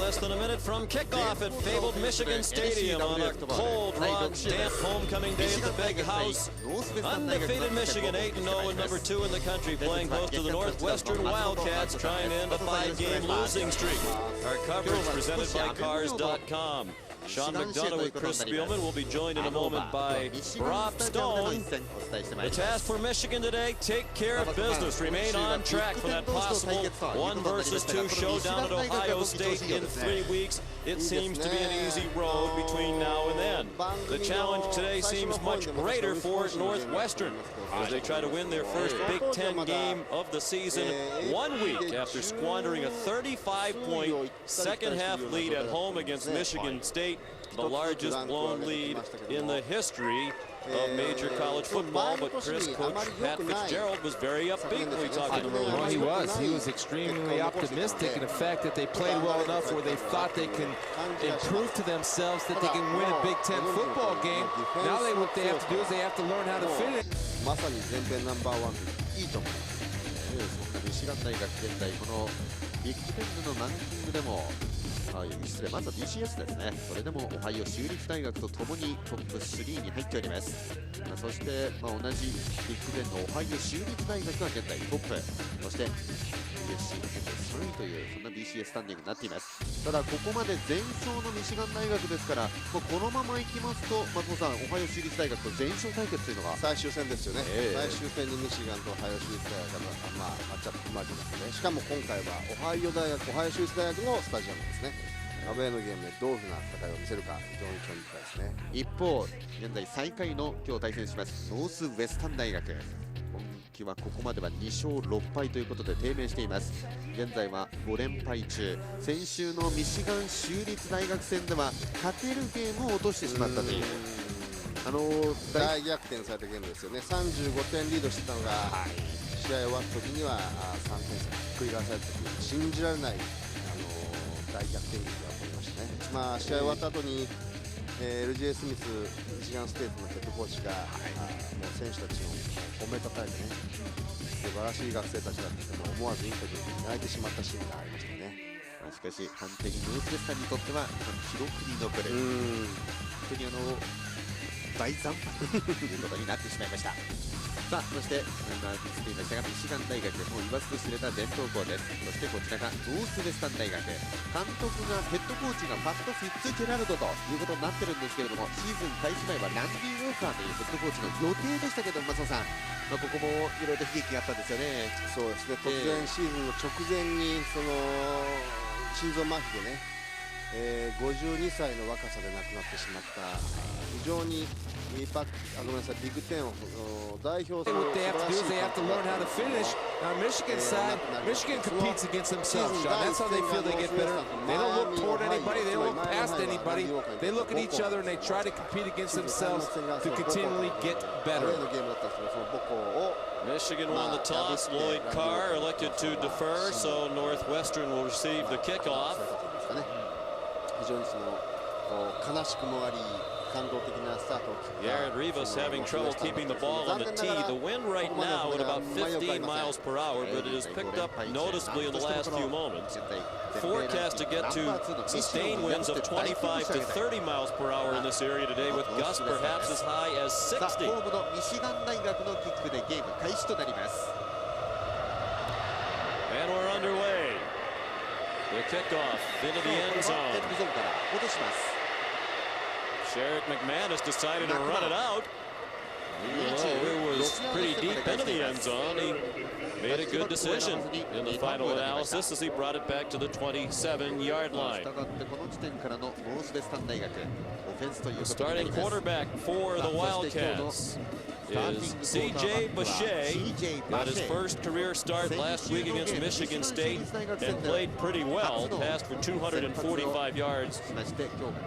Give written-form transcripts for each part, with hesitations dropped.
less than a minute from kickoff at fabled Michigan Stadium on a cold, raw, damp homecoming day at the Big House. Undefeated Michigan, 8-0 and number 2 in the country, playing host to the Northwestern Wildcats, trying to end a 5-game losing streak. Our coverage presented by Cars.com. Sean McDonough with Chris Spielman will be joined in a moment by Rob Stone. The task for Michigan today, take care of business. Remain on track for that possible 1 versus 2 showdown at Ohio State in 3 weeks. It seems to be an easy road between now and then. The challenge today seems much greater for Northwestern as they try to win their first Big Ten game of the season 1 week after squandering a 35-point second-half lead at home against Michigan State, the largest blown lead in the history of major college football. But Chris, Coach Pat Fitzgerald was very upbeat when we talked to him earlier. Well, he was extremely optimistic in the fact that they played well enough where they thought they can improve to themselves, that they can win a Big Ten football game. Now what they have to do is they have to learn how to finish. まさに全米ナンバーワンでいいと思います。そんなミシガン大学現在このビッグテンのランキングでも失礼、まずは BCS ですね。それでもオハイオ州立大学とともにトップ3に入っております。そして、同じビッグテンのオハイオ州立大学が現在トップ、そして USC が現在3位というそんな BCS スタンディングになっています。ただここまで全勝のミシガン大学ですから、このままいきますと松本さん、オハイオ州立大学と全勝対決というのが最終戦ですよね。最終戦にミシガンとオハイオ州立大学がマッチアップ組まれてますね。しかも今回はオハイオ州立大学のスタジアムですね。アウェーのゲームでどういうふうな戦いを見せるか非常に興味深いですね。一方、現在最下位の今日対戦しますノースウェスタン大学、今季はここまでは2勝6敗ということで低迷しています。現在は5連敗中。先週のミシガン州立大学戦では勝てるゲームを落としてしまったという大逆転されたゲームですよね。35点リードしてたのが、試合終わった時には3点差ひっくり返されたという信じられない大逆転劇が起こりましたね。試合終わった後にLJ スミスミシガンステートのヘッドコーチがもう選手たちを褒めたたえてね、素晴らしい学生たちだって思わずインタビューで泣いてしまったシーンがありましたね。しかし判定にノースウェスタンにとっては記録に残る本当に大惨敗ということになってしまいました。さあ、そして今映っていましたがミシガン大学、もう言わずと知れた伝統校です。そしてこちらがノースウェスタン大学、監督がヘッドコーチがファット・フィッツジェラルドということになってるんですけれども、シーズン開始前はランディ・ウォーカーというヘッドコーチの予定でしたけど、松尾さん、ここもいろいろ悲劇があったんですよね。そうですね、突然シーズンの直前に心臓麻痺でね、52歳の若さで亡くなってしまった非常にビッグテンを代表する What they have to do is they have to learn how to finish. Now Michigan's side, Michigan competes against themselves, John. That's how they feel they get better. They don't look toward anybody, they don't look past anybody. They look at each other and they try to compete against themselves to continually get better. Michigan won the toss. Lloyd Carr elected to defer, so Northwestern will receive the kickoff. 非常に悲しくもあり感動的なスタートを切った。 Garrett Rivas having trouble keeping the ball on the tee. The wind right now at about 15 miles per hour, but it has picked up noticeably in the last few moments. Forecast to get to sustained winds of 25 to 30 miles per hour in this area today, with gusts perhaps as high as 60. ホームのミシガン大学のキックでゲーム開始となります。 And we're underway. The kickoff into the end zone. Sherrick McManus decided to run it out. It was pretty deep into the end zone. He made a good decision in the final analysis as he brought it back to the 27-yard line. The starting quarterback for the Wildcats is C.J. Boucher. Got his first career start last week against Michigan State and played pretty well. Passed for 245 yards.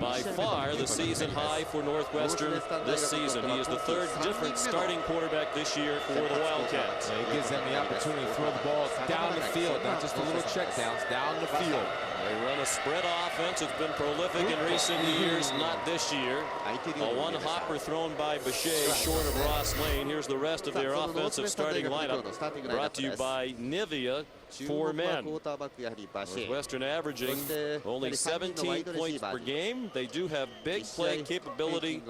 By far the season high for Northwestern this season. He is the third different starting quarterback this year for the Wildcats. It gives them the opportunity to throw the ball down the field, not just the little checkdowns, down the field. They run a spread offense. It's been prolific in recent years, not this year. A one hopper thrown by Boucher short of Ross Ross Lane. Here's the rest of their offensive starting lineup, brought to you by Nivea for men. Northwestern averaging only 17 points per game. They do have big play capability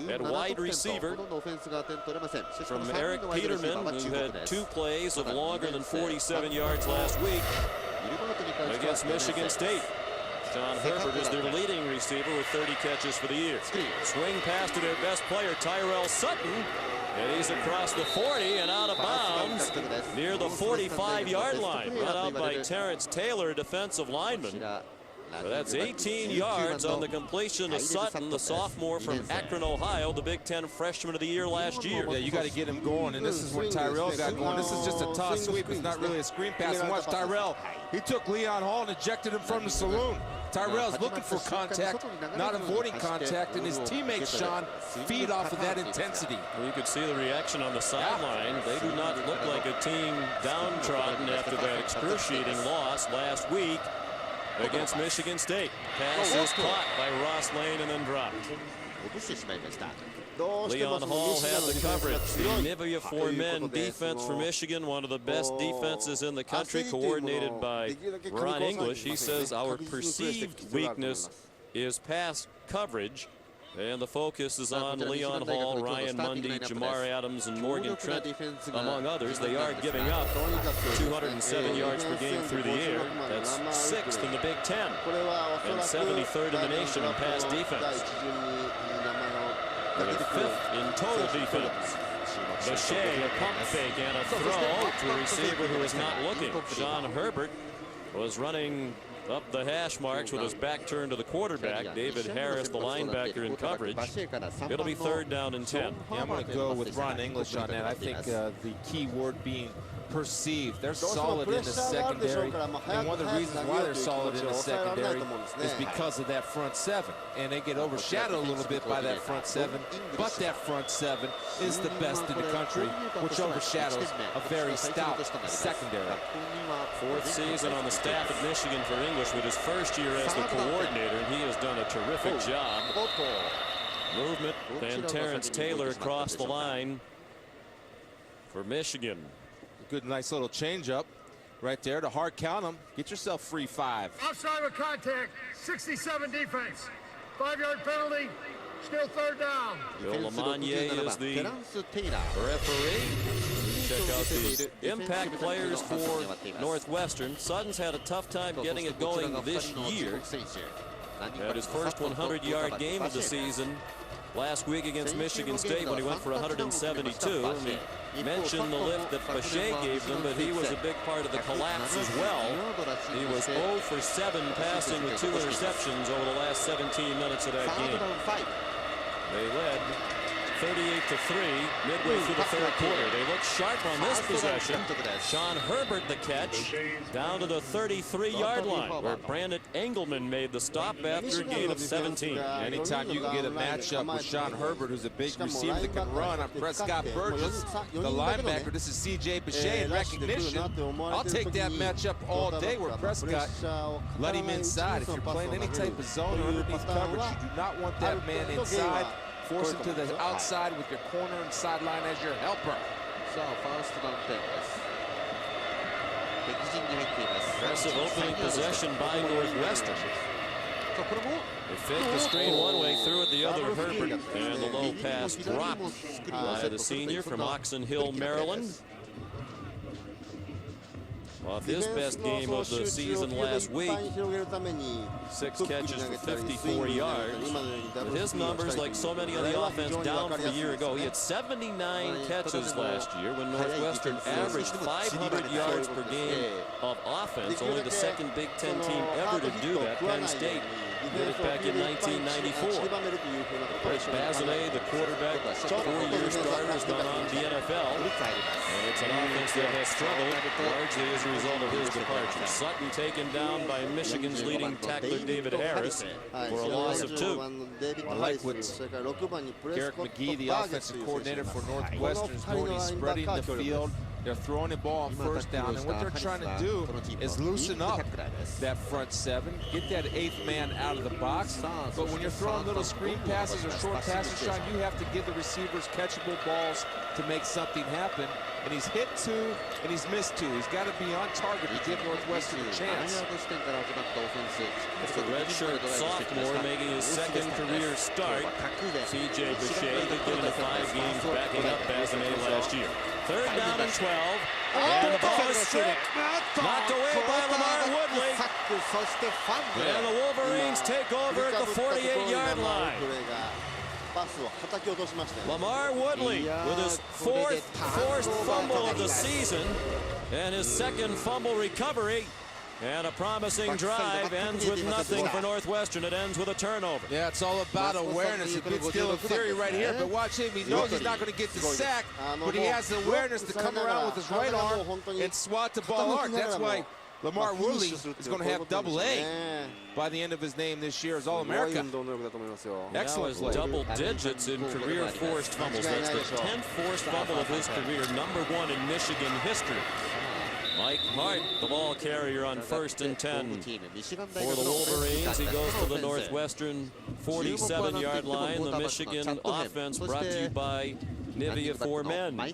at wide receiver from Eric Peterman, who had 2 plays of longer than 47 yards last week against Michigan State. Sean Herbert is their leading receiver with 30 catches for the year. Swing pass to their best player, Tyrell Sutton. And he's across the 40 and out of bounds near the 45-yard line. Run out by Terrence Taylor, defensive lineman. So that's 18 yards on the completion to Sutton, the sophomore from Akron, Ohio, the Big Ten freshman of the year last year. Yeah, you got to get him going, and this is what Tyrell got going. This is just a toss sweep. It's not really a screen pass. And watch Tyrell. He took Leon Hall and ejected him from the saloon. Tyrell's looking for contact, not avoiding contact, and his teammates, Sean, feed off of that intensity. Well, you could see the reaction on the sideline. They do not look like a team downtrodden after that excruciating loss last week against Michigan State. Pass is caught by Ross Lane and then dropped. Leon Hall had the coverage. The Nivea for men defense for Michigan, one of the best defenses in the country, coordinated by Ron English. He says our perceived weakness is pass coverage, and the focus is on Leon Hall, Ryan Mundy, Jamar Adams, and Morgan Trent, among others. They are giving up 207 yards per game through the air. That's 6th in the Big Ten and 73rd in the nation in pass defense. They're 5th in total defense. Boucher, a pump fake and a throw to a receiver who is not looking. Sean Herbert was running up the hash marks with his back turned to the quarterback. David Harris, the linebacker, in coverage. It'll be 3rd down and 10. Yeah, I'm going to go with Ron English on that. I think the key word being perceived. They're solid in the secondary, and one of the reasons why they're solid in the secondary is because of that front 7, and they get overshadowed a little bit by that front 7, but that front 7 is the best in the country, which overshadows a very stout secondary. 4th season on the staff at Michigan for English, with his first year as the coordinator, and he has done a terrific job. Movement, and Terrence Taylor across the line for Michigan. Good, nice little change-up right there to hard count them. Get yourself free 5. Offside with contact, 67 defense. 5-yard penalty, still 3rd down. Bill Lamagnier is the referee. Check out the impact players for Northwestern. Sutton's had a tough time getting it going this year. Had his first 100-yard game of the season last week against Michigan State when he went for 172. And we mentioned the lift that Boucher gave them, but he was a big part of the collapse as well. He was 0 for 7 passing with 2 interceptions over the last 17 minutes of that game. They led 38-3 midway through the 3rd quarter. They look sharp on this possession. Sean Herbert the catch down to the 33-yard line, where Brandon Engelman made the stop after a gain of 17. Anytime you can get a matchup with Sean Herbert, who's a big receiver that can run, on Prescott Burgess, the linebacker. This is C.J. Boucher in recognition. I'll take that matchup all day, where Prescott let him inside. If you're playing any type of zone or underneath coverage, you do not want that man inside. Force him to the outside with your corner and sideline as your helper. Impressive opening possession by Northwestern. They fake the screen one way, threw it the other. Herbert, and the low pass dropped by the senior from Oxon Hill, Maryland. Off his best game of the season last week, 6 catches for 54 yards. But his numbers, like so many on the offense, down from a year ago. He had 79 catches last year when Northwestern averaged 500 yards per game of offense. Only the 2nd Big Ten team ever to do that. Penn State did it back in 1994. Rich Bazinet, the quarterback, 4-year starter, has gone on to the NFL. And it's an offense that has struggled largely as a result of his departure. Sutton taken down by Michigan's leading tackler David Harris for a loss of 2. I like what Garrick McGee, the offensive coordinator for Northwestern, is doing. He's spreading the field They're throwing the ball on first down, and what they're trying to do is loosen up that front seven, get that eighth man out of the box. But when you're throwing little screen passes or short passes, Sean, you have to give the receivers catchable balls to make something happen. And he's hit 2, and he's missed 2. He's got to be on target to give Northwestern a chance. It's the redshirt sophomore making his second career start. C.J. Boucher, who'd given the 5 games backing up Bazinet last year. 3rd down and 12. And the ball is stripped. Knocked away by Lamar Woodley. And the Wolverines take over at the 48-yard line. Lamar Woodley with his 4th forced fumble of the season and his 2nd fumble recovery. And a promising drive ends with nothing for Northwestern. It ends with a turnover. Yeah, it's all about awareness. He could steal a theory right here, but watch him. He knows he's not going to get the sack, but he has the awareness to come around with his right arm and swat the ball hard. That's why Lamar Woodley is going to have double A by the end of his name this year as All-America. Excellent play. Double digits in career forced fumbles. That's the 10th forced fumble of his career, #1 in Michigan history. Mike Hart, the ball carrier on 1st and 10 for the Wolverines. He goes to the Northwestern 47-yard line. The Michigan offense brought to you by Nivea for Men. And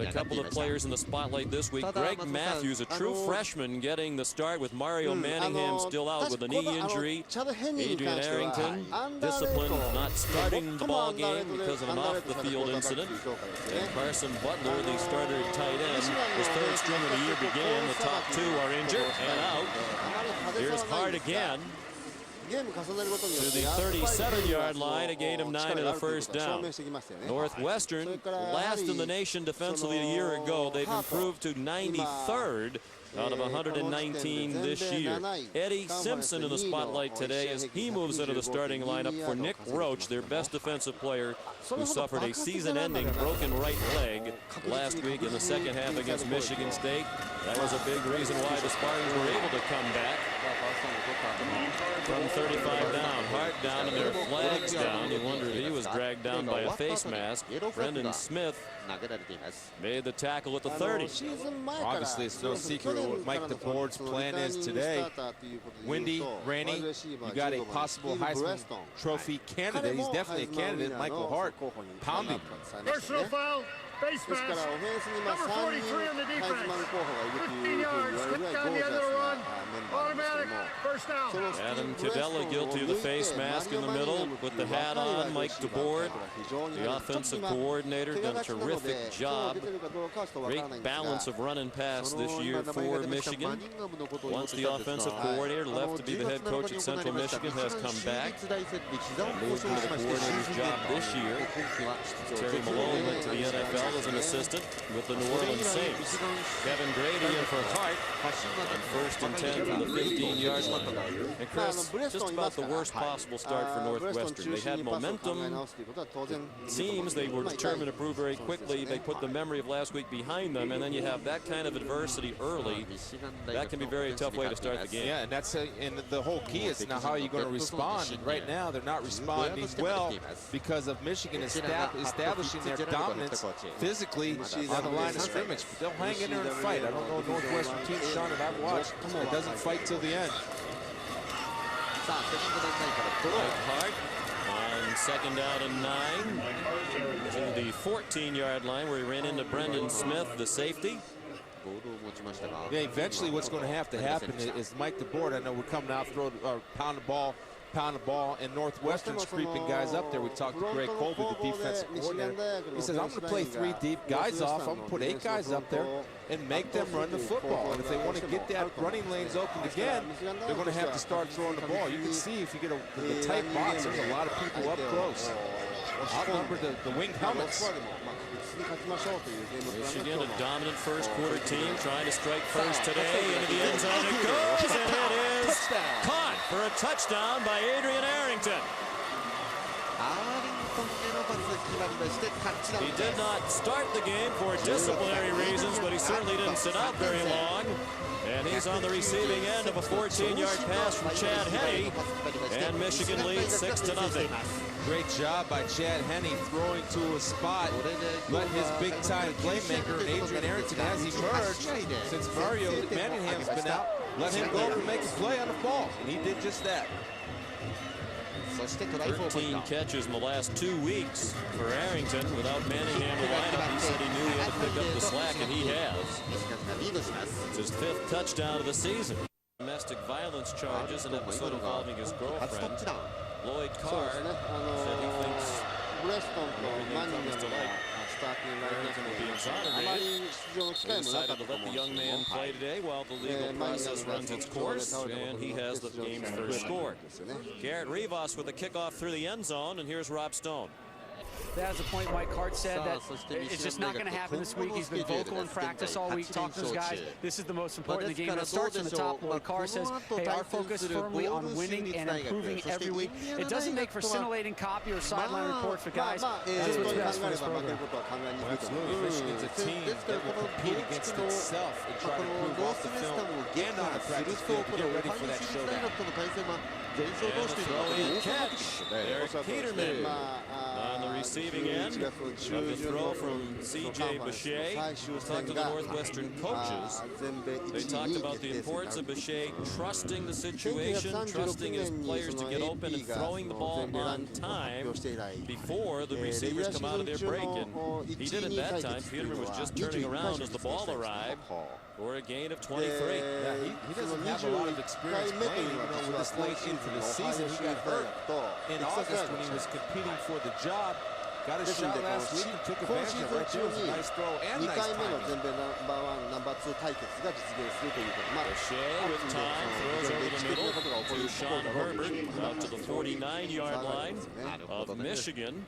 a couple of players in the spotlight this week. Greg Matthews, a true freshman, getting the start with Mario Manningham still out with a knee injury. Adrian Arrington, disciplined, not starting the ball game because of an off-the-field incident. And Carson Butler, the starter tight end, his 3rd string of the year began. The top 2 are injured and out. Here's Hart again to the 37-yard line, a gain of 9 and a 1st down. Northwestern, last in the nation defensively a year ago. They've improved to 93rd out of 119 this year. Eddie Simpson in the spotlight today as he moves into the starting lineup for Nick Roach, their best defensive player, who suffered a season-ending broken right leg last week in the second half against Michigan State. That was a big reason why the Spartans were able to come back from 35 down. Hart down and their flags down. You wonder if he was dragged down by a face mask. Brendan Smith made the tackle at the 30. Obviously, it's no secret what Mike DeBoer's plan is today. Windy, rainy, you got a possible Heisman Trophy candidate. He's definitely a candidate, Michael Hart, pounding. Personal foul, face mask. Number 43 on the defense. 15 yards, quick down the other run. Automatic, first down. Adam Cadella guilty of the face mask in the middle with the hat on. Mike DeBoer, the offensive coordinator, done a terrific job. Great balance of run and pass this year for Michigan. Once the offensive coordinator left to be the head coach at Central Michigan has come back and moved into the coordinator's job this year. Terry Malone went to the NFL as an assistant with the New Orleans Saints. Kevin Grady in for Hart on 1st and 10 from the 15-yard line. And Chris, just about the worst possible start for Northwestern. They had momentum. It seems they were determined to prove very quickly. They put the memory of last week behind them, and then you have that kind of adversity early. That can be a very tough way to start the game. Yeah, and that's and the whole key is now how are you going to respond? And right now they're not responding well because of Michigan establishing their dominance physically on the line of scrimmage. But they'll hang in there and fight. I don't know Northwestern team, Sean, that I've watched. It doesn't fight till the end. Mike Hart on 2nd down and 9 to the 14-yard line where he ran into Brendan Smith, the safety. Yeah, eventually what's going to happen is Mike DeBoer, I know we're coming out, pound the ball, and Northwestern's creeping guys up there. We talked to Greg Colby, the defensive coordinator. He says, I'm going to play 3 deep guys off. I'm going to put 8 guys up there and make them run the football. And if they want to get that running lanes open again, they're going to have to start throwing the ball. You can see if you get the tight box, there's a lot of people up close. Outnumber the winged helmets. Michigan, a dominant first quarter team, trying to strike first today. Into the end zone it goes, and it is caught for a touchdown by Adrian Arrington. He did not start the game for disciplinary reasons, but he certainly didn't sit out very long. And he's on the receiving end of a 14-yard pass from Chad Henne, and Michigan leads 6-0. Great job by Chad Henne throwing to a spot. Let his big-time playmaker, Adrian Arrington, has emerged since Mario Manningham's been out. Let him go and make a play on the ball, and he did just that. 13 catches in the last 2 weeks for Arrington. Without Manningham in the lineup, he said he knew he had to pick up the slack, and he has. It's his 5th touchdown of the season. Domestic violence charges, an episode involving his girlfriend. Lloyd Carr said he thinks everything comes to light. Arrington will be exonerated. They decided to let the young man play today while the legal process runs its course, and he has the game's first score. Garrett Rivas with a kickoff through the end zone, and here's Rob Stone. That was the point Mike Hart said, that it's just not going to happen this week. He's been vocal in practice all week, talking to his guys. This is the most important game. And it starts from the top. Lloyd Carr says, hey, our focus firmly on winning and improving every week. It doesn't make for scintillating copy or sideline reports, but guys, that's what's best for this program. Absolutely. Michigan's a team that will compete against itself and try to improve off the film and on the practice field to get ready for that showdown. And the throw-in catch. Eric Peterman on the receiving end of the throw from C.J. Boucher. He was talking to the Northwestern coaches. They talked about the importance of Boucher trusting the situation, trusting his players to get open and throwing the ball on time before the receivers come out of their break. And he did it that time. Peterman was just turning around as the ball arrived for a gain of 23. Yeah, he doesn't have a lot of experience playing, with this late into the season. He got hurt in August when he was competing for the job. Got a shot last week and took advantage of it right there. It was a nice throw and nice timing. Boucher with time throws over the middle to Sean Herbert out to the 49-yard line of Michigan.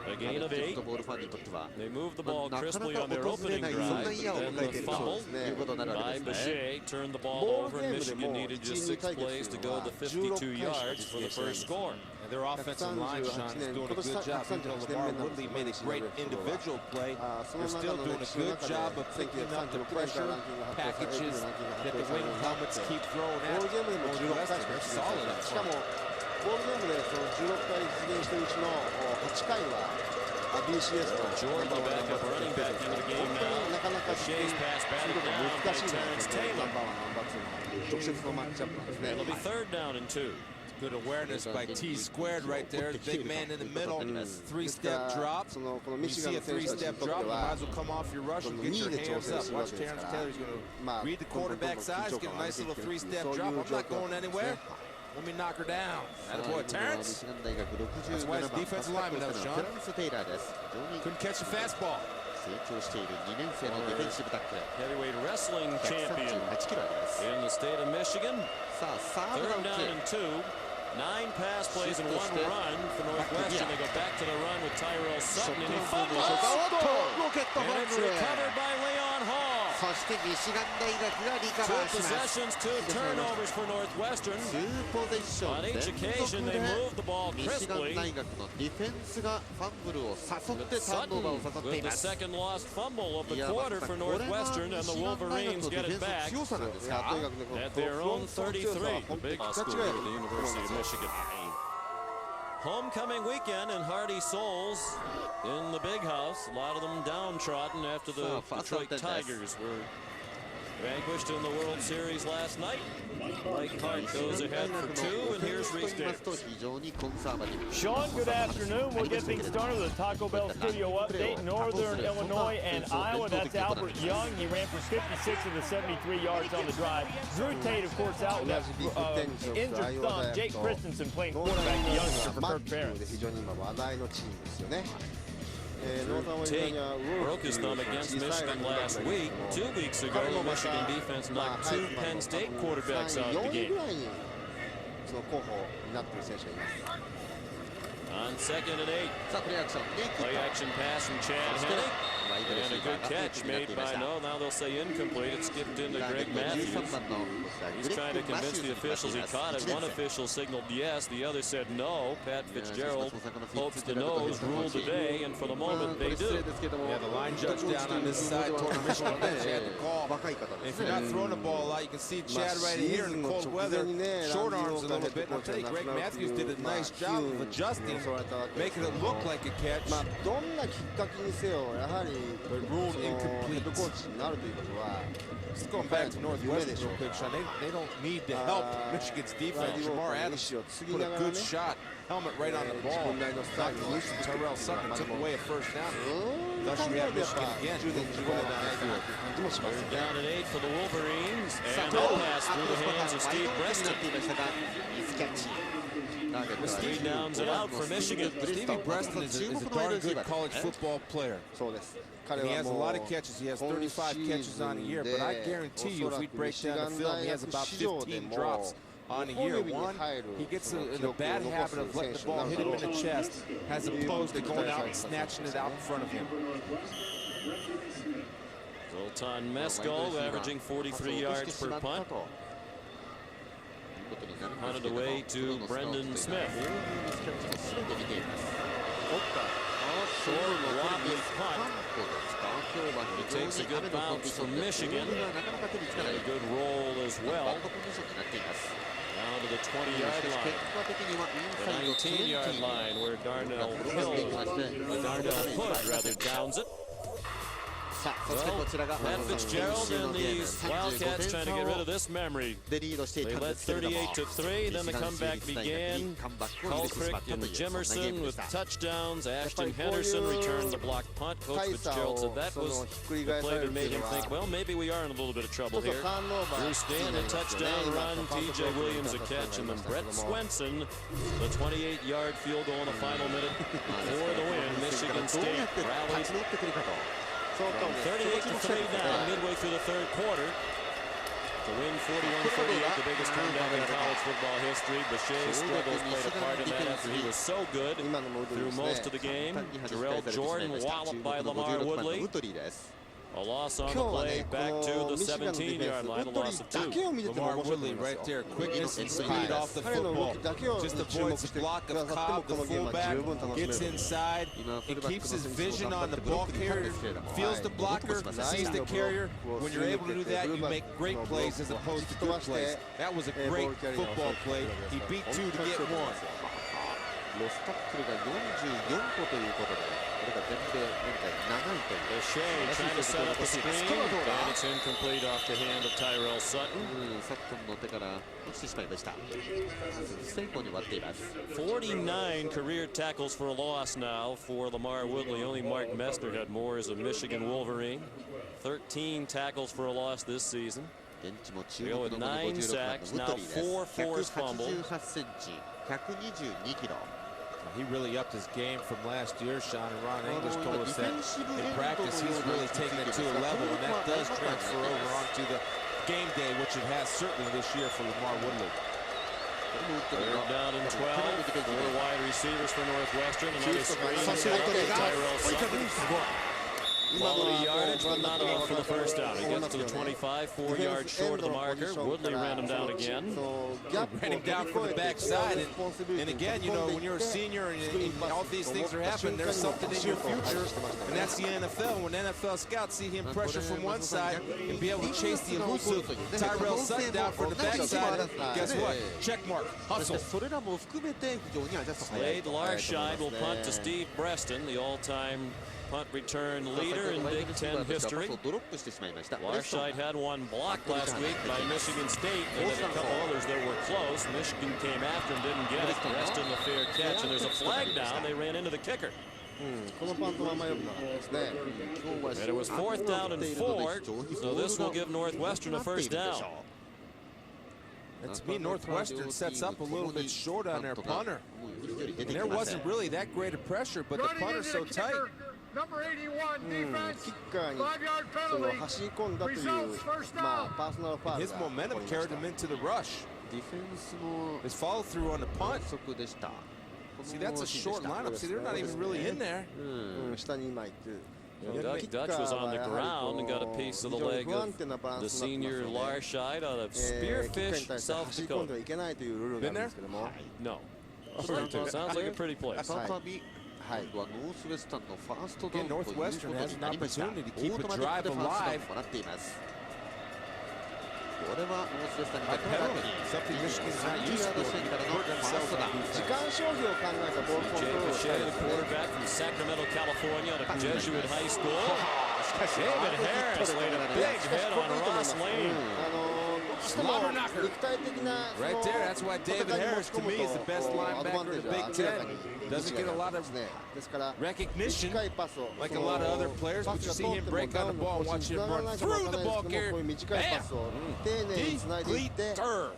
A gain of 8. They move the ball crisply on their opening drive. Then the fumble by Boucher turned the ball over, and Michigan needed just 6 plays to go the 52 yards for the first score. And their offensive line, Sean, is doing a good job. Even though Lamar Woodley made a great individual play, they're still doing a good job of picking up the pressure packages that the wing helmets keep throwing at Northwestern. They're solid up front. ボールゲームでその16回実現してるうちの8回は BCS の Jordan, the backup running back into the game now. なかなか Boucher's pass batted down by 難しいナン Terrence バー Taylor. ワンナンバーツーの直接のマッチアップなんですね It'll be 3rd down and 2. Good awareness by T squared right there. Big man in the middle. 3-step drop. You see a 3-step drop, you might as well come off your rush and get your hands up. Watch Terrence Taylor's going to read the quarterback's eyes, get a nice little 3-step drop. I'm not going anywhere. Let me knock her down. Attaboy, Terrence. That's why his defensive lineman knows, Sean. Couldn't catch a fastball. Heavyweight wrestling champion in the state of Michigan. 3rd down and 2. 9 pass plays and 1 run for Northwestern. They go back to the run with Tyrell Sutton, and he fumbles. And it's recovered by Leon Hall. 2 possessions, 2 turnovers for Northwestern. On each occasion, they move the ball crisply. Sutton with the second lost fumble of the quarter for Northwestern, and the Wolverines get it back at their own 33. The big school at the University of Michigan. Homecoming weekend in Hardy Souls in the big house. A lot of them downtrodden after the Detroit Tigers were vanquished in the World Series last night. Mike Hart goes ahead for 2, and here's Reese Davis. Sean, good afternoon. We'll get things started with a Taco Bell studio update. Northern Illinois and Iowa. That's Albert Young. He ran for 56 of the 73 yards on the drive. Drew Tate, of course, out with that injured thumb. Jake Christensen playing quarterback, the youngster for Kirk Ferentz. Tate broke his thumb against Michigan last week. 2 weeks ago, the Michigan defense knocked 2 Penn State quarterbacks out of the game. On 2nd and 8, play action pass from Chad Henne. And a good catch made by now they'll say incomplete. It skipped into Greg Matthews. He's trying to convince the officials he caught it. One official signaled yes, the other said no. Pat Fitzgerald hopes the no's rule today, and for the moment they do. Yeah, the line judge down on this side toward the Michigan bench had the call. If you're not throwing the ball out, you can see Chad right here in the cold weather, short arms a little bit. And I'll tell you, Greg Matthews did a nice job of adjusting, making it look like a catch. どんなきっかけにせよ、やはりヘッドコーチになるということは。 Just going back to Northwestern real quick, Sean. They don't need to help Michigan's defense. Jamar Adams put a good shot, helmet right on the ball. Knocked it loose, and Tyrell Sutton took away a first down. Thus you have Michigan again. They're down at 8 for the Wolverines. And that pass through the hands of Steve Preston. With 3 downs and out for Michigan. Stevie Preston is a darn good college football player. And he has a lot of catches. He has 35 catches on a year, but I guarantee you if we break down the film, he has about 15 drops on a year. One, he gets in a bad habit of letting the ball hit him in the chest as opposed to going out and snatching it out in front of him. Zoltan Mescal averaging 43 yards per punt. Punted away to Brendan Smith. Short, wobbly punt. It takes a good bounce from Michigan. And a good roll as well. Down to the 20-yard line. The 19-yard line where Darnell Hood rather downs it. Well, Pat Fitzgerald and these Wildcats trying to get rid of this memory. They led 38-3, then the comeback began. Culprick and Jimerson with touchdowns. Ashton Henderson returned the blocked punt. Coach Fitzgerald said that was the play that made him think, well, maybe we are in a little bit of trouble here. Drew Stanton, a touchdown run. T.J. Williams, a catch. And then Brett Swenson, the 28-yard field goal in the final minute for the win. Michigan State rallied. 38-3 now, midway through the third quarter. To win 41-38, the biggest comeback in college football history. Boucher's struggles played a part in that after he was so good through most of the game. Jarrell Jordan walloped by Lamar Woodley. A loss on the play back to the 17-yard line, a loss of 2. Lamar Woodley right there, quickness and speed off the football. Just avoids the block of Cobb, the fullback, gets inside, and keeps his vision on the ball carrier, feels the blocker, sees the carrier. When you're able to do that, you make great plays as opposed to good plays. That was a great football play. He beat 2 to get 1. Boucher trying to set up a screen, and it's incomplete off the hand of Tyrell Sutton. 49 career tackles for a loss now for Lamar Woodley. Only Mark Messner had more as a Michigan Wolverine. 13 tackles for a loss this season. They go with 9 sacks, now 4 forced fumbles. He really upped his game from last year, Sean, and Ron English told us that in practice he's really taken it to a level, and that does transfer over onto the game day, which it has certainly this year for Lamar Woodley. Third down and 12, 4 wide receivers for Northwestern. Another screen, Tyrell Sutton. Quality yardage, but not enough for the first down. He gets to the 25, 4 yards short of the marker. Woodley ran him down again. Ran him down from the backside. And again, you know, when you're a senior and all these things are happening, there's something in your future, and that's the NFL. When NFL scouts see him pressure from one side and be able to chase the elusive Tyrell Sutton down from the backside, guess what? Check mark, hustle. Slade Larshide will punt to Steve Preston, the all-time punt return leader in Big Ten history. Larshide had one blocked last week by Michigan State, and then a couple others that were close. Michigan came after him, didn't get it. Preston the fair catch, and there's a flag down. They ran into the kicker. And it was 4th down and 4, so this will give Northwestern a first down. And to me, Northwestern sets up a little bit short on their punter. And there wasn't really that great of pressure, but the punter's so tight. Number 81 defense, 5-yard penalty, results first down. His momentum carried him into the rush. His follow through on the punt. See, that's a short lineup. See, they're not even really in there. Dutch was on the ground and got a piece of the leg of the senior Larscheid out of Spearfish, South Dakota. Been there? No. Sounds like a pretty place. Again, Northwestern has an opportunity to keep a drive alive. Something Michigan's not used to. Jay Boucher, the quarterback from Sacramento, California, out of Jesuit High School. David Harris laid a big hit on Ross Lane. Slobber knocker. Right there, that's why David Harris, to me, is the best linebacker in the Big Ten. Doesn't get a lot of recognition like a lot of other players, but you see him break on the ball and watch him run through the ball carrier. Bam! Deleter.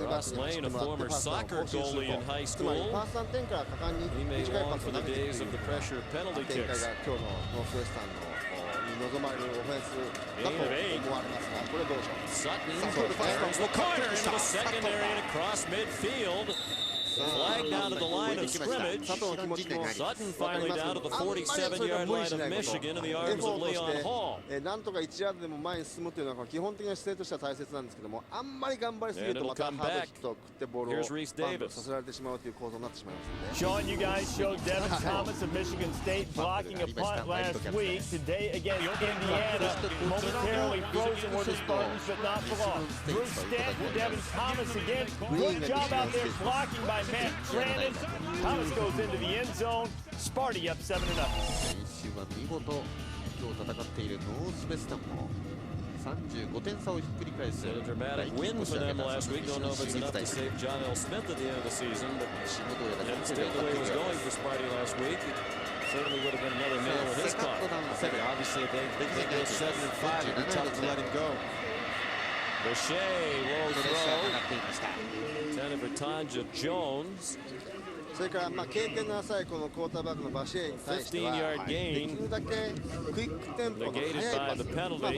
Ross Lane, a former soccer goalie in high school. He may long for the days of the pressure of penalty kicks. Gain of 8. Sutton fires the corner into the secondary and across midfield. Flag down to the line of scrimmage. Sutton finally down to the 47-yard line of Michigan in the arms of Leon Hall. And it'll come back. Here's Reese Davis. Sean, you guys showed Devin Thomas of Michigan State blocking a punt last week. Today against Indiana, momentarily frozen were the Spartans, but not for long. Bruce Stanton, Devin Thomas again. Good job out there blocking by Matt Trannon. Thomas goes into the end zone. Sparty up 7-0. A dramatic win for them last week. Don't know if it's enough to save John L. Smith at the end of the season, but didn't stay the way it was going for Sparty last week. It certainly would have been another nail in his coffin. Obviously, if they go 7-5, it'd be tough to let him go. Boucher, low throw. Intended for Tanja Jones. 15-yard gain. Negated by the penalty.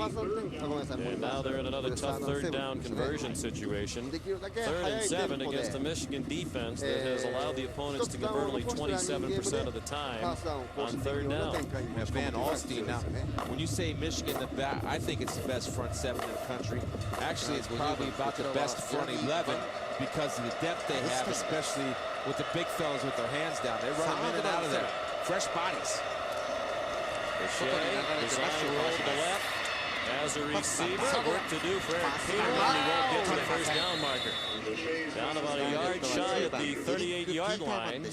And now they're in another tough third down conversion situation. 3rd and 7 against the Michigan defense that has allowed the opponents to convert only 27% of the time on 3rd down. Van Alstyne. Now, when you say Michigan, I think it's the best front 7 in the country. Actually, it's probably about the best front 11 because of the depth they have, especially with the big fellas with their hands down. They run them in and out of there. Fresh bodies. Boucher, design roll to the left. As a receiver, work to do for Eric Peterman. He won't get to the first down marker. Down about a yard shy of the 38-yard line.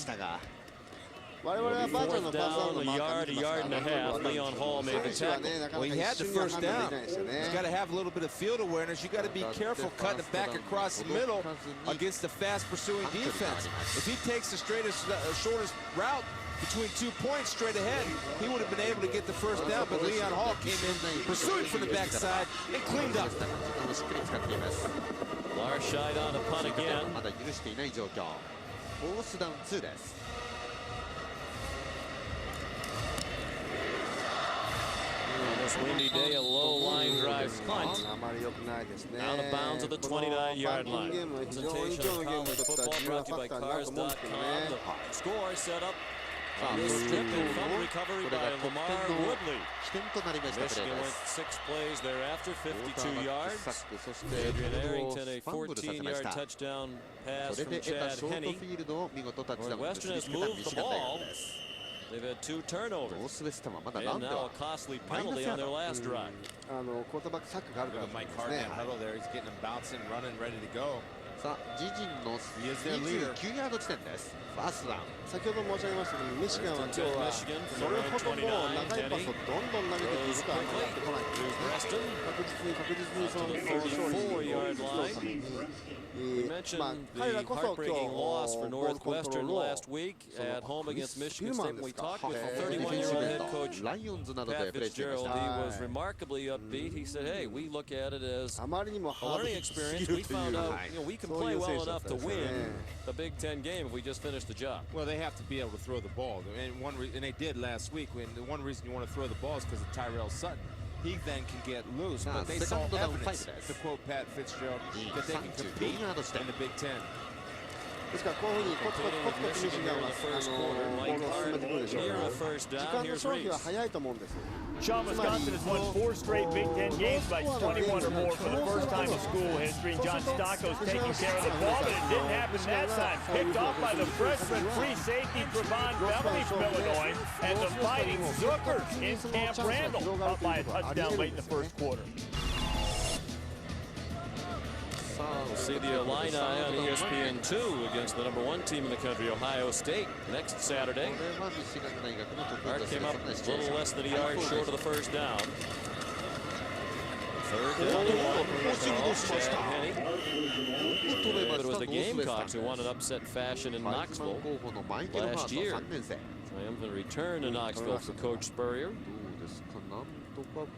4th down, a yard and a half. Leon Hall made the tackle. Well, he had the first down. He's got to have a little bit of field awareness. You got to be careful cutting it back across the middle against the fast pursuing defense. If he takes the shortest route between 2 points straight ahead, he would have been able to get the first down, but Leon Hall came in pursuing from the backside and cleaned up. Larscheid on a punt again. On this windy day, a low line drive punt. Out of bounds at the 29-yard line. Presentation of college football brought to you by Cars.com. The score set up on the strip and fumble recovery by Lamar Woodley. Michigan went 6 plays thereafter, 52 yards. Adrian Arrington, a 14-yard touchdown pass from Chad Henne. Northwestern has moved the ball. They've had 2 turnovers, and now a costly penalty on their last drive. Mike Hart in that huddle there. He's getting them bouncing, running, ready to go. He is their leader. 先ほど申し上げましたけど、ミシガンは今日はそれほどもう長いパスをどんどん投げてくることはなってこない。確実にその勝利に導くために、彼らこそ今日ボールコントロールを last week at home against Michigan State. When we talked with the 31-year-old head coach Pat Fitzgerald, he was remarkably upbeat. He said, "Hey, we look at it as a learning experience. We found out, we can play well enough to win the Big Ten game if we just finish the job." Well, they have to be able to throw the ball, and they did last week. And the one reason you want to throw the ball is because of Tyrell Sutton. He then can get loose, but they saw evidence, to quote Pat Fitzgerald, that they can compete in the Big Ten. ですからこういうふうにコツコツコツコツミシガンはボールを進めてくるでしょうから時間の消費は早いと思うんです。 Sean, Wisconsin has won 4 straight Big Ten games by 21 or more for the first time in school history. John Stocko's taking care of the ball, but it didn't happen that time. Picked off by the freshman free safety Trevon Beverly from Illinois, and the Fighting Zookers in Camp Randall up by a touchdown late in the first quarter. We'll see the Illini on ESPN2 against the #1 team in the country, Ohio State, next Saturday. Art came up a little less than a yard short of the first down. Third down to one. But it was the Gamecocks who won in upset fashion in Knoxville last year. Triumphant return to Knoxville for Coach Spurrier.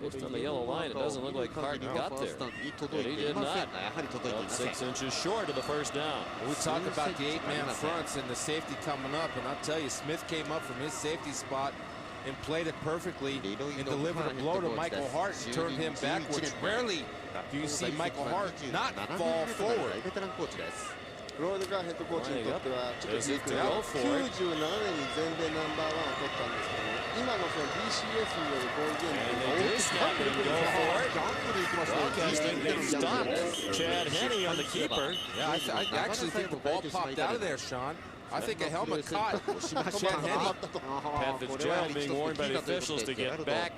Based on the yellow line, it doesn't look like Hart got there. But he did not. About 6 inches short of the first down. We talk about the 8-man fronts and the safety coming up, and I'll tell you, Smith came up from his safety spot and played it perfectly and delivered a blow to Michael Hart and turned him backwards. Rarely do you see Michael Hart not fall forward. ロイド・カーヘッドコーチにとってはちょっとビッグな97年に全米ナンバーワンを取ったんですけども、今のその BCS によるゴールゲームが大きく変わってくるんですよ。 Chad Henne on the keeper. Yeah, I actually think the ball popped out of there, Sean. I think a helmet caught Chad Henne. Pat Fitzgerald being warned by the officials to get back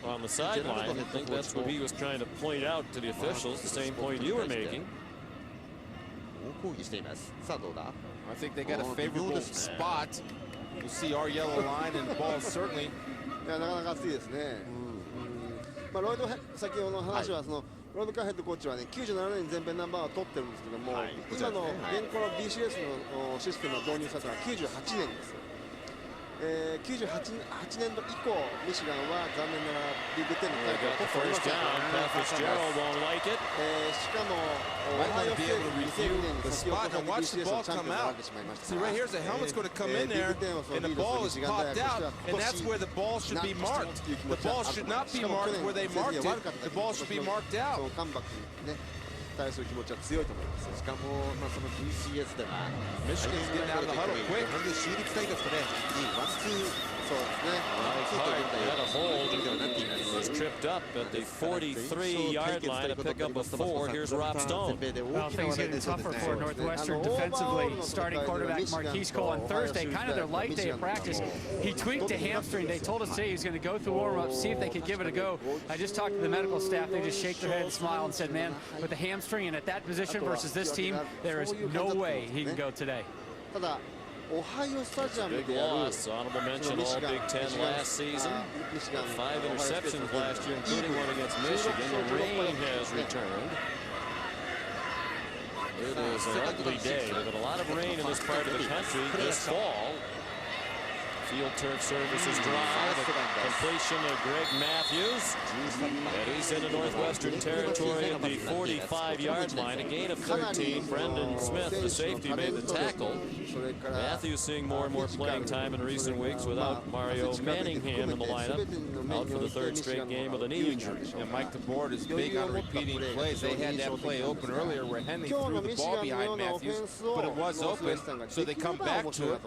on the sideline. I think that's what he was trying to point out to the officials, the same point you were making. I think they got a favorable spot. You see our yellow line and the ball certainly. いやなかなか熱いですね。まあロイド先ほどの話はそのロイド・カーヘッドコーチはね97年に全米ナンバーワンを取ってるんですけども、今の現行の BCS のシステムを導入されたのは98年です。98年度以降、ミシガンは残念ながらリーグ10のタイトルを取っておりません。しかも、オハイオステート2002年に先ほどの BCS のチャンピオンになってしまいました。 See right here's the helmet's going to come in there and the ball is popped out and that's where the ball should be marked. The ball should not be marked where they marked it. The ball should be marked out. カムバックにね対する気持ちは強いと思います。しかもその BCS では Michigan's getting out of the huddle quick. 州立大学とねワンツーそうですね。 Had a hold. He was tripped up at the 43-yard line to pick up a 4. Here's Rob Stone. Well, things getting tougher for Northwestern defensively. Starting quarterback Marquise Cole on Thursday, kind of their light day of practice. He tweaked a hamstring. They told us today he was going to go through warm-up, see if they could give it a go. I just talked to the medical staff. They just shake their head and smile and said, man, with the hamstring and at that position versus this team, there is no way he can go today. ただオハイオスタジアム Big でやる loss. Honorable mention All Big Ten last season. 5 interceptions last year, including one against Michigan. The rain has returned. It is an ugly day. There's been a lot of rain in this part of the country this fall. Field turf services drive. Completion of Greg Matthews. And he's into Northwestern territory at the 45-yard line. A gain of 13. Brendan Smith, the safety, made the tackle. Matthews seeing more and more playing time in recent weeks without Mario Manningham in the lineup. Out for the third straight game with a knee injury. And Mike DeBoer is big on repeating plays. They had that play open earlier where Henley threw the ball behind Matthews, but it was open, so they come back to it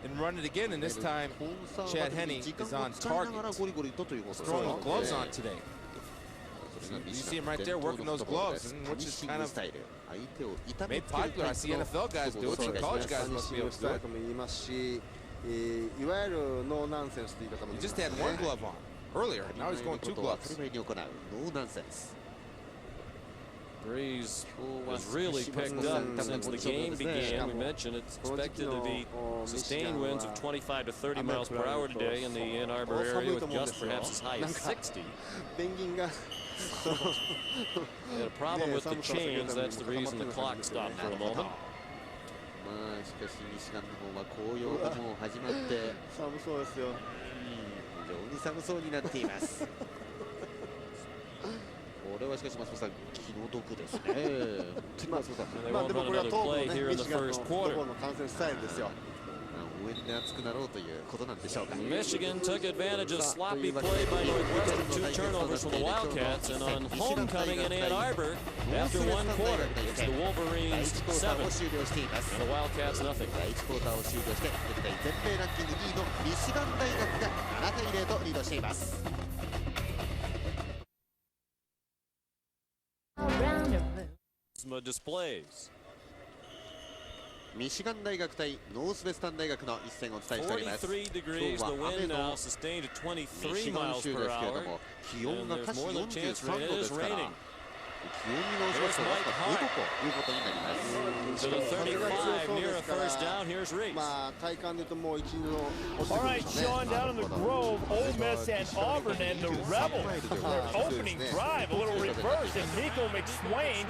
and run it again, and this time Chad Henne is on target. He's throwing his gloves on today. You see him right there working those gloves, which is kind of made popular. I see NFL guys do it, so college guys must be able to do it. He just had one glove on earlier, now he's going 2 gloves. No nonsense. Breeze has really picked up since the game began. We mentioned it's expected to be sustained winds of 25 to 30 miles per hour today in the Ann Arbor area, with gusts perhaps as high as 60. They had a problem with the chains. That's the reason the clock stopped for a moment. しかしミシガンの方は紅葉がもう始まって寒そうですよ。非常に寒そうになっています。これはしかし松本さん気の毒ですね。まあでもこれは東部のねミシガンのところの観戦スタイルですよ。ウ Michigan took advantage of sloppy play by Northwestern, 2 turnovers for the Wildcats, and on homecoming in Ann Arbor, after 1 quarter, it's the Wolverines 7 and the Wildcats nothing. 第1クォーターを終了して現在全米ランキング2位のミシガン大学が7対0とリードしています。Displays. ミシガン大学対ノースウェスタン大学の一戦をお伝えしております。 43 degrees, the wind now sustained at 23 miles per hour, 気温が and 下 there's し more than a chance 43 rain. 度 It で is すから、 raining. 気温に乗せますと5ということになります。 To the 35 near a first down. Here's Reese. まあ体感で言うともう一度落ち All てくる right, でしょうね。 Sean, down in the Grove, Ole Miss and Auburn and the Rebels. Their opening drive, a little reverse, and Nico McSwain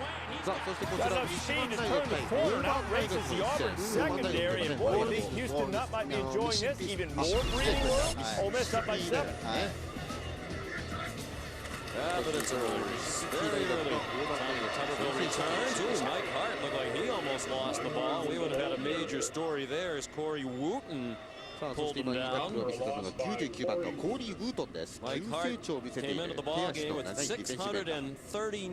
さあそしてこち got ら enough ミシガ speed ン to 大 turn 学 the 対 corner オ and ーバー大 outraces 学 the の一 Auburn 戦。 secondary. And boy, you think Houston not might be enjoying this even more breathing room. Ole Miss up by 7. Yeah, but it's early. Very early. Tuberville returns. Ooh, Mike Hart looked like he almost lost the ball. We would have had a major story there as Corey Wooten さあそして今いいタックルを見せたのが99番のコーリー・ウートンです。 Mike 急 Hart 成長を見せてい came る into the 手 ball 足 game の with 長いディフェンシブエンダー。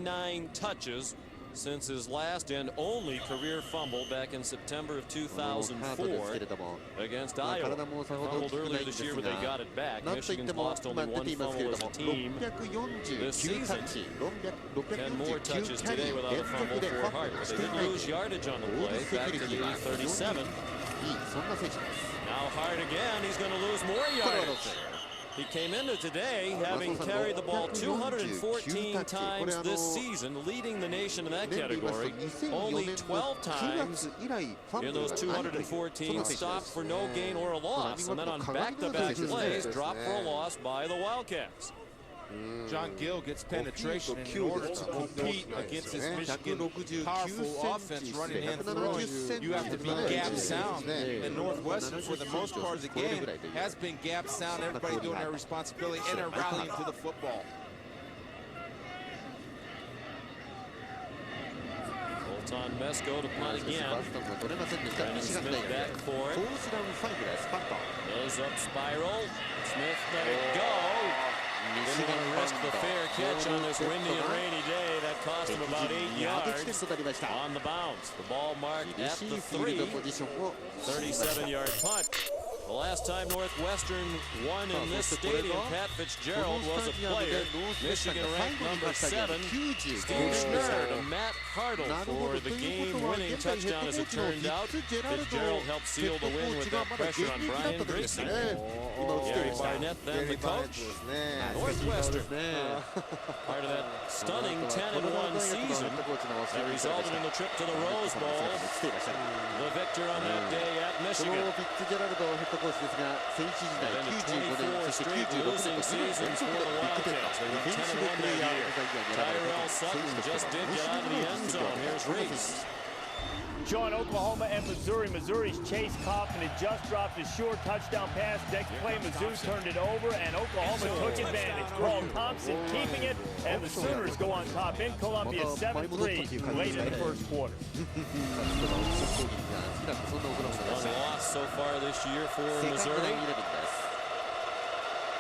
639 touches since his last and only career fumble back in September of 2004 against Iowa. Fumbled earlier this year, but they got it back. なんといって Michigan's も lost 今 only 出て one いますけれ fumble ど as も a team. 649タッチ、 10 more 649 touches キャリ today ー without a 連 fumble 続で for ファン Hart. ブル But し they てい did ない lose yardage on the ボール play. セキュ Back リ to ティ the が非常に 37. いいそんな選手です。 Now Hart again. He's going to lose more これはロ yardage. ス。 He came into today having carried the ball 214 times this season, leading the nation in that category. Only 12 times in those 214 stops for no gain or a loss. And then on back-to-back plays, dropped for a loss by the Wildcats. John Gill gets penetration in order to compete against this Michigan powerful offense running and throwing. You have to be gap sound. And Northwestern, for the most part of the game, has been gap sound. Everybody doing their responsibility and they're rallying to the football. Bolton Mesco to punt again. And Smith back for it. Goes up spiral. Smith let it go. Didn't want to risk the fair catch on this windy and rainy day. That cost him about 8 yards on the bounce. The ball marked at the 3. 37-yard punt. The last time Northwestern won in this stadium, Pat Fitzgerald was a player. Michigan ranked number 7. Steve Schnurr to Matt Hartle for the game-winning touchdown, as it turned out. Fitzgerald helped seal the win with that pressure on Brian Grayson. Gary Barnett then the coach. Northwestern, part of that stunning 10-1 season that resulted in the trip to the Rose Bowl. The victor on that day at この Michigan. フィッツジェラルドヘッドコーチですが、選手時代95年、そして96年と2年連続でビッグテンのディフェンシブプレイヤーオブザイヤーに選ばれ Tyrell た選 Sutton 手と just して did は get out of the end zone. Here's この選手 Reese. Sean, Oklahoma and Missouri. Missouri's Chase Kaufman had just dropped a short touchdown pass. Next play, Mizzou turned it over, and Oklahoma took advantage. Carl Thompson keeping it, and the Sooners go on top in Columbia 7-3 late in the first quarter. One loss so far this year for Missouri.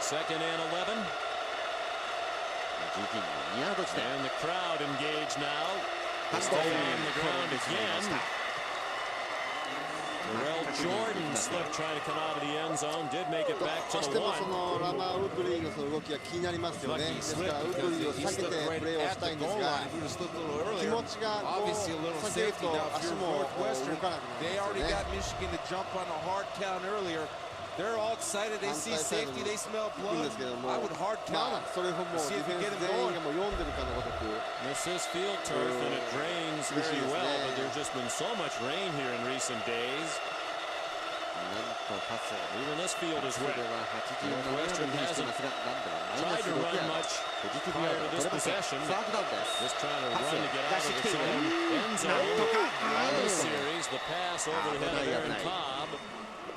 Second and 11. And the crowd engaged now. Stay on the ground again. Terrell Jordan slipped trying to come out of the end zone. Did make it back to どうし the てもそ 1. のラマー・ウッドリーのその動きが気になりますよね。ですからウッドリーを避けてプレーをしたいんですが、気持ちがこう避けると足も動かなくなり They ますよ already ね。 got Michigan to jump on a hard count earlier. They're all excited. They see safety. They smell 行くん blood. ですけども、 I would hard ま count あそれをもうデ See ィ if フ you ェン get ス him 全員 going. がもう読んでるかのごとく。 This is field turf and it drains very well, but there's just been so much rain here in recent days. Even this field is wet. Northwestern hasn't tried to run much prior to this possession. Just trying to run to get out of its own end zone. On this series, the pass over the head of Aaron Cobb.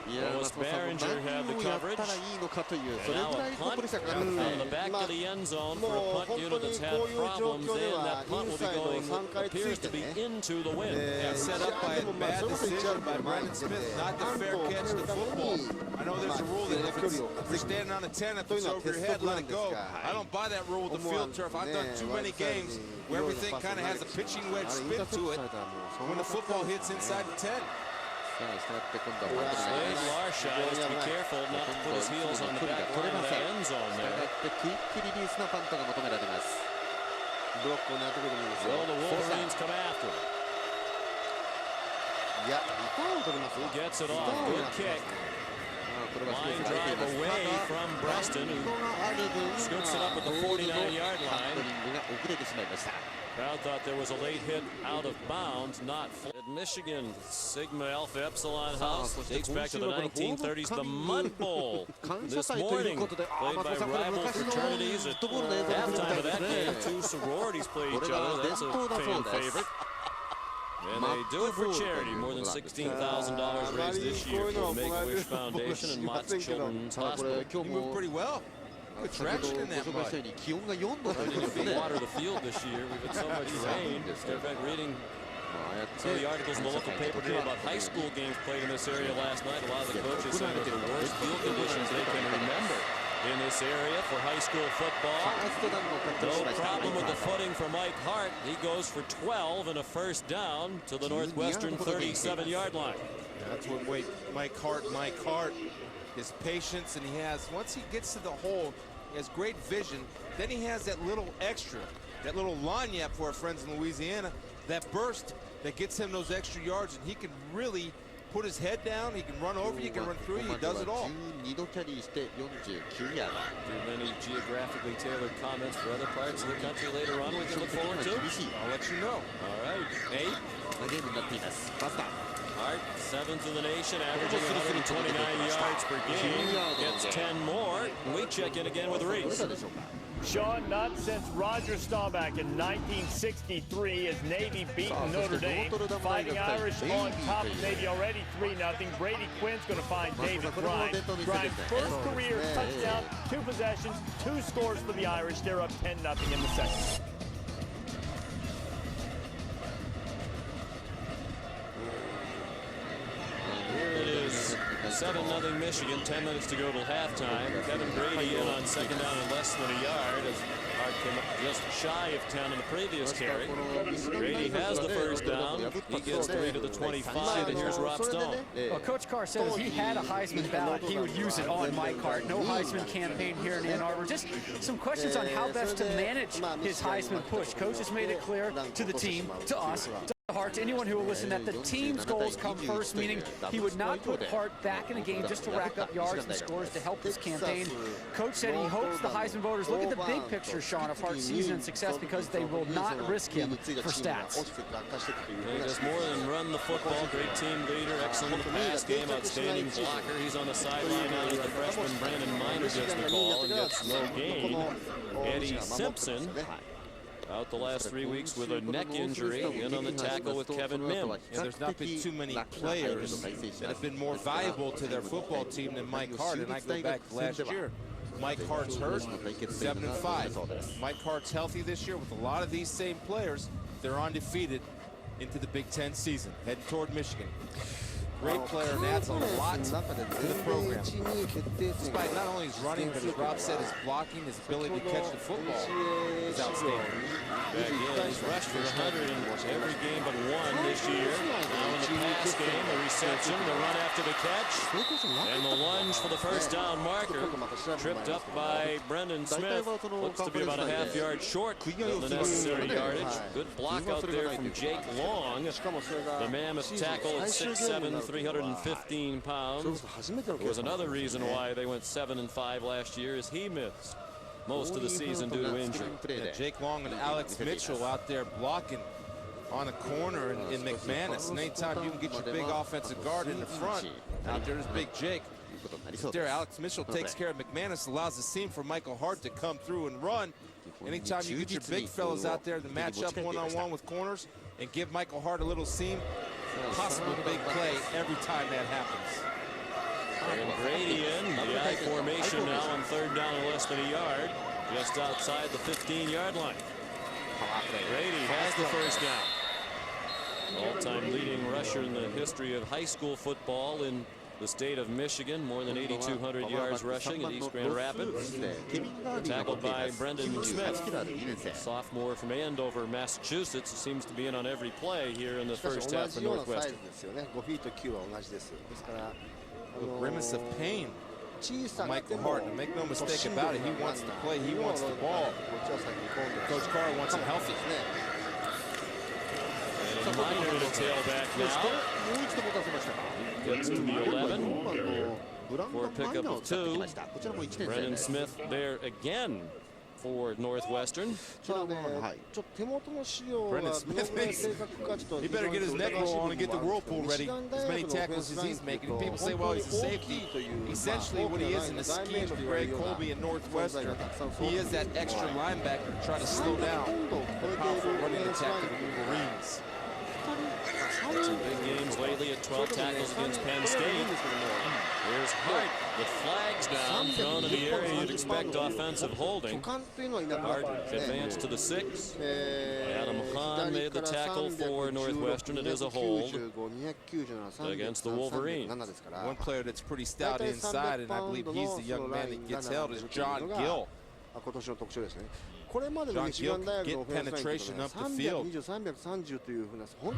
Lois Behringer had the coverage. And now a punt out of the back of the end zone for a punt unit that's had problems, and that punt will be going, appears to be into the wind. Yeah, set up by a bad decision by Brandon Smith, not the fair catch of the football. I know there's a rule that if you're standing on a 10, if it's over your head, let it go. I don't buy that rule with the field turf. I've done too many games where everything kind of has a pitching wedge spin to it when the football hits inside the 10. Slade Larshaw has to be careful not to put his heels on the back line of that end zone there. Will the Wolverines come after him? Who gets it off? Good kick. Line drive away from Preston, who scoops it up at the 49-yard line. Crowd thought there was a late hit out of bounds, not at Michigan. Sigma Alpha Epsilon House dates back to the 1930s. The Mud Bowl this morning, played by rival fraternities. At halftime of that game, two sororities play each other. That's a fan favorite. And they do it for charity. More than $16,000 raised this year for the Make-A-Wish Foundation and Mott's Children's Hospital. You moved pretty well. Good traction in that mud. I didn't even water the field this year. We've had so much rain. In fact, reading some of the articles in the local paper today about high school games played in this area last night. A lot of the coaches saying it was the worst field conditions they can remember in this area for high school football. No problem with the footing for Mike Hart. He goes for 12 and a first down to the Northwestern 37-yard line. Yeah, that's what Mike Hart, his patience, and he has, once he gets to the hole, he has great vision. Then he has that little extra, that little lanyap for our friends in Louisiana, that burst that gets him those extra yards, and he can really put his head down, he can run over you, he can run through you, he does it all. Do many geographically tailored comments for other parts of the country later on we can look forward to? I'll let you know. All right, 8. Hart, 7th in the nation, averaging 129 yards per game. Gets 10 more. We check in again with Reese. Sean, not since Roger Staubach in 1963 has Navy beaten Notre Dame. Fighting Irish on top of Navy already 3-0. Brady Quinn's going to find David Grimes. Grimes' first career touchdown, 2 possessions, 2 scores for the Irish. They're up 10-0 in the second. Here it is, 7-0 Michigan, 10 minutes to go till halftime. Kevin Brady in on second down and less than a yard as Hart came up just shy of 10 in the previous carry. Brady has the first down. He gets 3 to the 25, and here's Rob Stone. Well, Coach Carr said if he had a Heisman ballot, he would use it on Mike Hart. No Heisman campaign here in Ann Arbor. Just some questions on how best to manage his Heisman push. Coach has made it clear to the team, to us, Hart, to anyone who will listen, that the team's goals come first, meaning he would not put Hart back in a game just to rack up yards and scores to help his campaign. Coach said he hopes the Heisman voters look at the big picture, Sean, of Hart's season and success, because they will not risk him for stats. He does more than run the football. Great team leader, excellent pass game, outstanding blocker. He's on the sideline now as the freshman Brandon Miner gets the call and gets no gain. Eddie Simpson out the last 3 weeks with a neck injury, in on the tackle with Kevin Mim. Yeah, there's not been too many players that have been more valuable to their football team than Mike Hart, and I go back last year. Mike Hart's hurt, 7-5. Mike Hart's healthy this year with a lot of these same players. They're undefeated into the Big Ten season, heading toward Michigan. Great player, and adds a lot to the program. Despite not only his running, but as Rob said, his blocking, his ability to catch the football is outstanding. Back in, he's rushed for 100 in every game but 1 this year. Now in the pass game, the reception, the run after the catch, and the lunge for the first down marker. Tripped up by Brendan Smith. Looks to be about a half-yard short of the necessary yardage. Good block out there from Jake Long. The mammoth tackle at 6'7", 315 pounds. There was another reason why they went 7-5 last year, is he missed most of the season due to injury. Yeah, Jake Long and Alex Mitchell out there blocking on a corner in McManus. And anytime you can get your big offensive guard in the front, out there's big Jake. There, Alex Mitchell takes care of McManus, allows the seam for Michael Hart to come through and run. Anytime you get your big fellas out there to match up one-on-one with corners and give Michael Hart a little seam, possible big play every time that happens. And Brady in the I formation now on 3rd down and less than a yard, just outside the 15-yard line. Brady has the first down. All-time leading rusher in the history of high school football in the state of Michigan, more than 8,200 yards rushing at East Grand Rapids. Tackled by Brendan Smith, sophomore from Andover, Massachusetts, who seems to be in on every play here in the first half for Northwestern. A grimace of pain. Michael Hart, and make no mistake about it, he wants to play, he wants the ball. Coach Carr wants him healthy. And Minor to tailback now. Gets to the 11 for a pickup of 2. Brendan Smith there again for Northwestern. Brendan Smith, he better get his neck roll on and get the whirlpool ready. As many tackles as he's making. People say, well, he's a safety. Essentially, what he is in the scheme of Greg Colby and Northwestern, he is that extra linebacker to try to slow down the powerful running attack of the Wolverines. Some big games lately at 12 tackles against Penn State. Here's Hart with flags down, thrown in the area you'd expect offensive holding. Hart advanced to the 6. Adam Hahn made the tackle for Northwestern. It is a hold against the Wolverines. One player that's pretty stout inside, and I believe he's the young man that gets held, is John Gill. John Gill can get penetration up the field. 54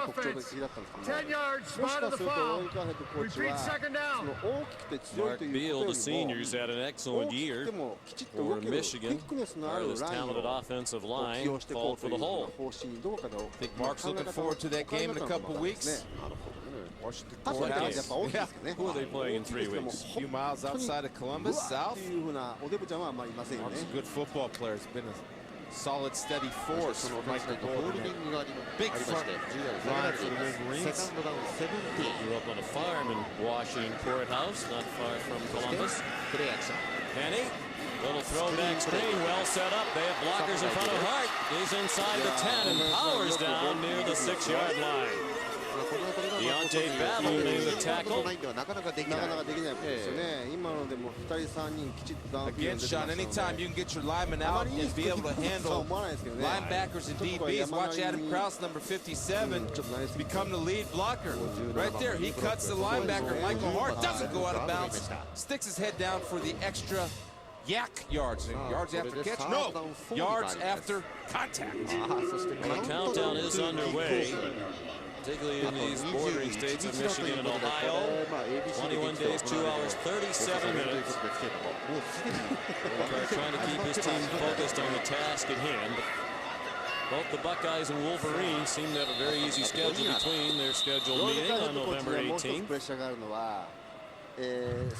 offense. 10 yards, spot of the foul. Repeat second down. Mark Beal, the senior's had an excellent year for Michigan. Part of this talented offensive line called for the hold. I think Mark's looking forward to that game in a couple weeks. Washington Courthouse. Yeah. Who are they playing in 3 weeks? A few miles outside of Columbus, south. Mark's a good football player. He's been a solid, steady force. Big front line for the Wolverines. Grew up on a farm in Washington Courthouse, not far from Columbus. Penny, little throwback screen, well set up. They have blockers in front of Hart. He's inside the 10 and powers down near the 6-yard line. Deontay Battle made the tackle. Again, Sean, anytime you can get your linemen out and be able to handle linebackers and DBs, watch Adam Krause, number 57, become the lead blocker. Right there, he cuts the linebacker. Michael Hart doesn't go out of bounds, sticks his head down for the extra yards. Yards after catch? No, yards after contact. The countdown is underway, particularly in these bordering states of Michigan and Ohio. 21 days, 2 hours, 37 minutes. Trying to keep his team focused on the task at hand. Both the Buckeyes and Wolverines seem to have a very easy schedule between their scheduled meeting on November 18th.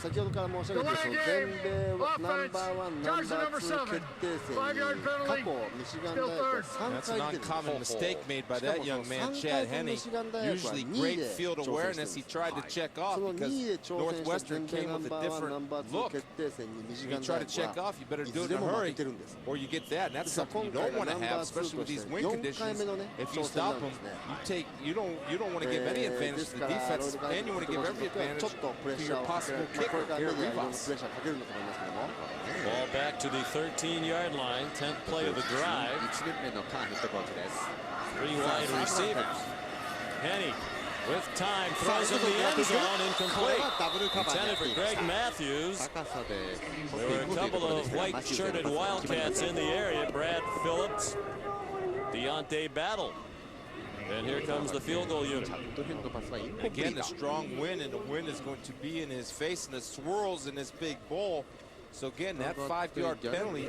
先ほどから申し上げている全米ナンバーワン、ナンバー2決定戦に過去ミシガン大学3回出てるんです。 That's an uncommon mistake made by that young man, Chad Henne. Usually great field awareness. He tried to check off because Northwestern came with a different look. You try to check off, you better do it in a hurry, or you get that. And that's something you don't want to have, especially with these wind conditions. If you stop them, you don't want to give any advantage to the defense, and you want to give every advantage to your possible kicker, Gary Rivas. Ball back to the 13-yard line, 10th play of the drive. 3 wide receivers. Henne with time throws in the end zone, incomplete. Intended for Greg Matthews. There were a couple of white-shirted Wildcats in the area. Brad Phillips, Deontay Battle. And here comes the field goal unit. Again, a strong wind, and the wind is going to be in his face, and the swirls in this big bowl. So again, that 5-yard penalty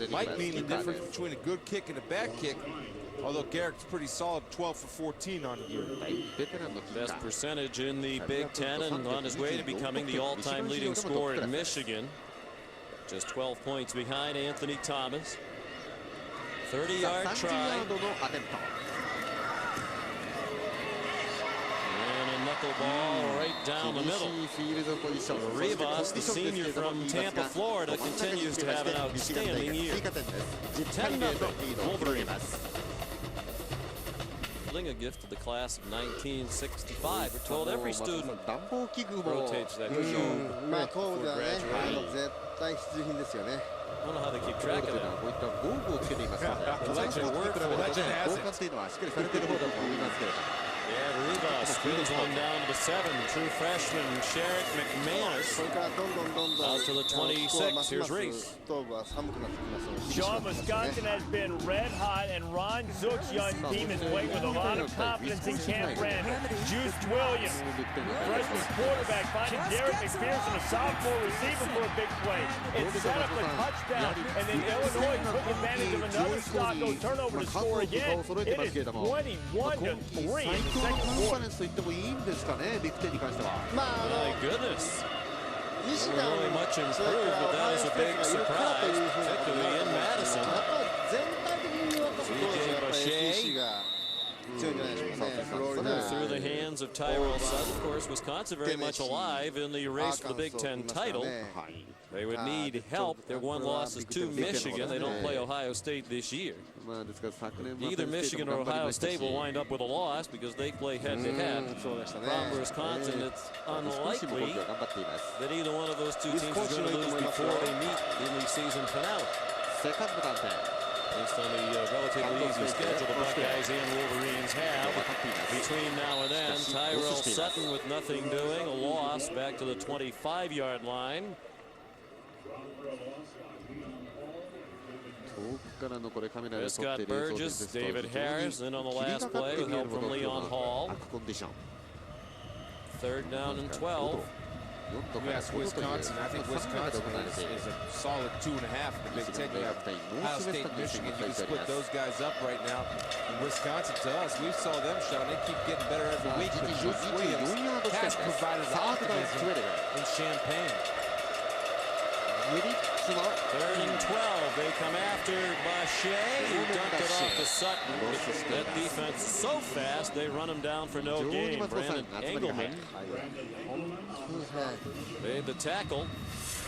might mean the difference between a good kick and a bad kick. Although Garrett's pretty solid, 12 for 14 on the year. Best percentage in the Big Ten, and on his way to becoming the all-time leading scorer in Michigan. Just 12 points behind Anthony Thomas. 30-yard try. Ball right down the middle. Rivas, the senior from Tampa, Florida, continues to have an outstanding year. 10-0 Wolverines. building, a gift to the class of 1965. We're told every student rotates that show before graduating. 絶対必需品ですよね。 I don't know how they keep track of that. Yeah, Rubas spins one down to the 7. True freshman Sherrick McManus out to the 26. Here's Reese. Sean, Wisconsin has been red hot, and Ron Zook's young team is playing with a lot of confidence in Camp Randall. Juice Williams, freshman quarterback, finding Derek McPherson, a sophomore receiver, for a big play. It set up a touchdown, and then Illinois took advantage of another Stocko turnover to score again. It is 21-3. My goodness. Really much improved, but that was a big surprise, particularly in Madison. Through the hands of Tyrell Sutton. Of course, Wisconsin very much alive in the race for the Big Ten title. They would need help. Their one loss is to Michigan. They don't play Ohio State this year. Either Michigan or Ohio State will wind up with a loss because they play head-to-head. From Wisconsin, it's unlikely that either one of those two teams is going to lose before they meet in the season finale. Based on the relatively easy schedule the Buckeyes and Wolverines have. Between now and then, Tyrell Sutton with nothing doing, a loss back to the 25-yard line. Scott Burgess, David Harris, in on the last play with help from Leon Hall. 3rd down and 12. You ask Wisconsin, I think Wisconsin is a solid 2.5 in the Big Ten. You have Ohio State, Michigan, you can split those guys up right now. And Wisconsin, to us, we saw them show, they keep getting better every week. But Juice Williams has provided optimism in Champaign. 3rd and 12. They come after Bashea, who dumped it off to Sutton. That defense is so fast, they run him down for no gain. Brandon Engelman made the tackle.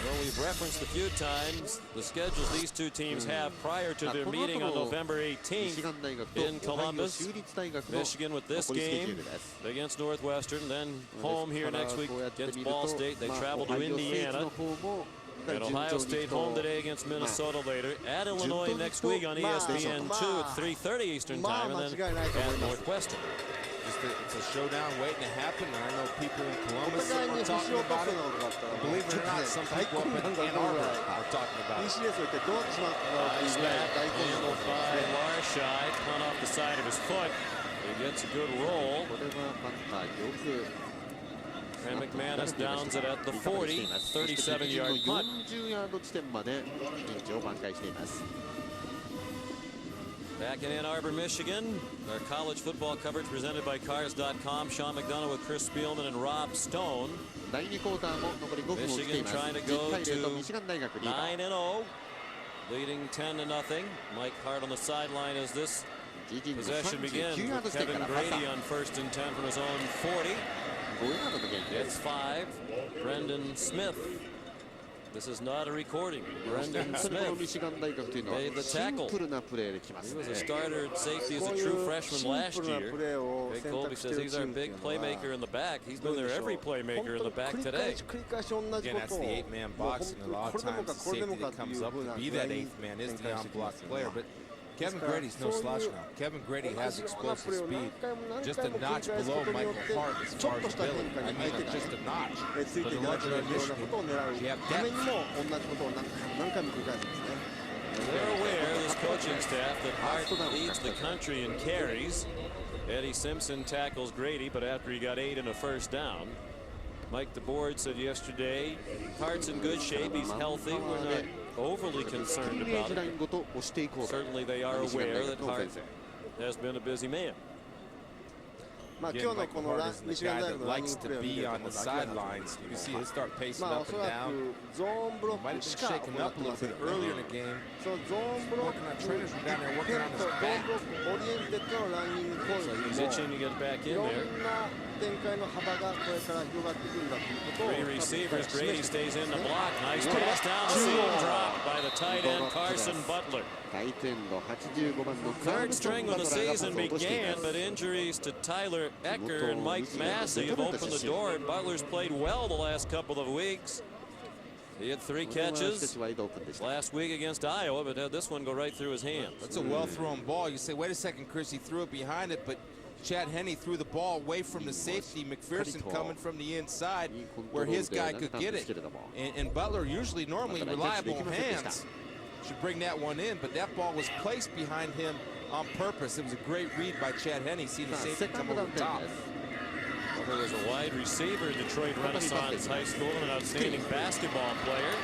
Well, we've referenced a few times the schedules these two teams have prior to their meeting on November 18th in Columbus. Michigan with this game against Northwestern, then home here next week against Ball State. They travel to Indiana. And Ohio State home today against Minnesota later. At Illinois next week on ESPN2 at 3:30 Eastern Time, and then at Northwestern. It's a showdown waiting to happen, and I know people in Columbus are talking about it. Believe it or not, some people up in Ann Arbor are talking about it. Snap handled by Larshide, punt off the side of his foot. He gets a good roll. And McManus downs it at the 40, 37-yard punt. Back in Ann Arbor, Michigan, our college football coverage presented by Cars.com. Sean McDonough with Chris Spielman and Rob Stone. Michigan trying to go to 9-0, leading 10-0. Mike Hart on the sideline as this possession begins with Kevin Grady on 1st and 10 from his own 40. It's 5. Brendan Smith. This is not a recording. Brendan Smith made the tackle. He was a starter at safety as a true freshman last year. Greg Colby says he's our big playmaker in the back. He's been their every playmaker in the back today. Again, that's the 8-man box, and a lot of times the safety that comes up to be that 8th man is the on-block player. But Kevin Grady's no slouch now. Kevin Grady has explosive speed, just a notch below Michael Hart as far as ability. I mean, just a notch. But the luxury of Michigan, you have depth. They're aware, this coaching staff, that Hart leads the country in carries. Eddie Simpson tackles Grady, but after he got 8 and a first down. Mike DeBoard said yesterday, Hart's in good shape, he's healthy. We're not overly concerned about it. Certainly they are aware that Hart has been a busy man. Again, Michael Hart isn't the guy that likes to be on the sidelines. You can see he'll start pacing up and down. He might have been shaken up a little bit earlier in the game. Working on trainers were down there working on his back. So he's itching to get back in there. 展開の幅がこれから広がってくるんだということを Three receivers. Grady stays in the block. Nice pass down the seam drop by the tight end Carson Butler. タイトエンド85番の Third string when the season began, but injuries to Tyler Ecker and Mike Massey have opened the door. And Butler's played well the last couple of weeks. He had 3 catches last week against Iowa, but had this one go right through his hands. That's a well-thrown ball. You say, wait a second, Chris, he threw it behind it, but Chad Henne threw the ball away from the safety. McPherson coming from the inside where his guy could get it. And Butler, normally reliable hands, should bring that one in, but that ball was placed behind him on purpose. It was a great read by Chad Henne, seeing the safety come over the top. Butler was a wide receiver at Detroit Renaissance High School and an outstanding basketball player.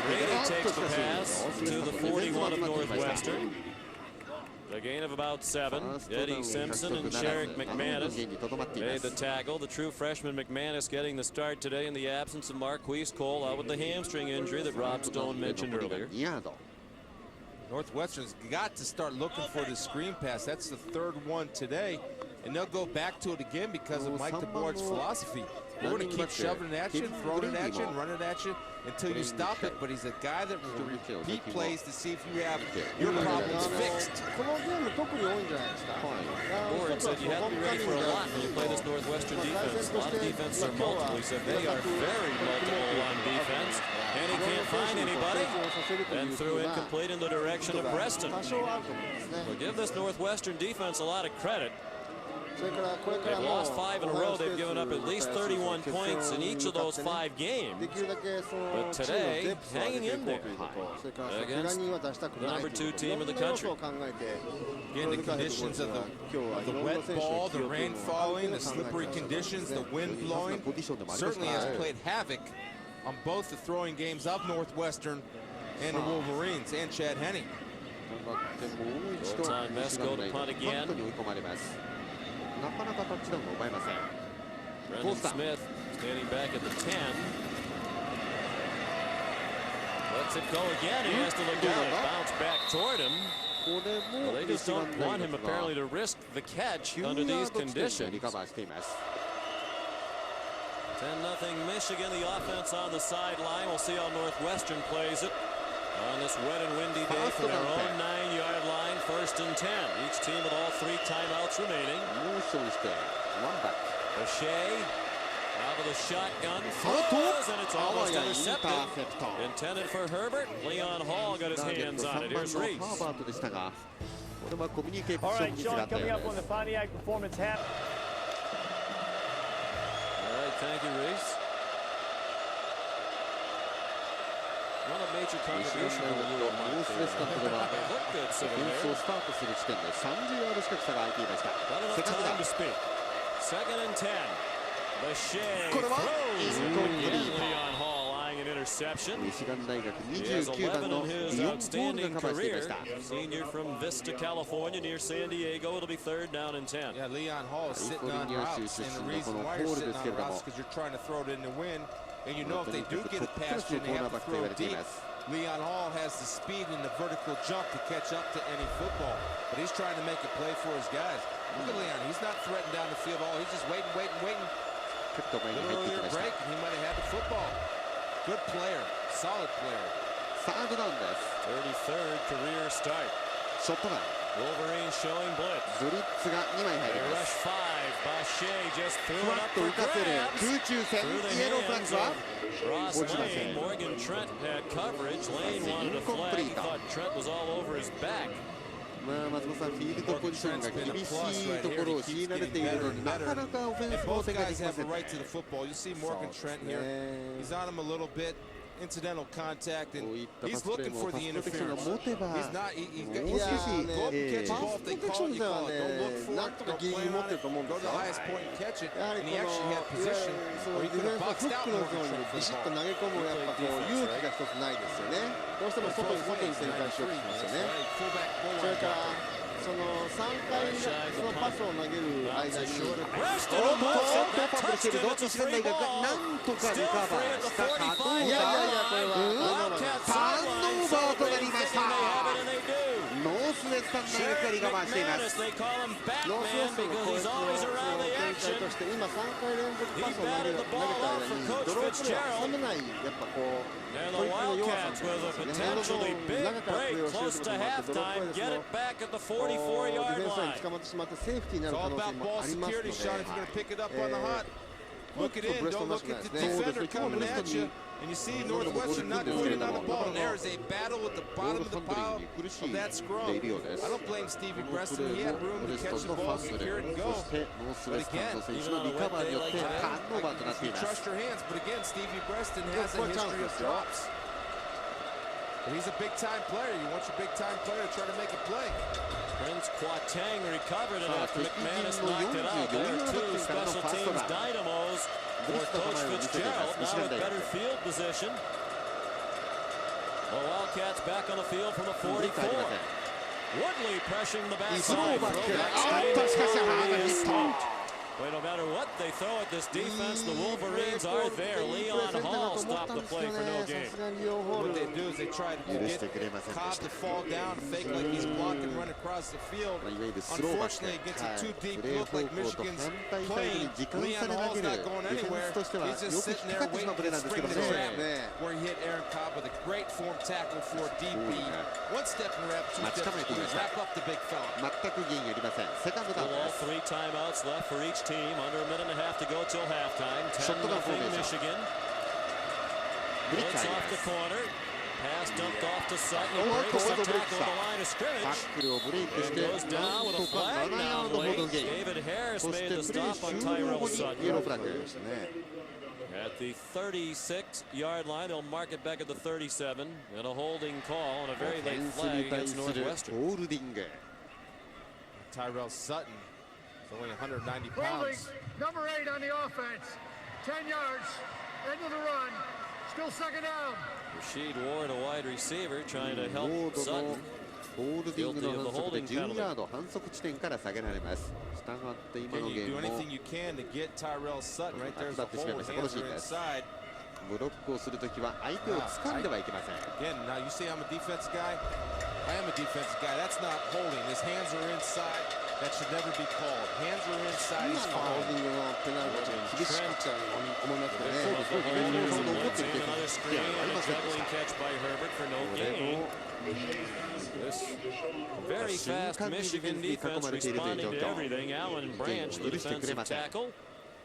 Grady takes the pass to the 41 of Northwestern. A gain of about 7. Eddie Simpson and Sherrick McManus made the tackle. The true freshman McManus getting the start today in the absence of Marquise Cole out with the hamstring injury that Rob Stone mentioned earlier. Northwestern's got to start looking for the screen pass. That's the 3rd one today, and they'll go back to it again because of Mike DeBoer's philosophy. We're going to keep shoving it at you, throwing it at you, and running it at you until you stop it. But he's a guy that will repeat plays to see if you have your problems fixed. このゲーム特に多いんじゃないですか。 Board said you have to be ready for a lot when you play this Northwestern defense. A lot of defenses are multiple. He said they are very multiple on defense. And he can't find anybody. Then threw incomplete in the direction of Preston. 多少あると思うんですね。 Well, give this Northwestern defense a lot of credit. それからこれから They've lost 5 in a row. They've given up at least 31 points in each of those 5 games. できるだけその But today, hanging in there それから怪我人は出したくない the number 2 team in the country. Again, the conditions of the wet ball, the rain falling, the slippery conditions, the wind blowing, certainly has played havoc on both the throwing games of Northwestern and the Wolverines and Chad Henne. Zoltan Mesko to punt again. Brendan Smith standing back at the 10. Lets it go again. He has to look out and bounce back toward him. Well, they just don't want him apparently to risk the catch under these conditions. 10-0 Michigan. The offense on the sideline. We'll see how Northwestern plays it on this wet and windy day from their own 9-yard line. 1st and 10. Each team with all 3 timeouts remaining. O'Shea out of the shotgun. Throws, and it's almost intercepted. Intended for Herbert. Leon Hall got his hands on it. Here's Reese. All right, Sean, coming up on the Pontiac Performance Half. All right, thank you, Reese. Not a major contribution to the rule of mark. Look good, sitting there. Not enough time to speak. 2nd and 10. Bashea throws. Again, Leon Hall eyeing an interception. He has 11 in his outstanding career. Senior from Vista, California, near San Diego. It'll be 3rd down and 10. Yeah, Leon Hall is sitting on routes, and the reason why you're sitting on routes is because you're trying to throw it in the wind, and you know if they do get it past you and they have to throw it deep, Leon Hall has the speed and the vertical jump to catch up to any football, but he's trying to make a play for his guys. Look at Leon. He's not threatening down the field at all. He's just waiting. Earlier break, and he might have had the football. Good player. Solid player. 33rd career start. Wolverines showing blitz. They rush 5. Bashea just threw it up for grabs. Through the hands of Ross Lane. Morgan Trent had coverage. Lane wanted a flag. He thought Trent was all over his back. 松本さん、フィールドポジションが厳しいところを強いられているので、なかなかオフェンスも手ができません。Incidental contact, and he's looking for the interference. He's not. He's go up and catch the ball. If they call it, you call it. Don't look for it. Don't play on it. Go to the highest point and catch it. And he actually had position, or he could have boxed out Morgan Trent for the ball. ビシッと投げ込むやっぱこう勇気が一つないですよね。どうしても外に展開しようとしますよね。それからその3回そのパスを投げる間にファブルしてるどっちミシガン大学がなんとかリカバーしたかどうか。いやこれはターンオーバーとなりました。ノースウェスタンの役割が回しています。 They call him ノースウェ Batman ストの because 攻 he's 撃 always の around the 展 action. 開として今3回連続パスを投げた間に He batted the ball off for ド Coach ロープレーを Fitzgerald. 挟めないやっぱこう And 取 the り組みの弱さ Wildcats みたい with な a のがね、 potentially 中 big からプレ break ーをしてい close る to こともあってドロップレ halftime. ーです Get の it back at the ディ 44-yard フェンスラインに line. 捕まってしまってセーフティーにな It's る可 all 能性 about も ball ありますの security, で、 Sean. If you're going to pick it up on the hot, もっ look と it ブ in. レスト Don't マッ look シュ at な the いですね。 defender coming at you. And you see Northwestern not putting on the ball. And there is a battle at the bottom of the pile of that scrum. I don't blame Stevie Preston. He had room to catch the ball, secure it, and go. そしてノースウェスタンの選手のリカバーによってターンオーバーとなってい You ます。 trust your hands, but again, Stevie Preston has a history of drops. But he's a big-time player. You want your big-time player to try to make a play. Prince Quatang recovered it after McManus knocked it out. There are two special teams dynamos for Coach Fitzgerald, now with better field position. The Wildcats back on the field from the 44. Woodley pressuring the backside. Throwback screen. But no matter what they throw at this defense, the Wolverines are there. Leon Hall stopped the play for no gain. What they do is they try to get Cobb to fall down, fake like he's blocking, run across the field. Unfortunately, it gets it too deep. Look like Michigan's playing. Leon Hall's not going anywhere. He's just sitting there waiting to spring the trap where he hit Aaron Cobb with a great form tackle for DB. One step and wrap, two steps and wrap up the big fella. 全くゲインありません。セカンドダウン All です。 three timeouts left for each team. Under a minute and a half to go till halftime. 10-0 Michigan. Blitz off the corner. Pass dumped off to Sutton. Breaks the tackle at the line of バ scrimmage. ックルをブレイクし And て goes down with a なんとか flag 7ヤー down ドほど late. ゲイン。 David Harris そし made て the プレー stop on 終了 Tyrell 後にイエ Sutton. ローフラッグ。 At the 36-yard line, they'll mark it back at the 37. And a holding call and a very フェ late ンス flag に対 against する Northwestern. ホールディング。 Tyrell Sutton is only 190 Holding, pounds. number 8 on the offense. 10 yards, end of the run. Still second down. Rashid Ward, a wide receiver, trying to ウォ help ード Sutton. のホールディングの反則で10ヤード反則地点から下げられます。したがって今 Can のゲ you ー do ムも anything you can to get Tyrell Sutton right there's the hole. Hands are inside. ブロックをするときは相手を掴んではいけません。 Again, now you say I'm a defense guy. I am a defense guy. That's not holding. His hands are inside. That should never be called. Hands are inside. 今 He's のホール fine. ディングのペナルティー厳しかったように思いますけどね。 Another screen and a juggling catch by Herbert for no gain. This very fast Michigan defense responding to everything. Allen Branch, the defensive tackle,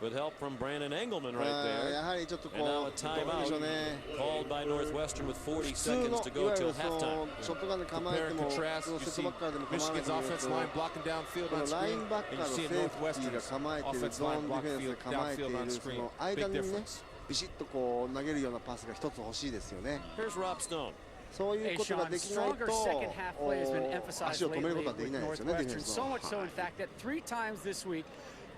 with help from Brandon Engelman right や there. はりちょっとこ And now う a どうでしょう timeout ね。 called by Northwestern with 40普通の seconds to い go わゆ till るそ halftime. のショットガンで構え Compare て and も、 contrast. その You セット see バックからでも構わない Michigan's と思うんです offense けど line blocking downfield こ on のライ screen, ンバッ and カー you の see セーフティーが Northwestern's 構えている offense ゾー line ンディ block フェンス field で構えてい downfield る on そ screen. の Big 間にね difference. ビシッとこう投げるようなパスが一つ欲しいですよね。 Here's Rob Stone. そういう Hey, ことが Sean, できないと stronger second half play has been emphasized 足を止めるこ lately とはでき with ないですよね、ディフェン Northwestern. ス So の。 much so, in fact, that 3 times this week,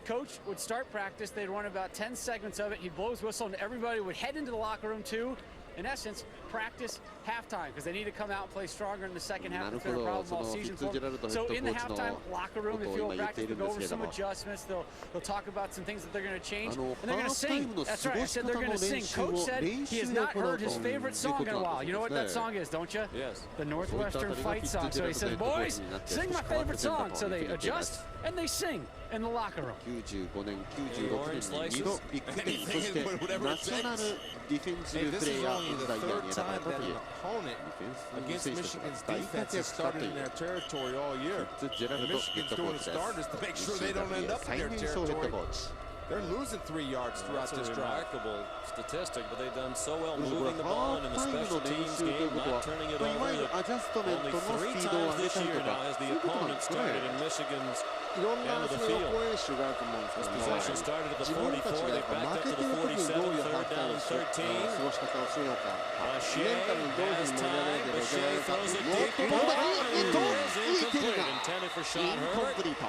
Coach would start practice. They'd run about 10 segments of it. He'd blow his whistle, and everybody would head into the locker room too. In essence, practice halftime because they need to come out and play stronger in the second half. It's been a problem all season for them. So in the halftime locker room, if you'll practice, they'll go over some adjustments. They'll talk about some things that they're going to change, and they're going to sing. That's right. I said they're going to sing. Coach said he has not heard his favorite song in a while. You know what that song is, don't you? Yes. The Northwestern fight song. So he says, boys, sing my favorite song. So they adjust and they sing in the locker room. 95年、96年に2度ビッグゲイン、そしてナショナルディフェンシブ Hey, プ this レ is イヤー only オブ the ザイヤー third に選ばれ time たと that いう an opponent ディフェンス against の選手たち Michigan's が大 defense 活 has 躍したと started い in う their territory all year. ジェラル And ドヘッ Michigan's ドコ doing ー his チです。 starters to make 西 sure they 田 don't end up 最 in their 年少ヘッド territory. コーチ。 They're losing 3 yards throughout That's a this drive. remarkable statistic, but they've done so well これ moving the ハ ball ー and in フ the タイム special の練 teams 習という game, ことは not turning it いわ over. ゆる That アジャストメン only トのス 3 ピードを times 上げ this たり year と now か has そう the いうことなんで opponent すね。 started in Michigan's いろんなその予行演習があると思うんですけども、 possession started at the 自分たち 44. が They やっぱ backed 負 up け to て the る時にどういう 47, ハー third フタイム down の and 13. 過ごし方をするのか、 Bashir メンタルにどういうふうに盛り上げなければいけないのか、 throws it もっ deep. ともっといい It と is いい手 incomplete. が Intended for イ Sean ンコン Herbert. プリート。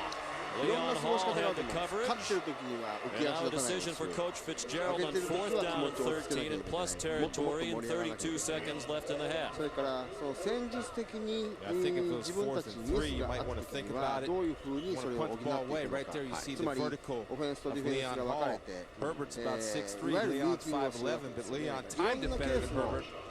いろん Leon な過ごし Hall 方がある had と the 思う。 coverage. 勝ってる時には浮き And 足 now a 立たないで decision す for よ。 Coach Fitzgerald on 負けてる時 fourth は気 down 持 and ちを落ち着けなきゃ 13 い in け plus ない。もっともっと territory 盛 and り上がらなきゃいけ 32 ない。 seconds left in the half. それからその戦術的に I think if it was 自分た 4th ち and にミ 3, ス you があ might った want to 時 think には about it. どういうふうに You そ want れ to を補 put って the い ball く away. の Right か。 there, you see つ the まり vertical オフェンスとディ of フェンス Leon が分かれ Hall. て、 Herbert's about 6'3", いわゆるルー Leon's ティングをするわけ 5'11", です but ね。 Leon いろん timed な it ケ better ース than の Herbert.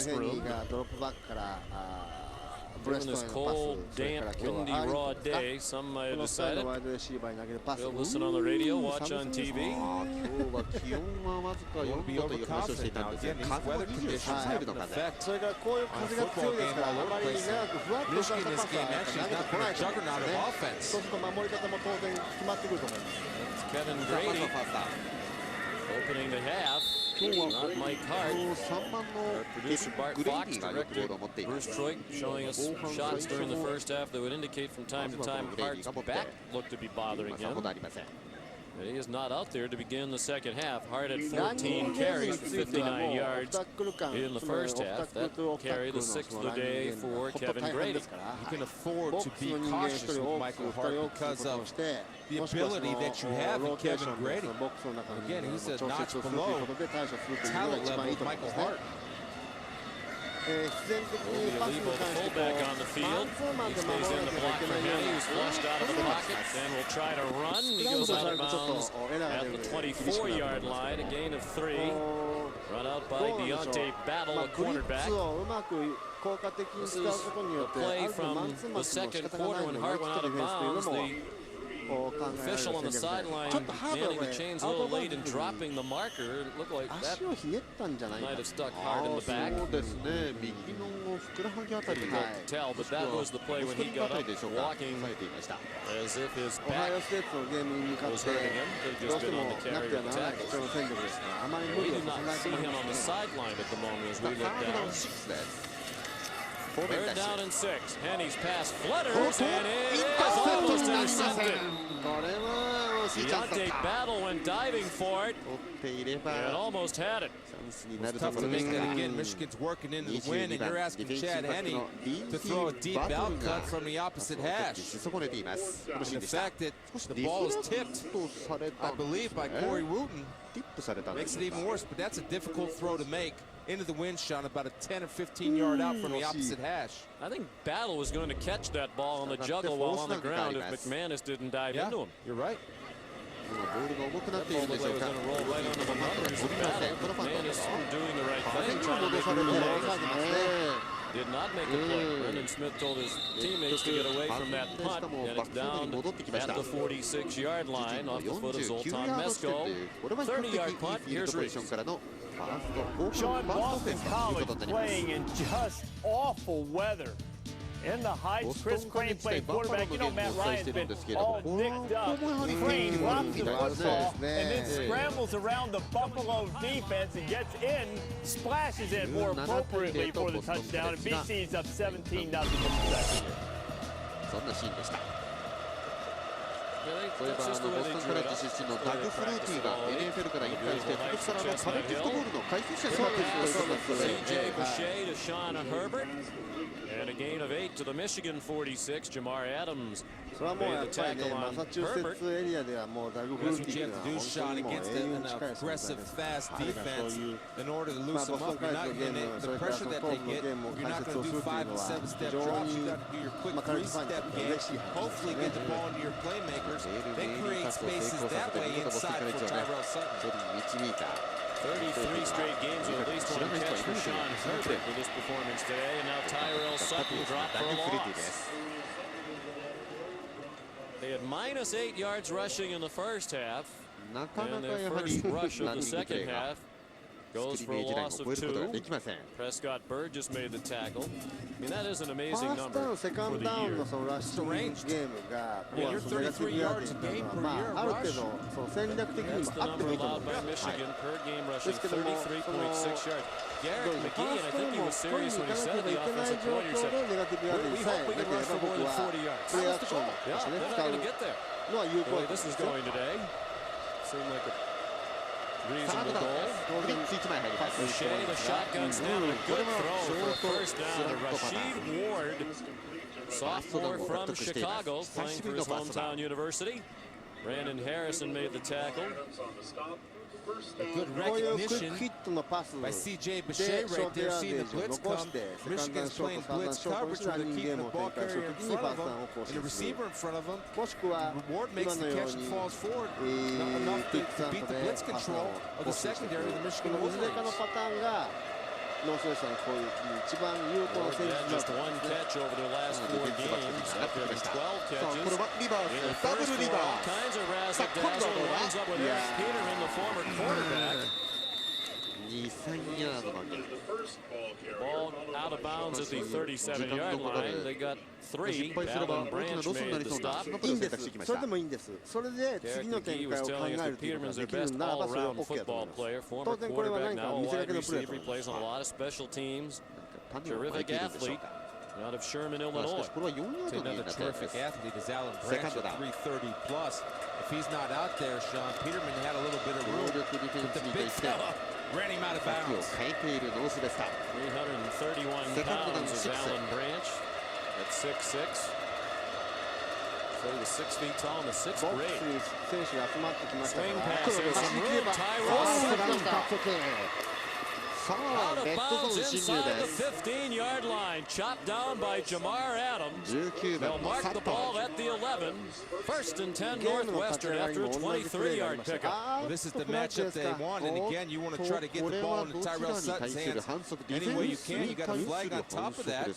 dressing ヘニ room. ーがドロップバックからブレ Given スト this へのパス、 cold, それか damp, ら今日は windy, アーリン raw トンか day, some might こ have のサイド decided ワイドレシーバーに投げるパス they'll listen on the radio, watch 寒 on すぎ TV. 今日は気温はわずか4度という話をしていたんですが、風も23マイルの風。それからこういう風が強いですから、あまり長くふわっとしたパスは投げてこないと思うんですね。そうすると守り方も当然決まってくると思います。 Kevin さあまず Grady はファースター。 opening the half. 今日は Not Mike Hart. 3番の Producer ケビン Bart グレイ Fox ディがよくボールを持っていま directed す。 Bruce Troik showing us shots during the first half that would indicate from time to time Hart's back looked to be bothering さほ him. どありません。And he is not out there to begin the second half. Hart had 14 carries for 59 yards in the first half. That carry, the sixth of the day for Kevin Grady. You can afford to be cautious with Michael Hart because of the ability that you have in Kevin Grady. Again, he's a notch below talent level with Michael Hart. Olivo, the fullback on the field. He stays in the block for Henny, who's flushed out of the pocket. Then will try to run. He goes out of bounds at the 24-yard line, a gain of 3. Run out by Deontay Battle, a cornerback. This is a play from the second quarter when Hart went out of bounds. The official on the sideline manning the chains a little late and dropping the marker. It looked like that might have stuck Hart in the back. Difficult to tell, but that was the play when he got up walking as if his back was hurting him. Could have just been on the carry of the tackle. We did not see him on the sideline at the moment as we looked down. Third down and 6. Henny's pass flutters, and it is almost intercepted. Deontay Battle went diving for it and almost had it. It's tough to make that again. Michigan's working into the win, and you're asking Chad Henne to throw a deep out cut from the opposite hash. And the fact that the ball is tipped, I believe, by Corey Wooten makes it even worse, but that's a difficult throw to make into the wind, Sean, about a 10 or 15 yard out from the opposite hash. I think Battle was going to catch that ball on the juggle while on the ground if McManus didn't dive into him. You're right. That ball looked like it was going to roll right under the numbers of Battle. McManus doing the right thing, trying to make a play. Did not make a play. Brendan Smith told his teammates to get away from that punt, and it's down at the 46-yard line off the foot of Zoltan Mesko. 30-yard punt. Here's Reese. Sean, Boston College playing in just awful weather. In the Heights, Chris Crane playing quarterback. You know Matt Ryan's been all nicked up. Crane drops the football and then scrambles around the Buffalo defense and gets in, splashes in more appropriately for the touchdown, and BC's up 17-0 in the second. これはボストンカレッジ出身のダグ・フルーティーが NFL から引退して今年からカレッジフットボールの解説者になっているということで CJ Boucher to Sean Herbert. And a gain of 8 to the Michigan 46. Jamar Adams made the tackle on Herbert. That's what you have to do, Sean, against an aggressive, fast defense in order to loosen them up. You're not going to, the pressure that they get, you're not going to do 5- and 7-step drops. You got to do your quick 3-step game. Hopefully get the ball into your playmakers. They create spaces that way inside for Tyrell Sutton. 33 straight games with at least one catch for Sean Herbert with this performance today, and now Tyrell Sutton dropped for a loss. They had -8 yards rushing in the first half, and their first rush of the second half goes for a loss of 2. Prescott Burgess made the tackle. I mean, that is an amazing number for the year. Strange. Yeah, you're 33 yards a game per year rush. That's the number allowed by Michigan per game rushing, 33.6 yards. Garrett McGee, and I think he was serious when he said the offensive coordinator said, we hope we can rush for more than 40 yards. Yeah, they're not going to get there. The way this is going today, seemed like a reasonable goal. Boucher, the shotgun snap, and a good throw for a first down to Rashid Ward, sophomore from Chicago, playing for his hometown university. Brandon Harrison made the tackle. A good recognition by C.J. Boucher right there, seeing the blitz come. Michigan's playing blitz coverage where they're keeping the ball carrier in front of them and the receiver in front of them. Ward makes the catch and falls forward, not enough to beat the blitz control of the secondary of the Michigan Wolverines. Ward had just 1 catch over the last 4 games, after 12 catches. In the first 4, all kinds of razzle-dazzle, winds up with Eric Peterman, the former quarterback. Ball out of bounds at the 37-yard line. They got 3. Alan Branch made the stop. Derek McGee was telling us that Peterman's their best all-around football player. Former quarterback, now a wide receiver. He plays on a lot of special teams. Terrific athlete out of Sherman, Illinois. Another terrific athlete is Alan Branch at 330 plus. he's not out there, Sean, Peterman had a little bit of room, but the big fella ran him out of bounds. 331 pounds of Alan Branch at 6'6". So he was 6 feet tall in the 6th grade. Swing pass in some room. Out of bounds inside the 15-yard line. Chopped down by Jamar Adams. They'll mark the ball at the 11. 1st and 10 Northwestern after a 23-yard pickup. Well, this is the matchup they want, and again, you want to try to get the ball into Tyrell Sutton's hands any way you can. You got a flag on top of that.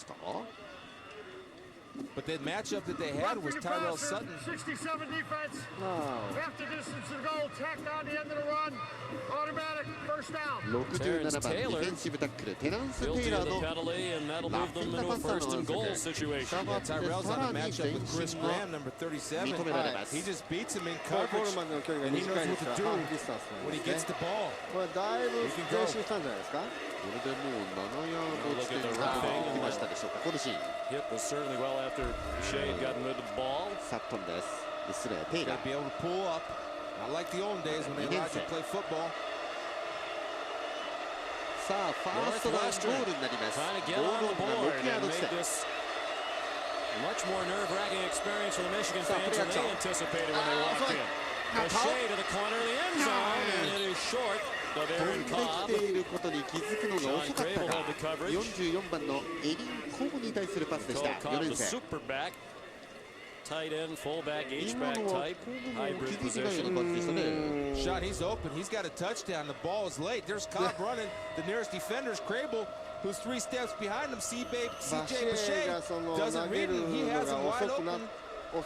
But the matchup that they had was Tyrell Sutton. 67 defense. Half the distance to the goal. Tacked on the end of the run. Automatic first down. Terrence Taylor guilty of the penalty, and that'll move them into a 1st and goal situation. Yeah, Tyrell's on a matchup with Chris Graham, number 37. He just beats him in coverage, and he knows what to do when he gets the ball. He can go. Look at the roughing. Hit was certainly well after Shea had gotten rid of the ball. Gotta be able to pull up. Not like the old days when they allowed you to play football. Northwestern trying to get on the board and make this much more nerve-wracking experience for the Michigan fans than they anticipated when they walked in. Shea to the corner of the end zone, and it is short. So they're in Cobb. Sean Crable held the coverage. Cobb, the super back. Tight end, fullback, H-back type, hybrid position. Sean, he's open. He's got a touchdown. The ball is late. There's Cobb running. The nearest defender's Crable, who's 3 steps behind him. C.J. Boucher doesn't read him. He has him wide open.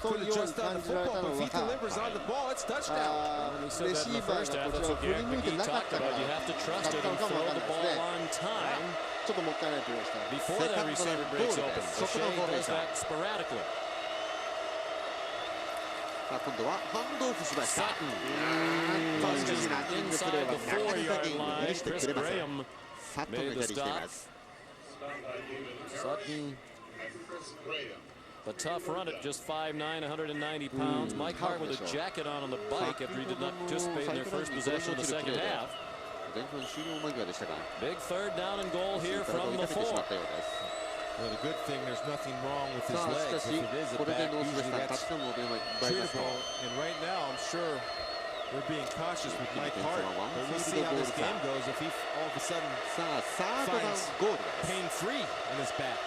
Couldn't adjust on the football, but if he delivers on the ball, it's touchdown. When he said that in the first half, that's what Garrett McGee talked about. You have to trust it and throw the ball on time before that receiver breaks open. Boucher does that sporadically. Sutton inside the 4-yard line. Chris Graham made the stop. Sutton, a tough run at just 5'9", 190 pounds. Mike Hart with a jacket on the bike after he did not participate in their first possession of the 2nd half. Big 3rd down and goal here from the 4. Well, the good thing, there's nothing wrong with his legs. If it is a back, usually that's treatable. And right now, I'm sure they're being cautious with Mike Hart. But we'll see how this game goes if he all of a sudden finds pain-free in his back.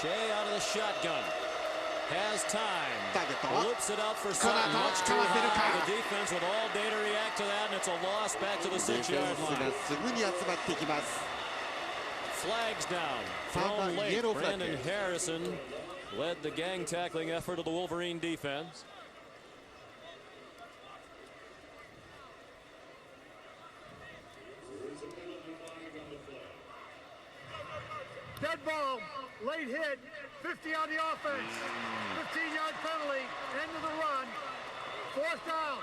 Shea out of the shotgun. Has time. Loops it out for Sutton. Much too high. The defense with all day to react to that, and it's a loss back to the 6-yard line. Flags down. Thrown late. Brandon Harrison led the gang tackling effort of the Wolverine defense. Dead ball. Late hit. 50 on the offense. 15-yard penalty. End of the run. 4th down.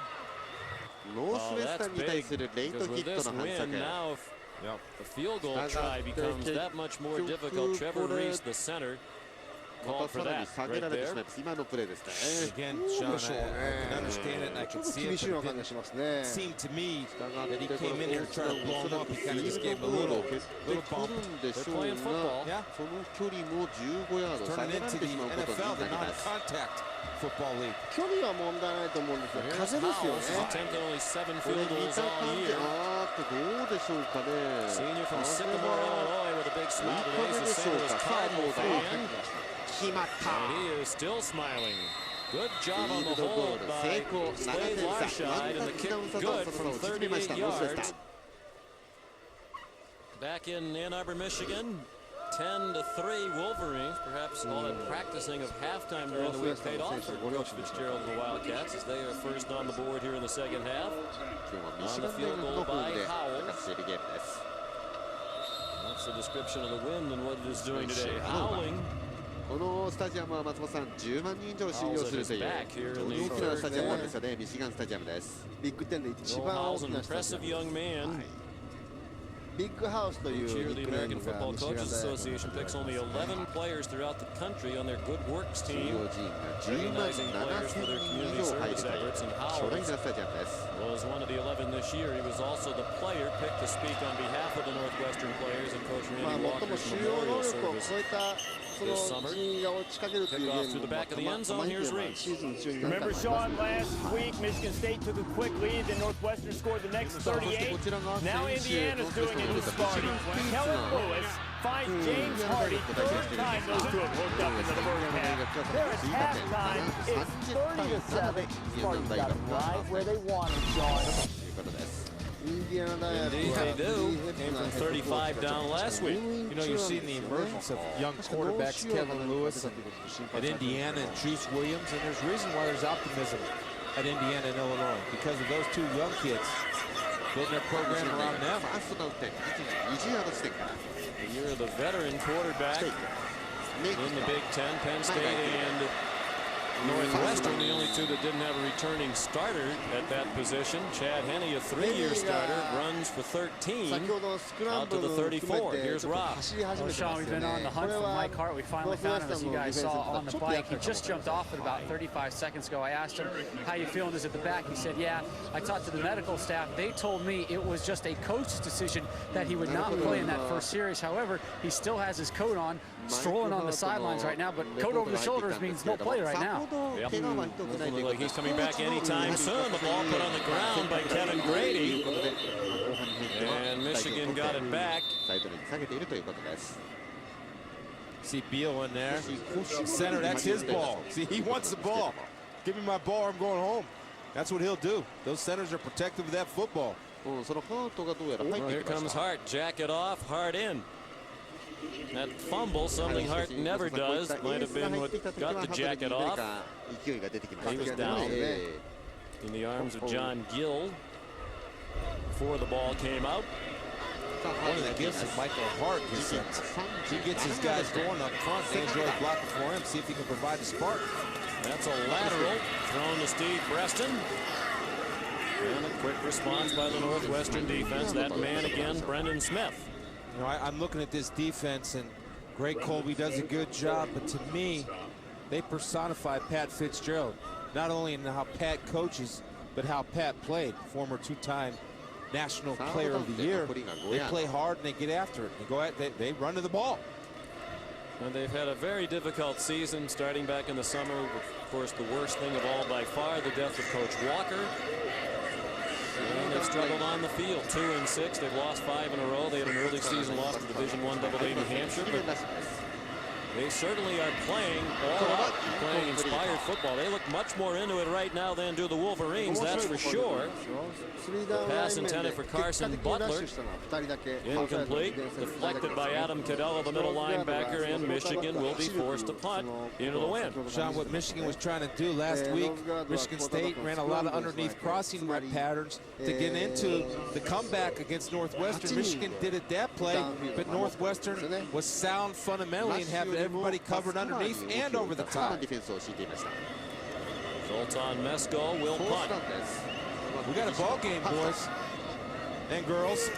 Oh, that's big, because with this win, now if the field goal try becomes that much more difficult. Trevor Reese, the center, called for that right there. Again, Sean, I can understand it and I can see it, but it didn't seem to me that he came in here trying to blow him up. He kind of just gave him a little bump. They're playing football. Yeah. Turning into the NFL, the non-contact football league. Attempted only 7 field goals all year. Senior from Sycamore, Illinois, with a big smile today. He's a St. Louis Cardinal fan. And he is still smiling. Good job on the hold by Slade Larshide, and the kick good from 38 yards. Back in Ann Arbor, Michigan, 10-3 Wolverines. Perhaps all that practicing of halftime during the week paid off for Coach Fitzgerald and the Wildcats, as they are first on the board here in the 2nd half. On the field goal by Howell. That's the description of the wind and what it is doing today. Howling. このスタジアムは松本さん10万人以上収容するという大きなスタジアムなんですよね。ミシガンスタジアムです。ビッグ10で一番大きなスタジアムです。Howell's an impressive young man. はい、 They're playing football. Yeah. このスタジアムはですね、ミシガンスタジアムです。ミシガンスタジアムはですね、10万人以上収容するという大きなスタジアムなんですよね。ビッグ10で一番大きなスタジアムです。 Howell's an impressive young man. ビッグハウスという Each year, ニ the ックネー American ムが Football ミシガン Coaches 大学の Association picks only 11 players throughout the country on their Good Works 収 team. 容人員が10万7000人以上入るという巨大なスタジアムです。 Was one of the 11 this year. He was also the player picked to speak on behalf of the Northwestern players and Coach まあ Randy 最も Walker's 主要能 memorial 力を service. 超えたその人員が落ちかけるというゲームもたまにシーズン中に何回 Remember もあります Sean last week, Michigan State took a quick lead, then Northwestern scored the next 38. Now Indiana's doing it with starting. Kellen Lewis finds James Hardy, third time those two have hooked up into the first half. There at halftime, it's 30-7. Spartans got it right where they wanted, Sean. インディアナ大学 Indeed は they do. Came from 35 down last week. You know, you've seen the emergence of young quarterbacks, Kevin Lewis at Indiana and Juice Williams, and there's reason why there's optimism at Indiana and Illinois because of those two young kids building their program around them. ファーストダウン点、実に20ヤード地点から The year of the veteran quarterback in the Big Ten, Penn State and Northwestern, the only two that didn't have a returning starter at that position. Chad Henne, a 3-year starter, runs for 13 out to the 34. Here's Rob. Well, Sean, we've been on the hunt for Mike Hart. We finally found him, as you guys saw, on the bike. He just jumped off it about 35 seconds ago. I asked him, how you feeling? Is at the back? He said, yeah. I talked to the medical staff. They told me it was just a coach's decision that he would not play in that first series. However, he still has his coat on, strolling on the sidelines right now, but coat over the shoulders means no play right now. Yep. Doesn't look like he's coming back anytime soon. The ball put on the ground by Kevin Grady. And Michigan got it back. サイドに下げているということです。 See Beal in there. Center, that's his ball. See, he wants the ball. Give me my ball, I'm going home. That's what he'll do. Those centers are protective of that football. そのハートがどうやら入 Well, って here きま comes した。 Hart. Jack it off. Hart in. That fumble, something Hart never does, might have been what got the jacket off. 勢いが出てきました。 He was down in the arms of John Gill before the ball came out. One of the gifts of Michael Hart is that he gets his guys going up front. They enjoy blocking for him, see if he can provide the spark. That's a lateral thrown to Steve Preston. And a quick response by the Northwestern defense. That man again, Brendan Smith. You know, I'm looking at this defense, and Greg Colby does a good job, but to me, they personify Pat Fitzgerald, not only in how Pat coaches, but how Pat played. Former two-time National Player of the Year. They play hard and they get after it. They run to the ball. And they've had a very difficult season starting back in the summer. Of course, the worst thing of all by far, the death of Coach Walker. And they've struggled on the field. 2-6. They've lost 5 in a row. They had an early season loss to Division I AA New Hampshire, but they certainly are playing all out, playing inspired football. They look much more into it right now than do the Wolverines, that's for sure. The pass intended for Carson Butler. Incomplete. Deflected by Adam Cadell, the middle linebacker, and Michigan will be forced to punt into the wind. Sean, what Michigan was trying to do last week, Michigan State ran a lot of underneath crossing patterns to get into the comeback against Northwestern. Michigan did it that play, but Northwestern was sound fundamentally and having everybody covered underneath and over the top. Zoltan Mesko will punt. We got a ball game, boys and girls.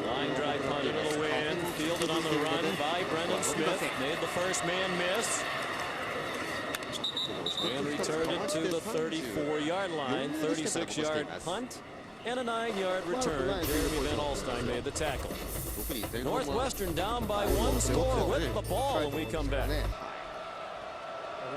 Line drive punt into the wind, fielded on the run by Brendan Smith. Made the first man miss. And returned it to the 34-yard line, 36-yard punt, and a 9-yard return. Jeremy Van Alstyne made the tackle. Northwestern down by 1 score with the ball when we come back.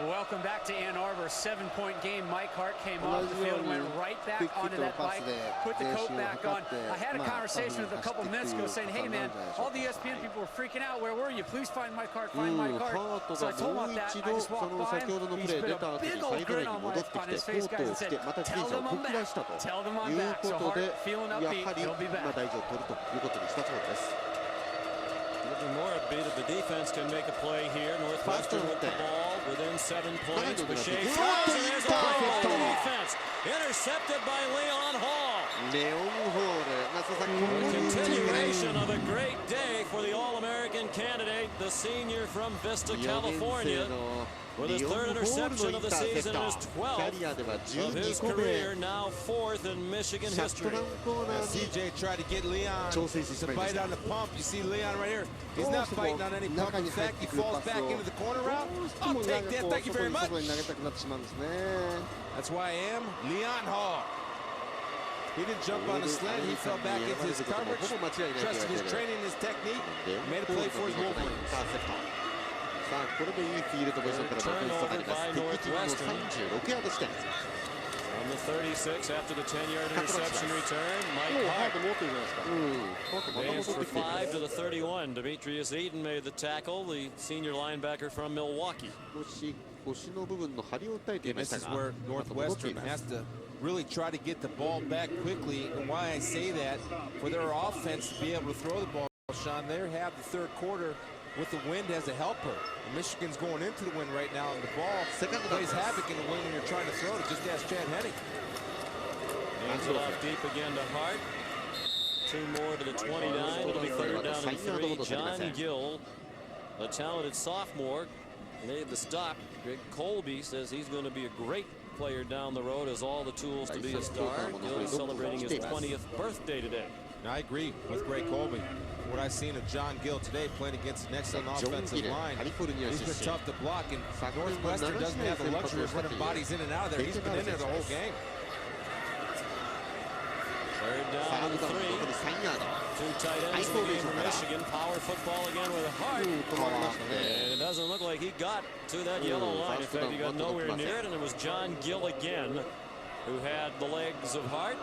Welcome back to Ann Arbor. 7-point game. Mike Hart came off the field, went right back onto that bike, put the coat back on. I had a conversation with a couple minutes ago saying, hey man, all the ESPN people were freaking out. Where were you? Please find Mike Hart, find Mike Hart. So I told him about that. I just walked by him. He's put a big old grin on his face, guys, and said, tell them I'm back. Tell them I'm back. So Hart feeling upbeat. He'll be back. More upbeat if the defense can make a play here. Northwestern with the ball within 7 points. Boucher throws, and there's a play by the defense. Intercepted by Leon Hall. A continuation of a great day for the All-American candidate, the senior from Vista, California. with his third interception of the season and his 12th of his career, now 4th in Michigan history. CJ tried to get Leon to bite on the pump. You see Leon right here. He's not biting on any pump. In fact, he falls back into the corner route. I'll take that. Thank you very much. That's why I am Leon Hall. He didn't jump on the slant. He fell back into his coverage, trusted his training, his technique, made a play for his Wolverines. さあこれでいいフィールドポジションからのオフェンスとなります。敵陣の36ヤード地点。 On the 36 after the 10-yard interception return, Mike Hart advanced for 5 to the 31. Demetrius Eden made the tackle, the senior linebacker from Milwaukee. 腰の部分の張りを訴えていましたが、 This is where Northwestern has to really try to get the ball back quickly. And why I say that, for their offense to be able to throw the ball, Sean, they have the third quarter with the wind as a helper. Michigan's going into the wind right now, and the ball plays havoc in the wind when you're trying to throw it. Just ask Chad Henning. Hands it off deep again to Hart. 2 more to the 29. It'll be 3rd down and 3. John Gill, a talented sophomore, made the stop. Greg Colby says he's going to be a great player down the road, has all the tools to be a star. Gill is celebrating his 20th birthday today. I agree with Greg Colby. What I've seen of John Gill today playing against an excellent offensive line. He's been tough to block, and Northwestern doesn't have the luxury of running bodies in and out of there. He's been in there the whole game. 3rd down and 3. 2 tight ends in the game for Michigan. Power football again with Hart. And it doesn't look like he got to that yellow line. In fact, he got nowhere near it, and it was John Gill again who had the legs of Hart.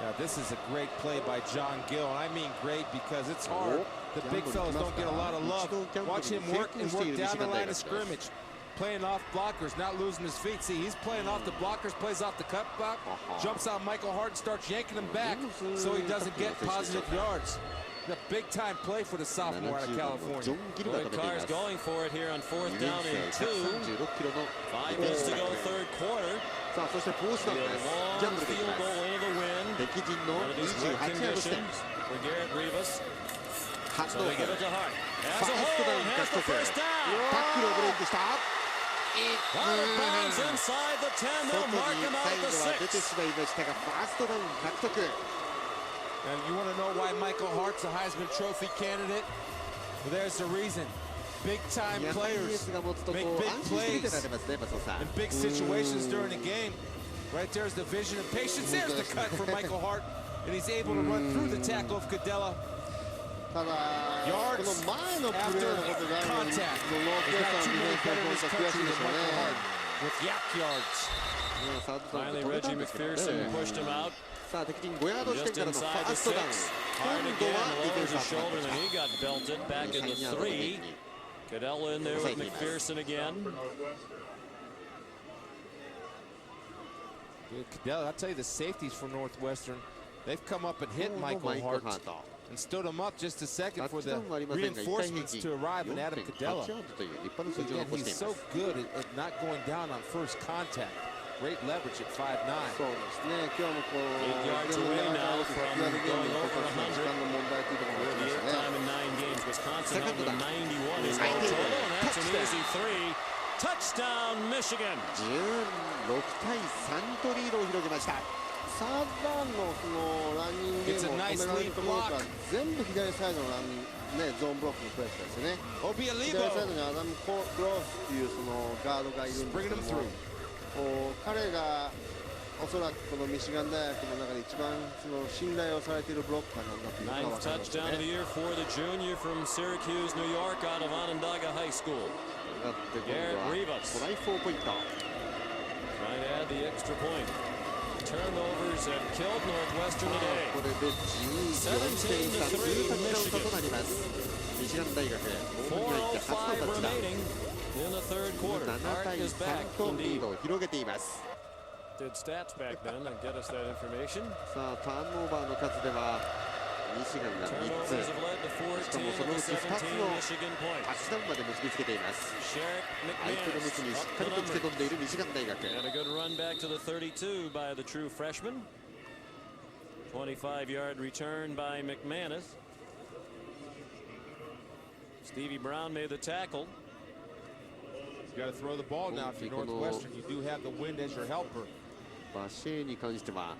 Yeah, this is a great play by John Gill. And I mean great because it's hard. The big fellas don't get a lot of love. Watch him work and work down the line of scrimmage. Playing off blockers, not losing his feet. See, he's playing off the blockers, plays off the cut block, jumps on Michael Hart and starts yanking him back so he doesn't get positive yards. A big-time play for the sophomore out of California. Lloyd Carr's going for it here on 4th down and 2. 5 minutes to go, 3rd quarter. さあそしてポースダウンです。ギャンブルでいきます。敵陣の28ヤード地点。ハットオフ。ファーストダウン獲得。タックルをブレイクした。外に最後は出てしまいましたが、ファーストダウン獲得。 And you want to know why Michael Hart's a Heisman Trophy candidate? Well, there's the reason. Big-time players make big plays in big situations during the game. Right there's the vision and patience. There's the cut for Michael Hart, and he's able to run through the tackle of Cadella. Yards after contact. There's not too many better in this country than Michael Hart with yak yards. Finally, Reggie McPherson pushed him out. さあ敵陣5ヤード地点からのファーストダウン。今度はディフェンスハーフになりました。23ヤードの辺に Cadella in there with McPherson again. Cadella, I'll tell you, the safeties for Northwestern, they've come up and hit Michael Hart and stood him up just a second for the reinforcements to arrive and Adam Cadella. Again, he's so good at not going down on first contact. Great leverage at 5'9". 8 yards away now from going over 100. 48th time in 9 games. Wisconsin up to 91 is all total, and that's an easy 3. Touchdown, Michigan. 16対3とリードを広げました。サードダウンのそのランニングゲームを止められると思うから全部左サイドのラン、ね、ゾーンブロックのプレーですよね。左サイドにアダム・クロスっていうそのガードがいるんですけども、彼がおそらくこのミシガン大学の中で一番その信頼をされているブロッカーなんだというのが分かりますね。 Ninth touchdown of the year for the junior from Syracuse, New York, out of Onondaga High School. Garrett Rivas. トライ4ポイント。 Trying to add the extra point. Turnovers have killed Northwestern today. これで14点差、2タッチダウン差となります。ミシガン大学、後半に入って初のタッチダウン。 In the third quarter, 7対3とリードを広げています。 Did stats back then and get us that information. さあターンオーバーの数ではミシガンが3つ、しかもそのうち2つのタッチダウンまで結びつけています。相手の虫にしっかりとつけ込んでいるミシガン大学。 And a good run back to the 32 by the true freshman. 25-yard return by McManus. Stevie Brown made the tackle. got to throw the ball now if you're Northwestern. You do have the wind as your helper. バシェに関しては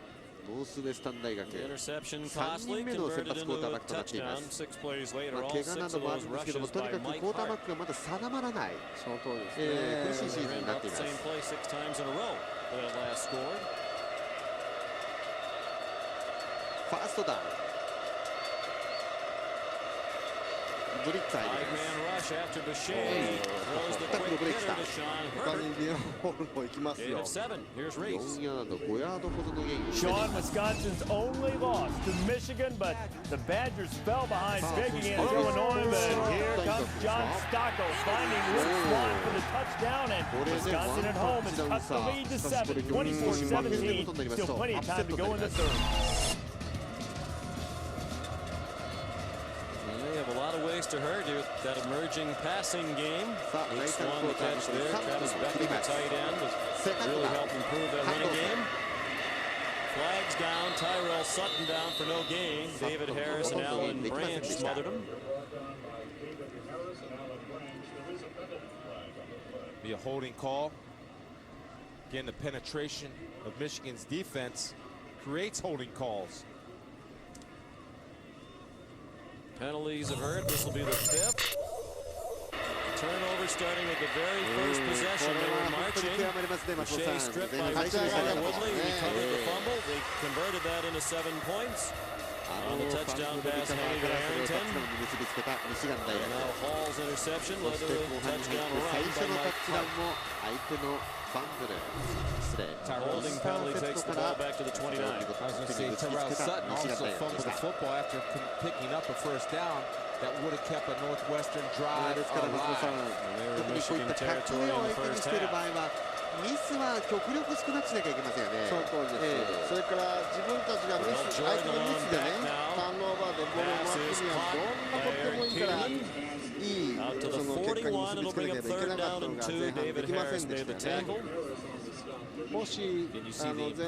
ノースウェスタン大学 Interception 3 costly, 人目の先 converted 発クォー into ターバ a ックとなっていま touchdown. す。 6 plays later, 怪 all 我 6 な of どもある those んですけども、 rushes とに by かくクォ Mike ーターバッ Hart. クがまだ定まらない、その通りですね。苦しいシーズンになってい Ran ま off the す。 same play 6 times in a row for that last score. ファーストダウン。ブリッツ入り Five-man ます。 rush after Boucher throws the quick hitter to Sean 他 Herbert. にディオンホールも行きます Gain よ of 7. Here's Reese. 4ヤード、5ヤードほどのゲインをしてい Sean, ます。 Wisconsin's only loss to Michigan, but the Badgers fell behind big against Illinois. But here comes John Stocco finding Luke Swan for the touchdown, and Wisconsin at home has cut the lead to 7, 24-17. Still plenty of time to go in the third. And they have a lot of ways to hurt you. That emerging passing game. Luke Swan the catch there. Travis Beckett, the tight end, has really helped improve that running game. Flags down. Tyrell Sutton down for no gain. David Harris and Alan Branch smothered him. Be a holding call. Again, the penetration of Michigan's defense creates holding calls. Penalties have hurt. This will be the 5th. Turnover starting with the very first possession. They were marching. Boucher stripped by Woodley. Recovered the fumble. They converted that into 7 points. On the touchdown pass handed to Arrington. And now Hall's interception led to a touchdown run by Mike Hart. Holding penalty takes the ball back to the 29. I was going to say Tyrell Sutton also fumbled the football after picking up a first down. That would have kept a Northwestern drive alive. And they were in Michigan territory in the first half. ミスは極力少なくしなきゃいけませんよね。その通りです。それから自分たちがミス、相手のミスでね、ターンオーバーでボールをもらってみはどんなことでもいいからいいその結果に結びつけなければいけなかったのが前半できませんでしたよね。もし前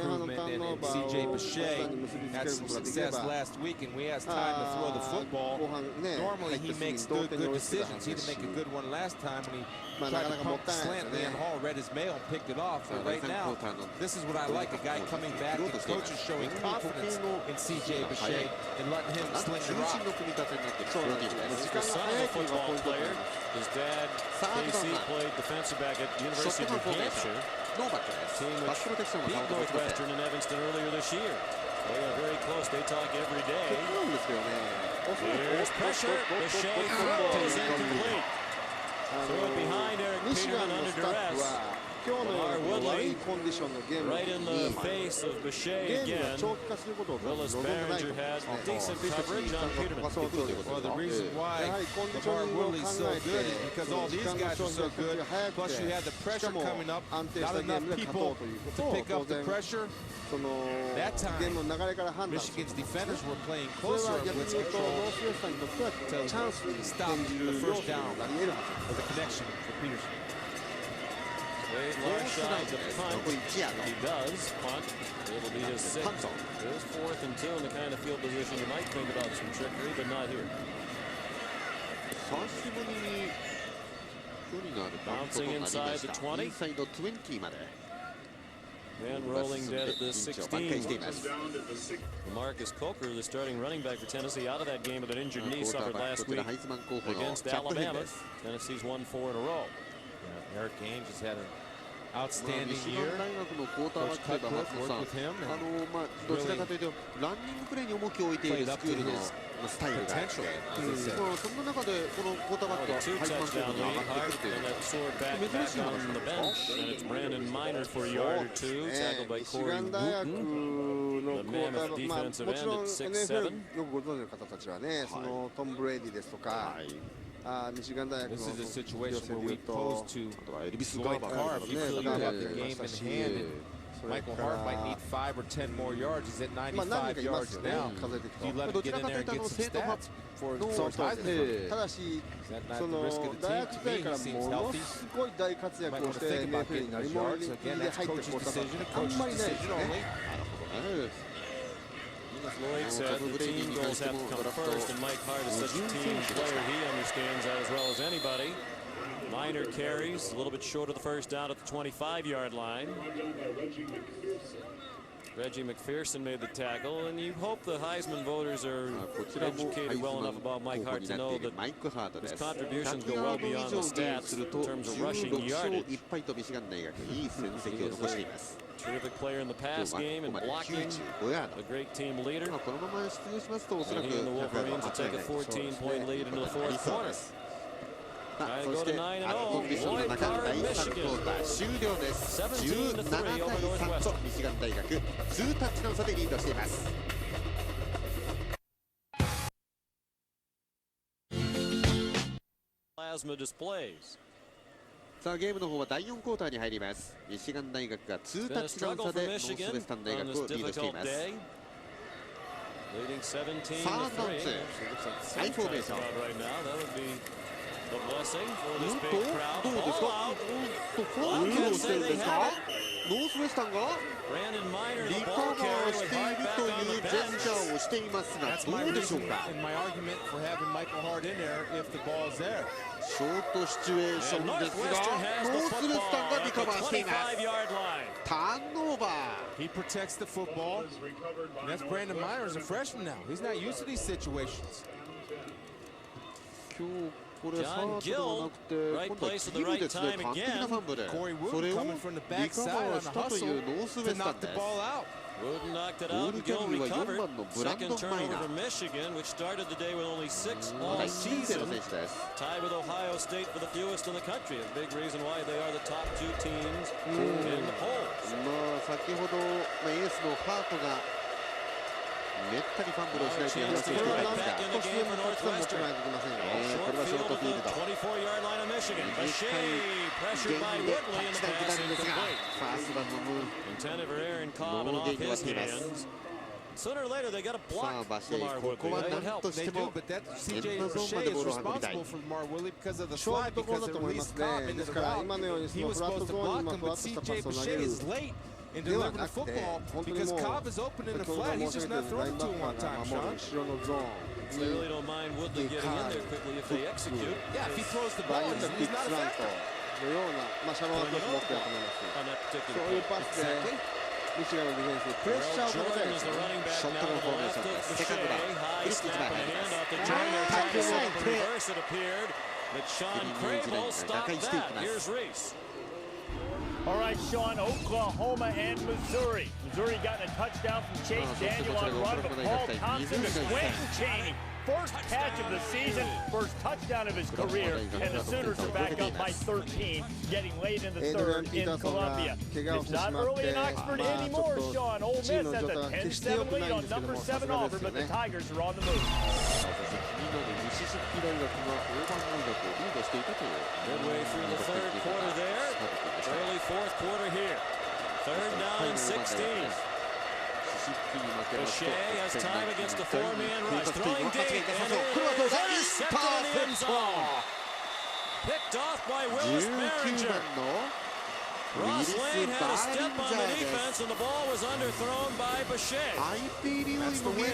半のターンオーバーを後半に結びつけることができれば、last week and we has time to throw the football. 後半ね、 Normally he makes good decisions. He didn't make a good one last time when he tried to pump slanty and Hall read his mail and picked it off. But right now, this is what I like, a guy coming back and coaches showing confidence in CJ Boucher and letting him sling the rock. His son is a football player. His dad, KC, played defensive back at the University of New Hampshire. Team which beat Northwestern in Evanston earlier this year. They are very close. They talk every day. Here's pressure. Boucher throws incomplete. Threw it behind Eric Peterman under duress. 今日の悪いコンディションのゲーム Right in the face of Boucher ゲーム again. が長期化することを Willis 望んでないと Barringer 思いま had すね。 decent coverage on Peterman. Well, the reason why Lamar Woodley's so good is because all these guys are so good. Plus, you have the pressure coming up. Not enough people to pick up the pressure. その That time, ゲームの流れから判断する Michigan's defenders were playing それ closer は with 逆に言うとノ control ースウェスタンにとってはチャンスに stop 転じ the る要 first 素 down があり得るはず of the connection for Peterson. Wade Larshide to punt. He does punt. It'll be his 6th. His 4th and 2 in the kind of field position you might think about some trickery, but not here. 久しぶりに距離のあるバントとなりました。インサイド20まで。 Man rolling dead at the 16. Marcus Coker, the starting running back for Tennessee, out of that game with an injured knee suffered last week against Alabama. Tennessee's won 4 in a row. Yeah, Eric Ames has had an outstanding ミシガ year. ン大学のクォーターバックといえば松本さん、どちらかというとランニングプレーに重きを置いているスクールのスタイルがあって、そんな中でこのクォーターバックがハイスマン候補に上がってくるという珍しい話なんですか。 And it's Brandon Minor for a yard or two, tackled by ミシ Corey ガン大学 Wooten. のクォーターバック、まあ、もち defensive ろん end at NFL よ 6'7". くご存知の方たちはね、そのトム・ブレイディですとか、ミシガン大学の This is a 予 situation 選 where で we いうと pose to あとはエルビス・ Lloyd ガーバー Carr. と If you か feel ね、 you ガーバ have ー the とかいま game した in し、 hand, and Michael Hart might need 5 or 10 more yards. He's at まあ何人 95 かいます yards よね now. 数えていく Do you と。 let him どち get ら in か there という and と get some 正統 stats for の for his Heisman? ただし、 Is that そ not の the risk of the 大 team? 学時 To 代 me, か he ら seems もの healthy. すごい大活 Might 躍を want し to て think about NFL に getting なり those 物 yards. 入り Again, で that's 入ってく coach's る方 decision. あん Coach's まりないです decision よ only. ね。なるほどね。 Lloyd said the team goals have to come first, and Mike Hart is such a team player. He understands that as well as anybody. Minor carries, a little bit short of the first down at the 25-yard line. Reggie McPherson made the tackle, and you hope the Heisman voters are educated well enough about Mike Hart to know that his contributions go well beyond the stats in terms of rushing yardage. Terrific player in the pass game and blocking, a great team leader. And he and the Wolverines will take a 14-point lead into the fourth quarter. Trying to go to 9-0. Lloyd Carr in Michigan. 17-3 over Northwestern. ミシガン大学2タッチの差でリードしています。Plasma displays. さあゲームの方は第4クォーターに入ります。ミシガン大学が2タッチの差でノースウェスタン大学をリードしています。サードダウン2、ハイフォーメーション。The blessing for this big crowd. どうですか？フォールをしてるんですか？ノースウェスタンがリカバーしているというジェスチャーをしていますが、どうでしょうか？ショートシチュエーションですが、ノースウェスタンがリカバーしています。ターンオーバー。He protects the football. And that's Brandon Myers, a freshman now. He's not used to these situations. 今日これサードではなくて今度はキルですね、完璧なファンブル。それをリカバーしたというノースウェスタンです。Wooden knocked it ボ out ール and キャ Gill リーは4 recovered. 番のブラン Second ドン・マイ turnover ナ for ー。 Michigan, which started the day with only 6 ま all だ1年生 season. の選手です。Tied with Ohio State for the fewest in the country. A big reason why they are the top 2 teams in the polls. まあ先ほどエースのハートがめったにファンブルをしないという話をしていましたが、少しでもたくさん持ってないといけませんよ。これはショートフィールド。 24-yard line of Michigan. Bashea pressured by ゲインで Woodley タッ in チ the ダウンになるん pass ですが、 incomplete. ファーストダウンのムーン。 Intended for Aaron Cobb and off his hands. Sooner or later they got a さあ block バシェイ、 Lamar ここ Woodley. は That な would ん help. とし They て do, も but that エン CJ ドゾーンま Bashea で is ボールを運びたい。 responsible for Lamar Woodley because of the ショー slide トゴール because だ it と思います released Cobb ね。 into です the から route. 今のようにそ He の was フラット supposed to ゾーン block に him, ふわ but っとしたパ CJ スを投げ Bashea る is late in では delivering な the くて、 football 本当に because もう Cobb is open in the 先ほど flat. 申 He's し just 上げ not たライ throwing ン to バッ him カ on ー time, が守る Sean. 後ろのゾーン They really don't mind Woodley getting in there quickly if they execute. Yeah, if he throws the 場合 ball, によってはピ he's ッ not クスラント effective. のような、まあ、シャローアプローチ持ってると思います。 On that そう particular いう play. パスでミシガンのディフェンスにプレッシャーをかけたい Jordan です is the ね。 running back ショッ now ト to の the フォーメー left ション of です。セカンド Bashea. ダウン。 High クリスティ snap ッチ and 前 a 入ります。 handoff to Jordan. Trying to set up a プレー。 reverse. It appeared that Sean Crable stopped that. Here's Reese. All right, Sean, Oklahoma and Missouri. Missouri got a touchdown from Chase Daniel on run, but Paul Thompson to Quentin Chaney. First catch of the season, first touchdown of his career, and the Sooners are back up by 13, getting late in the third in Columbia. It's not early in Oxford anymore, Sean. Ole Miss has a 10-7 lead on number 7 Auburn, but the Tigers are on the move. Midway through the third quarter there. Early fourth quarter here. Third down and 16. Bashea has time against the four-man rush. Throwing deep, and it is intercepted in the end zone. Picked off by Willis Barringer. Ross Lane had a step on the defense, and the ball was underthrown by Bashea. That's the win.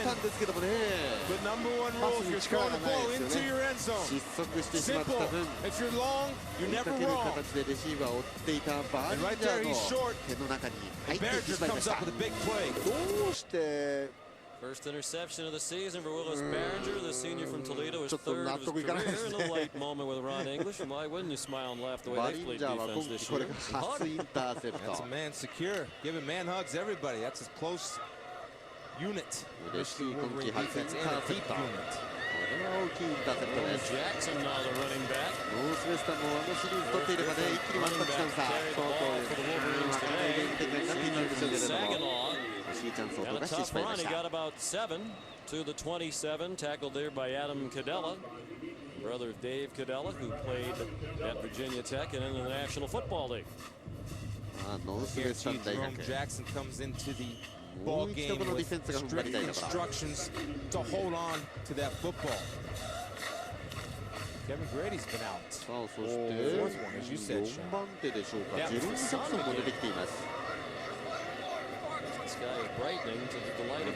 The number one rule, if you're throwing the ball into your end zone. Simple. If you're long, you're never wrong. And right there, he's short. And Barringer comes up with a big play. どうして First interception of the season for Willis Barringer, the senior from Toledo, his third of his career. In a late moment with Ron English, and why wouldn't you smile and laugh the way they played defense this year? That's a man secure. Giving man hugs everybody. That's a close unit. Michigan Wolverine defense and a deep unit. Jackson now the running back. ノースウェスタンもあのシリーズ取っていればね、一気にワンタッチダウンさ。And a tough run. He got about 7 to the 27, tackled there by Adam Cadella, brother of Dave Cadella, who played at Virginia Tech and in the National Football League. Jerome Jackson comes into the ball game with strict instructions to hold on to that football. Kevin Grady's been out. さあそして4番手でしょうか、ジェロム・ジャクソンも出てきています。 The sky is brightening to the delight of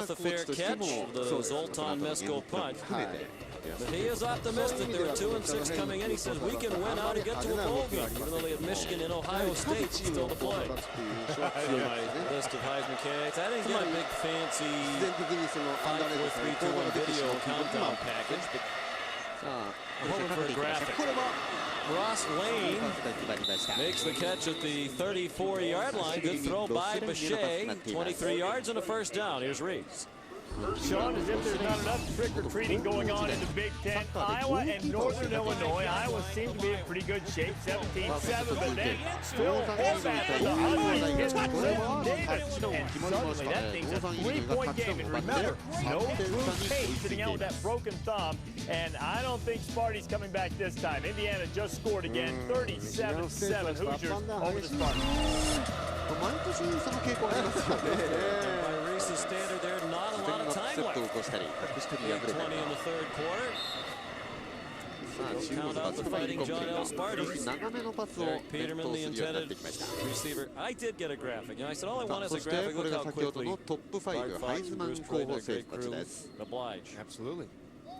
with a fair catch, the Zoltan Mesko punt. 含めて But he is optimistic. They were 2-6 coming in. He says we can win out and get to a bowl game, even though they have Michigan and Ohio State still to play. List of Heisman candidates. I didn't get a big fancy 必然的にその 5, 4, 3, 2, 1 video countdown package, but さあ hoping for a graphic. Ross Lane makes the catch at the 34-yard line. Good throw by Bechet. 23 yards and a first down. Here's Reeves. Sean, as if there's not enough trick-or-treating going on in the Big Ten, Iowa and Northern Illinois. Iowa seems to be in pretty good shape, 17-7, but then Phil Horvath with 100 hits Clinton Davis. And suddenly that thing's a 3-point game. And remember, no Drew Tate sitting out with that broken thumb. And I don't think Sparty's coming back this time. Indiana just scored again, 37-7. Hoosiers over the Spartans. 毎年その傾向ありますよね。 By Reese's standard, there not a lot of time left. 8:20 in the third quarter. さあ、注目がそこに込める長めのパスを連投するようになってきました。 Receiver. I did get a graphic. I said all I want is a そして graphic. これ Look が how 先ほど quickly のトップ5ハイズマン候補生たちです。 Oblige. Absolutely.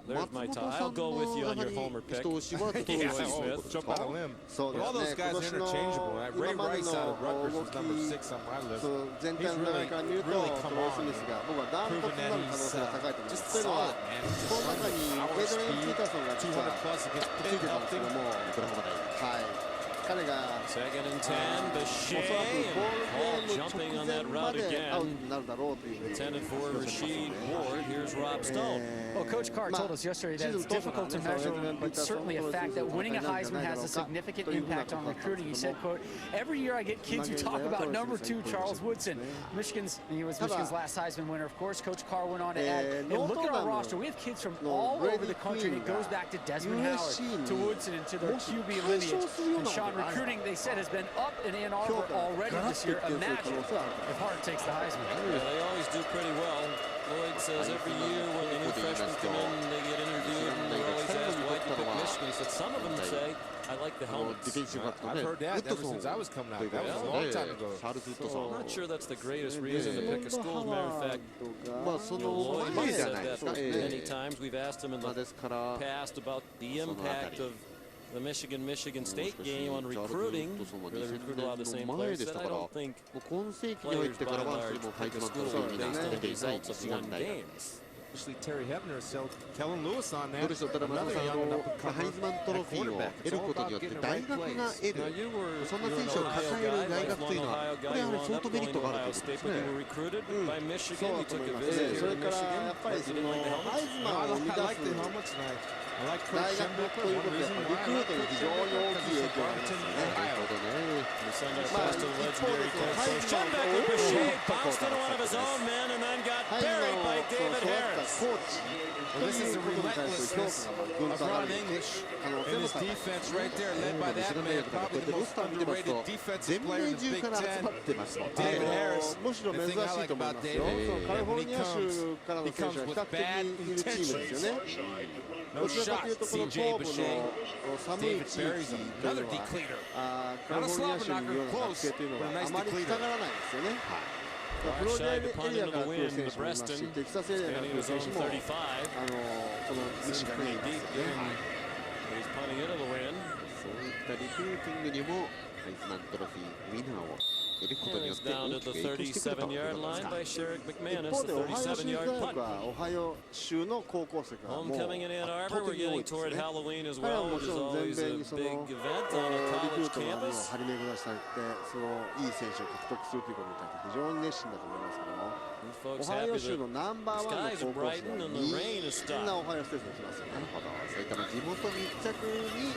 There's my tie. I'll go with you on your homer pick. 一押しはどうです Jump out a limb. そうで All す those ね。 guys 今 are 年の interchangeable. Ray 今まで Rice out of の Rutgers 動 was number き 6 on my list. そう全体の流れから見るとト really ロ come イ・スミスが僕はダントツになる可能性が高いと思います。というのは just この中にエイドレン・ピーターソンが実は 200 plus against ついてたんですけども、はい、彼が Second and 10. おそら Bechet くボー and ルゲ Paul ーム jumping on 直 that 前ま route でアウト again. になるだろうというふうに Intended for Rasheed Ward. Here's Rob Stone. Well, Coach Carr told us yesterday that it's difficult to measure, but certainly a fact that winning a Heisman has a significant impact on recruiting. He said, quote, every year I get kids who talk about number 2 Charles Woodson. He was Michigan's last Heisman winner. Of course, Coach Carr went on to add, and look at our roster. We have kids from all over the country, and it goes back to Desmond Howard, to Woodson, and to their QB lineage. And Sean, recruiting, they said, has been up in Ann Arbor already this year. Imagine if Hart takes the Heisman. Yeah, they always do pretty well. Lloyd says every year when the new freshmen come in, they get interviewed, and they always ask, why did you pick Michigan? He said some of them say, I like the helmets. I've heard that ever since I was coming out. That was a long time ago. So I'm not sure that's the greatest reason to pick a school. As a matter of fact, まあその Lloyd 前 has じゃ said ないで that すか。 many times. We've asked him in まあ the ですから past about the impact of the Michigan State game on recruiting. Where they recruit a lot of the same players. Said, I don't think もう今世紀に入ってからはそれもハイズマントロフィーになっていないミシガン大学。 Especially Terry Hebner, so Kellen Lewis on ど that. うでしょう、ただ松田さん、ハイズマントロフィーを得ることによって大学が得る、そんな選手を抱える大学というのは、これは相当メリットがあるということですね。そうと思います。それからやっぱりそのハイズマンを生み出す I like 大学ということで、リクルートに非常に大きい影響がありますよね。なるほどね。まあ一方でそのハイズマンを Bechet bounced into one of his own men and then got ハイズマ buried ンを by 育 David った Harris. コーチということに対する評価がぐんと上がる可能性 And も his 高い。 defense right there, led by that man, probably the most underrated defensive 全 player 米 in the 中 Big から集 Ten. まってますので、 David Harris. むしろ珍しいと思いますよ。カリフォルニア州からの選手が比較的いるチームですよね。どちらかというとこの東部の寒い地域というのはカリフォルニア州にいるような学生というのはあまり来たがらないですよね。フロリダエリアから来る選手もいますし、テキサスエリアから来る選手もこのミシガンにいますよね。そういったリクルーティングにもハイズマントロフィーウィナーを得ることによって Down 大 to き the く影響してくるということです 37-yard line か。 by Sherrick 一 McManus, 方 the でオハイオ州大 37-yard 学 punt. はオハイオ州の高校生がもう Homecoming in Ann 圧 Arbor, 倒 we're 的に多 getting いです toward ね。 Halloween as 彼は well, も which ち is ろん全 always 米 a にそ big の event on a リクル college ートがもう campus. 張り巡らされてそのいい選手を獲得するということに対して非常に熱心だと思いますけども、 And オ folks ハイオ happy 州 that のナンバーワンの skies 高 are 校生 brightening が and み the rain is んな stopped. オハイオステートに来ますよね。なるほど、そういった地元密着に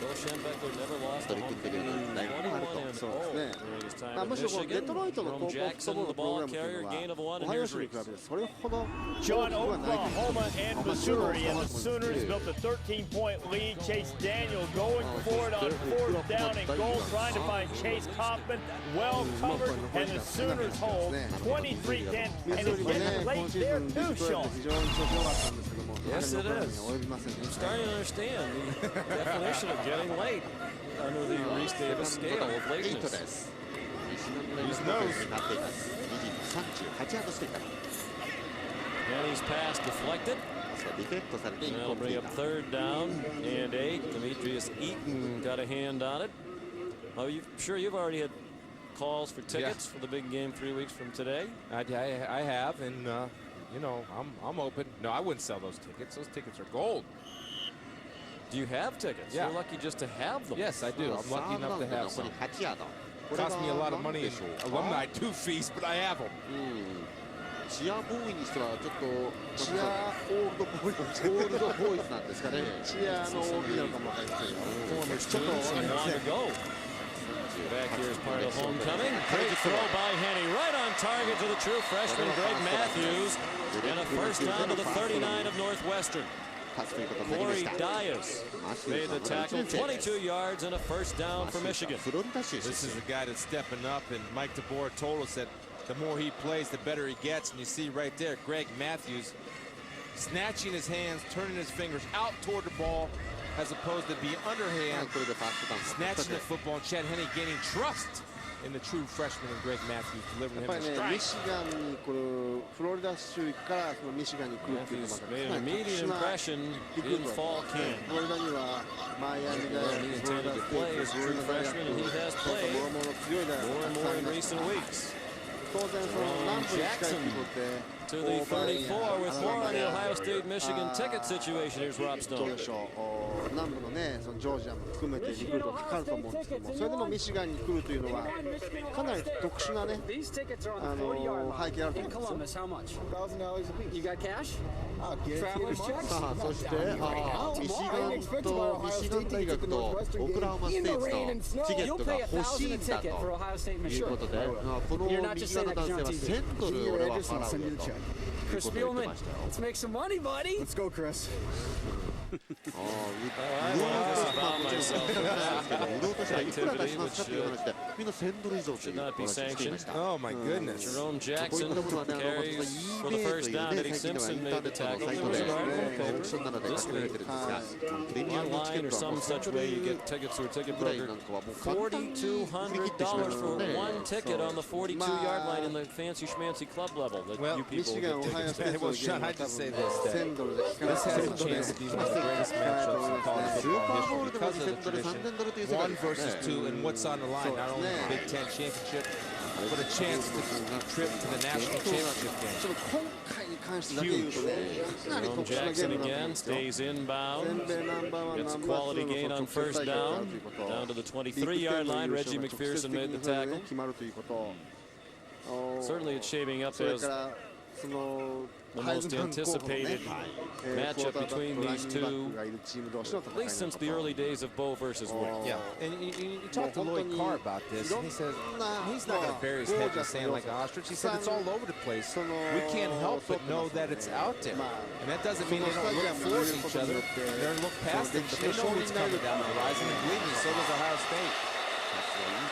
Bill Schembechler never lost a 取り組んでいるような大学もあると。 21 and そうですね。 during his time まあ at むしろこのデ Michigan. トロイトの高 Jerome 校フット Jackson, ボール the のプログ ball ラムという carrier, の gain of は one, オ and ハイオ here's 州に比べ Reeves. てそれほど John, 大きくはないという Oklahoma and Missouri, and the Sooners built a 13-point lead. Chase Daniel going for it on fourth down and goal, trying to find Chase Kaufman. Well covered, and the Sooners hold 23-10, ミ and ズー it's リもね getting 今 late シーズ there ンビ too, ッグプレー Sean. で非常に調子良かったんですけども、 Yes, なかなか it is. 及びませんで I'm したね。 starting to understand the definition of getting late under the Reese Davis scale of 8 で lateness. す。西南大学の選手になっています。38ヤードしてから And he's pass deflected. ディフェクトされてイン That'll コンプ bring リー up ト。 third down and 8. Demetrius Eaton got a hand on it. Oh, you sure you've already had calls for tickets for the big game 3 weeks from today? I have, and you know, I'm open. No, I wouldn't sell those tickets. Those tickets are gold. Do you have tickets? Yeah. You're lucky just to have them. Yes, I do. I'm lucky enough to have some. Cost me a lot of money in alumni fees, but I have them. チアボーイにしてはちょっとチアオールドボーイズなんですかね。チアの OB なのかもわかりませんよ。ちょっと Back here is part of the homecoming. Great throw by Henny, right on target to the true freshman Greg Matthews, and a first down to the 39 of Northwestern. Corey Dias made the tackle, 22 yards and a first down for Michigan. This is a guy that's stepping up, and Mike DeBoer told us that the more he plays, the better he gets. And you see right there, Greg Matthews snatching his hands, turning his fingers out toward the ball, as opposed to being underhand, snatching the football. And Chad Henne gaining trust in the true freshman and Greg Matthews, delivering him the strike. ミシガンに来るフロリダ州からそのミシガンに来るっていうのが Made an immediate impression in fall camp. フロリダにはマイアミ大 He 学、フロリ intended ダ to ステ play ー as ト、 a フロ true リダ大学、 freshman, and he has も played ろもろ強い大学 more が and たく more さん in いま recent した。 weeks. 当然その南部に近いということで To the 34 with more on the Ohio State-Michigan ticket situation. Here's Rob どう Stone. でしょう、南部のね、そのジョージアも含めてリクルートかかると思うんですけども、それでもミシガンに来るというのはかなり特殊なね、背景あると思うんですよ。 さあそしてミシガン大学とオクラホマステーツのチケットが欲しいんだということで、この右側の男性は$1000俺は払うよということを言ってましたよ。 Let's make some money, buddy. Let's go, Chris. 売ろうとしたらいくら出しますかという話でみんな$1000以上という話をしていました。 Oh my goodness. Jerome Jackson carries for the first down. Eddie Simpson made the tackle. There was an article in the paper this week. Online or some such way you get tickets through a ticket broker. $4,200 for one ticket on the 42-yard line in the fancy schmancy club level that you ミ people シ will ガン、 get オハイオ tickets. ステート Well, のゲー Sean, ム I は just say 多 this, 分 that $1000で聞かな this く has て a chance to be one of the greatest matchups in college スーパーボー football ルで history も because of the 2000ドル、 tradition. 3000ドルという世界 One ですね。 versus two, and what's on the line? Not only the Big Ten championship, but a chance to trip to the national championship ちょ game. っと今回に関してだけ言うとね、かなり Jerome 特殊なゲー Jackson ムになってる again んですよ。 stays 全 inbound. 米ナンバーワン、 Gets ナ a ンバー quality 2の gain 直 on 接 first 対決があ down. るということ。 Down to the ビッグテン 23-yard の line. 優 Reggie 勝が直接 McPherson 的 made に the それで tackle. ね決まるということ。 Certainly it's shaping up それ as からその the ハイ most ズマン候補のね anticipated クォー matchup ターバック between とラン these ニングバッ two, クがいるチーム同士の at 戦い least にな since る the と。 early days of Bo versus Wood. Yeah, and you talk to Lloyd Carr about this, and he says he's not going to bury his head in the sand like an ostrich. He said it's all over the place. We can't help but know that it's out there, and that doesn't mean they don't look for each other. They don't look past it, but they know what's coming down the horizon. And believe me, so does Ohio State.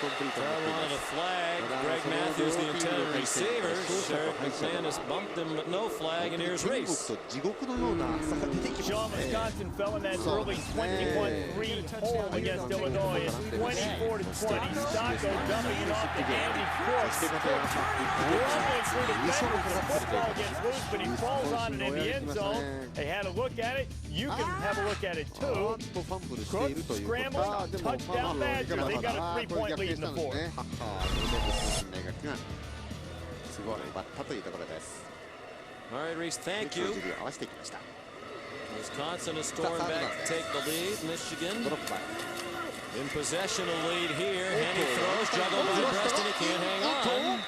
Carolina flag. Greg Matthews, the intended receiver. Sheriff McManus bumped him, but no flag, and here's 天国 Reese. と地獄のような差が出てきま Sean, すね。 Wisconsin fell in that early 21-3 hole against Illinois. It's 24-20. Stocko dumping it off to Andy Crooks. Rumbling through the fenders. The football gets loose, but he falls on it in the end zone. They had a look at it. You can have a look at it あ too. ーっとファンブルしている Crooks ということ scrambles, でも touchdown Badgers. They got a 3-point lead in the 逆転したんです fourth. ね。ははー、ルメス大学がすごい奪ったというところです。 All right, Reese, で thank you. 帳尻を合わせてきました。 Wisconsin has stormed back to take the lead. Michigan ドロップバイ。 in possession of lead here. Henny throws, juggled by Preston. He can't hang on.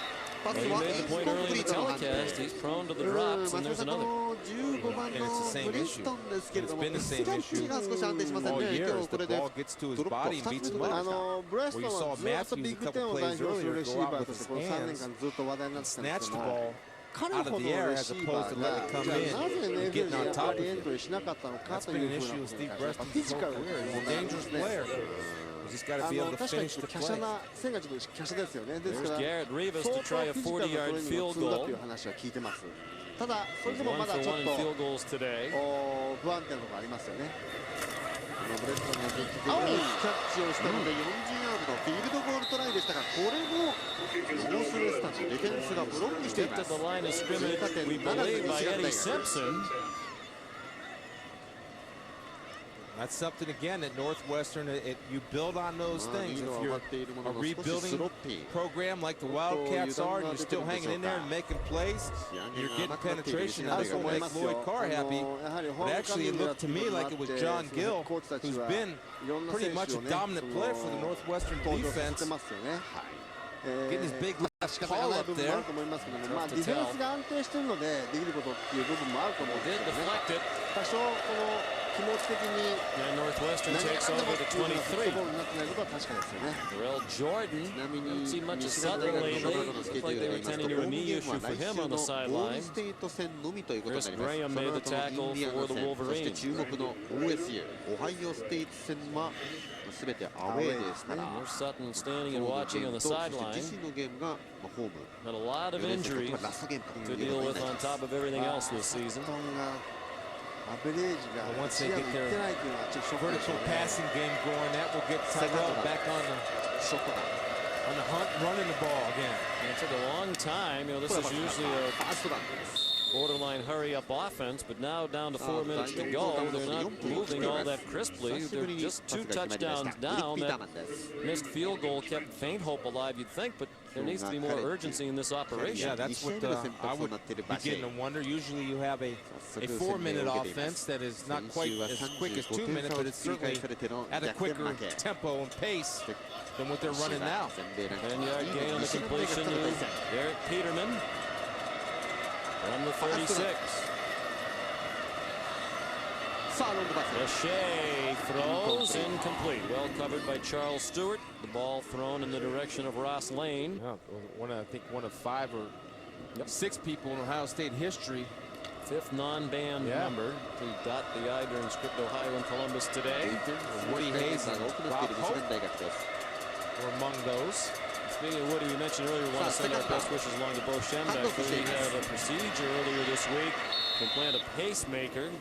パ And ス he は made イ the ンコ point ンプ early リ in ー the トの判定。 telecast. He's prone to the drops, and there's まさか another. の15番 And の it's the same ブリストンですけれども、 issue. It's been the さ same すがに手が少し安定しません all ね。 year 今 as 日こ the れで ball gets to his ドロップ body を and 2 つ beats 目 him 取りま あ した。のブレストン Well, you は saw ずっと Matthews ビ a ッグ couple テンを代 plays 表す earlier るレシ go ー out バー with として his この3年 hands, 間ずっと話題になってたんです snatch け the ども ball 彼 out ほ of ど the の air レ as シーバ opposed ー to が let it come じゃあなぜ in ネ and フェ getting ル on に top あ of まりエント you. リーしなかったのか That's と been いう an ふうな issue こ with とに Steve 関しては Breston's フィジカ whole ル career. の He's 問 a 題なんで dangerous すね。 player. He's just got to be able to 確かに finish the 華奢 play. な線がちょっと華奢ですよね。です There's から Garrett Rivas 相 to 当 try a フィジカルなトレ 40-yard ーニング field を積んだと goal. いう話は聞いてます。ただそれ He's でも 1 for まだちょっ 1 in と field goals today. 不安定なところありますよね。このブレストンが劇的にキャッチをしたので40ヤードのフィールドゴールトライでしたが、これもノースウェスタンのディフェンスがブロックしてい Kicked ま at す。 the line of scrimmage, 追加点 we ならず believe, by 西 Eddie 学大学。 Simpson. That's something, again, at Northwestern, you build on those things. If you're a rebuilding program like the Wildcats are, and you're still hanging in there and making plays, you're getting penetration. Now, this will make Lloyd Carr happy. But actually, it looked to me like it was John Gill, who's been pretty much a dominant player for the Northwestern defense. Getting his big left call up there. And Northwestern takes over the 23. Terrell Jordan, haven't seen much of Southern lately. Looked like they were tending to a knee issue for him on the sideline. Chris Graham made the tackle for the Wolverines. There's Sutton standing and watching on the sideline. Had a lot of injuries to deal with on top of everything else this season. Once they get their vertical passing game going, that will get Tyrell back on the hunt, running the ball again. And it took a long time. You know, this is usually a borderline hurry-up offense, but now down to 4 minutes to go. They're not moving all that crisply. They're just 2 touchdowns down. That missed field goal kept faint hope alive, you'd think, but there needs to be more urgency in this operation. Yeah, that's what I would begin to wonder. Usually you have a 4-minute offense that is not quite as quick as 2 minutes, but it's certainly at a quicker tempo and pace than what they're running now. 10-yard gain on the completion to Derek Peterman from the 36. Bechet throws incomplete. Well covered by Charles Stewart. The ball thrown in the direction of Ross Lane. Yeah, I think one of 5 or 6 people in Ohio State history. 5th non-band number to dot the I during Script, Ohio and Columbus today. Woody Hayes and Bob Hope were among those. Speaking of Woody, we mentioned earlier, we want to send our best wishes along to Bo Schembechler. He had a procedure earlier this week to implant a pacemaker.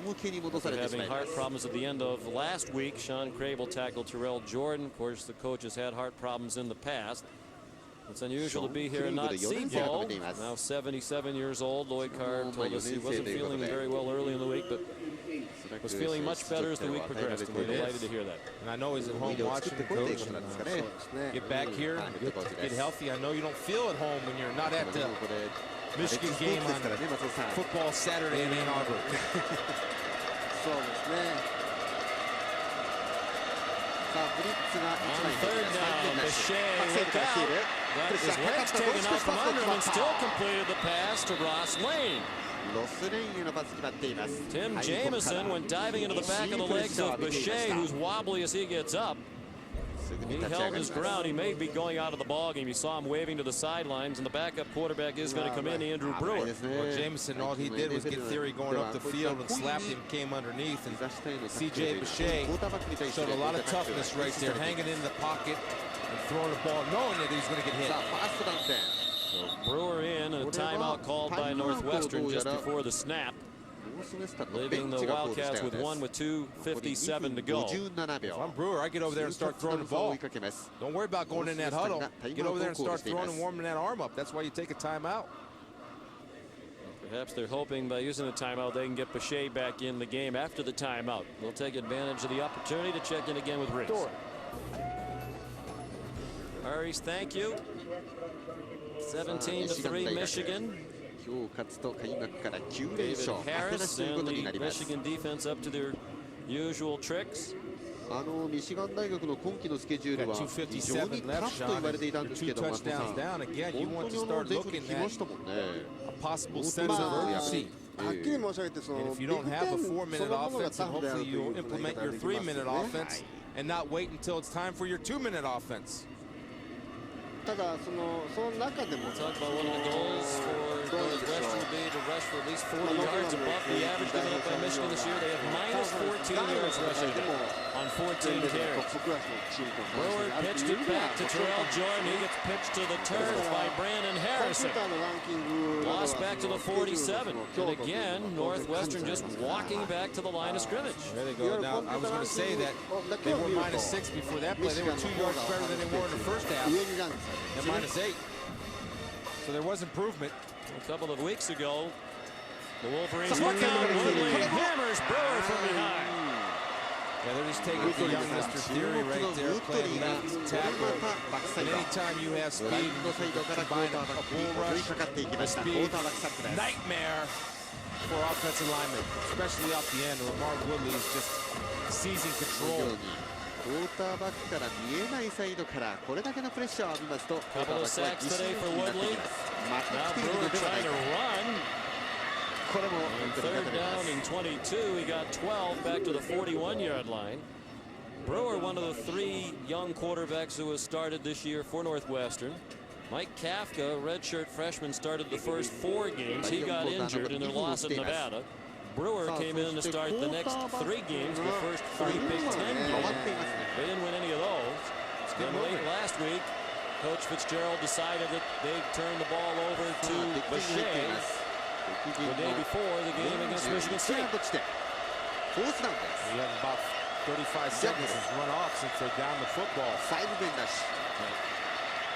After having heart problems at the end of last week, Sean Crable tackled Terrell Jordan. Of course, the coach has had heart problems in the past. It's unusual to be here and not see Bo. Now 77 years old. Lloyd Carr told us he wasn't feeling very well early in the week, but was feeling much better as the week progressed, and we're delighted to hear that. And I know he's at home watching the coach. Get back here, get healthy. I know you don't feel at home when you're not at the Michigan game on football Saturday in Ann Arbor. On 3rd down, Bechet looked out. Got his legs taken out from under him and still completed the pass to Ross Lane. Tim Jamison went diving into the back of the legs of Bechet, who's wobbly as he gets up. He held his ground. He may be going out of the ballgame. You saw him waving to the sidelines, and the backup quarterback is going to come in, Andrew Brewer. Well, Jamison, all he did was get Theory going up the field and slapped him, came underneath, and C.J. Bechet showed a lot of toughness right there, hanging in the pocket and throwing the ball, knowing that he was going to get hit. So Brewer in, and a timeout called by Northwestern just before the snap, leaving the Wildcats with 2:57 to go. If I'm Brewer, I get over there and start throwing the ball. Don't worry about going in that huddle. Get over there and start throwing and warming that arm up. That's why you take a timeout. Perhaps they're hoping by using the timeout they can get Bechet back in the game after the timeout. They'll take advantage of the opportunity to check in again with Riggs. Harris, thank you. 17-3 Michigan. David Harris and the Michigan defense up to their usual tricks. 2:57 left, Sean. You're 2 touchdowns down. Again, you want to start looking at a possible sense of urgency. And if you don't have a 4-minute offense, then hopefully you'll implement your 3-minute offense and not wait until it's time for your 2-minute offense. We'll talk about one of the goals for Northwestern to be to rush for at least 40 yards above the average given up by Michigan this year. They have minus 14 yards rushing on 14 carries. Brewer pitched it back to Terrell Jordan. He gets pitched to the turf by Brandon Harrison. Lost back to the 47. And again, Northwestern just walking back to the line of scrimmage. There they go. Now, I was going to say that they were minus 6 before that play. They were 2 yards better than they were in the first half. And minus 8. So there was improvement. A couple of weeks ago, the Wolverines look out. Woodley hammers Brewer from behind. Yeah, they're just taking the young Mr. Theory right there, playing left tackle. And anytime you have speed, combine a bull rush, speed, nightmare for offensive linemen, especially off the end, where Mark Woodley is just seizing control. クォーターバックから見えないサイドからこれだけのプレッシャーを浴びますと、クォーターバックは自信になってきます。また来ているのではないか。これも Third down and 22. He got 12 back to the 41-yard line. Brewer, one of the 3 young quarterbacks who has started this year for Northwestern. Mike Kafka, redshirt freshman, started the first 4 games. He got injured in their loss at Nevada. Brewer came in to start the next 3 games, the first 3 Big Ten games. They didn't win any of those. Then late last week, Coach Fitzgerald decided that they'd turn the ball over to Boucher the day before the game against Michigan State. You have about 35 seconds run off since they're down the football.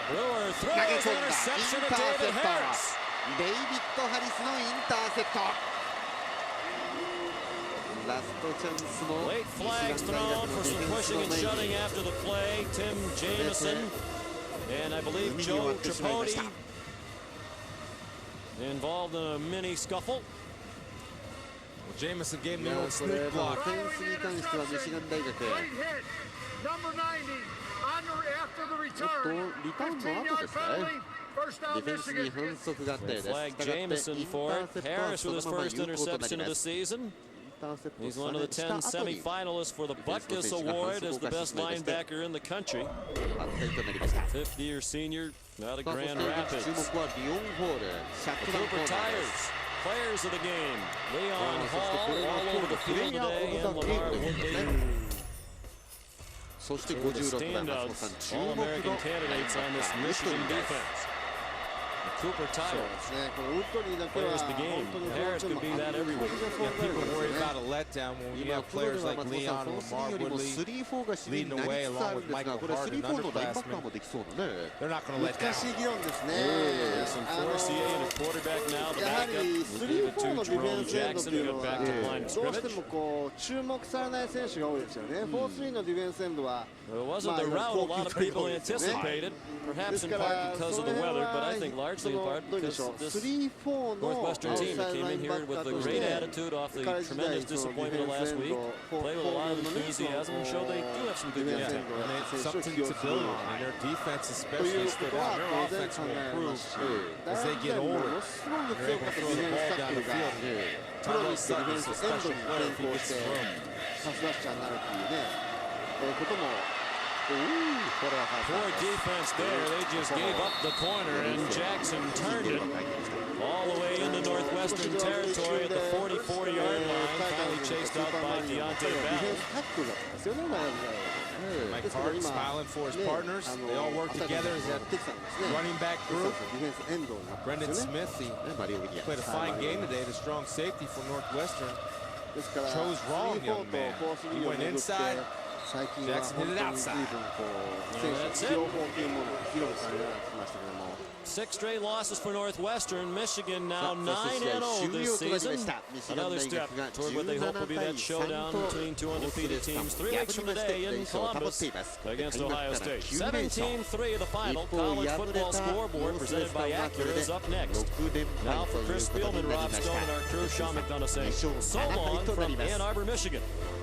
Brewer throws an interception to David Harris. デイビッド・ハリスのインターセプト。ラストチャンスも Late flags thrown for some pushing and shoving after the play. Tim Jameson and I believe Joe Tripodi involved in a mini scuffle. Well, Jameson gave him the old sneak block. オフェンスに関してはミシガン大学。リターンの後ですね。ディフェンスに反則があったようです。 Flag Jameson for it. Harris with his first interception of the seath He's one of the 10 semi-finalists for the Butkus Award as the best linebacker in the country. 5th-year senior out of Grand Rapids. Cooper Tires, players of the game. Leon Hall all over the field today, and Lamar Woodley. そして The 56番松本さん standouts, 注目の All-American candidates on this Michigan defense. Cooper Tires. Players the game. Harris could be that every week. Yeah, people worry about a letdown when you have players like Leon and Lamar Woodley leading the way along with Michael Hart and underclassmen. They're not going to let down. Some Forcier and his quarterback now. The backup was leave it to Jerome Jackson, who got back to the line of どうして scrimmage. もこう注目されない選手が多いですよね。4-3のディフェンスエンドは It wasn't the route a lot of people anticipated, perhaps in part because of the weather, but I think largely in part because of this Northwestern team that came in here with a great attitude off the tremendous disappointment of last week, played with a lot of enthusiasm, and showed they do have some good Yeah, content. and they have something to build on, and their defense especially stood out. Their offense will improve as they get older. They're able to throw the ball down the field. Tyler Sutton is a special player if he gets his room. パスダッシャーになるっていうね、ことも。 Poor defense there. They just gave up the corner, and Jackson turned it all the way into Northwestern territory at the 44-yard line. Finally chased out by Deontay Bell. Mike Hart smiling for his partners. They all work together as that running back group. Brendan Smith, he played a fine game today, the strong safety for Northwestern. Chose wrong, young man. He went inside. Jackson hit it outside. That's it. 6 straight losses for Northwestern. Michigan now 9-0 this season. Another step toward what they hope will be that showdown between 2 undefeated teams 3 weeks from today in Columbus against Ohio State. 17-3 the final. College football scoreboard presented by Acura is up next. Now for Chris Spielman, Rob Stone, and our crew, Sean McDonough saying so long from Ann Arbor, Michigan.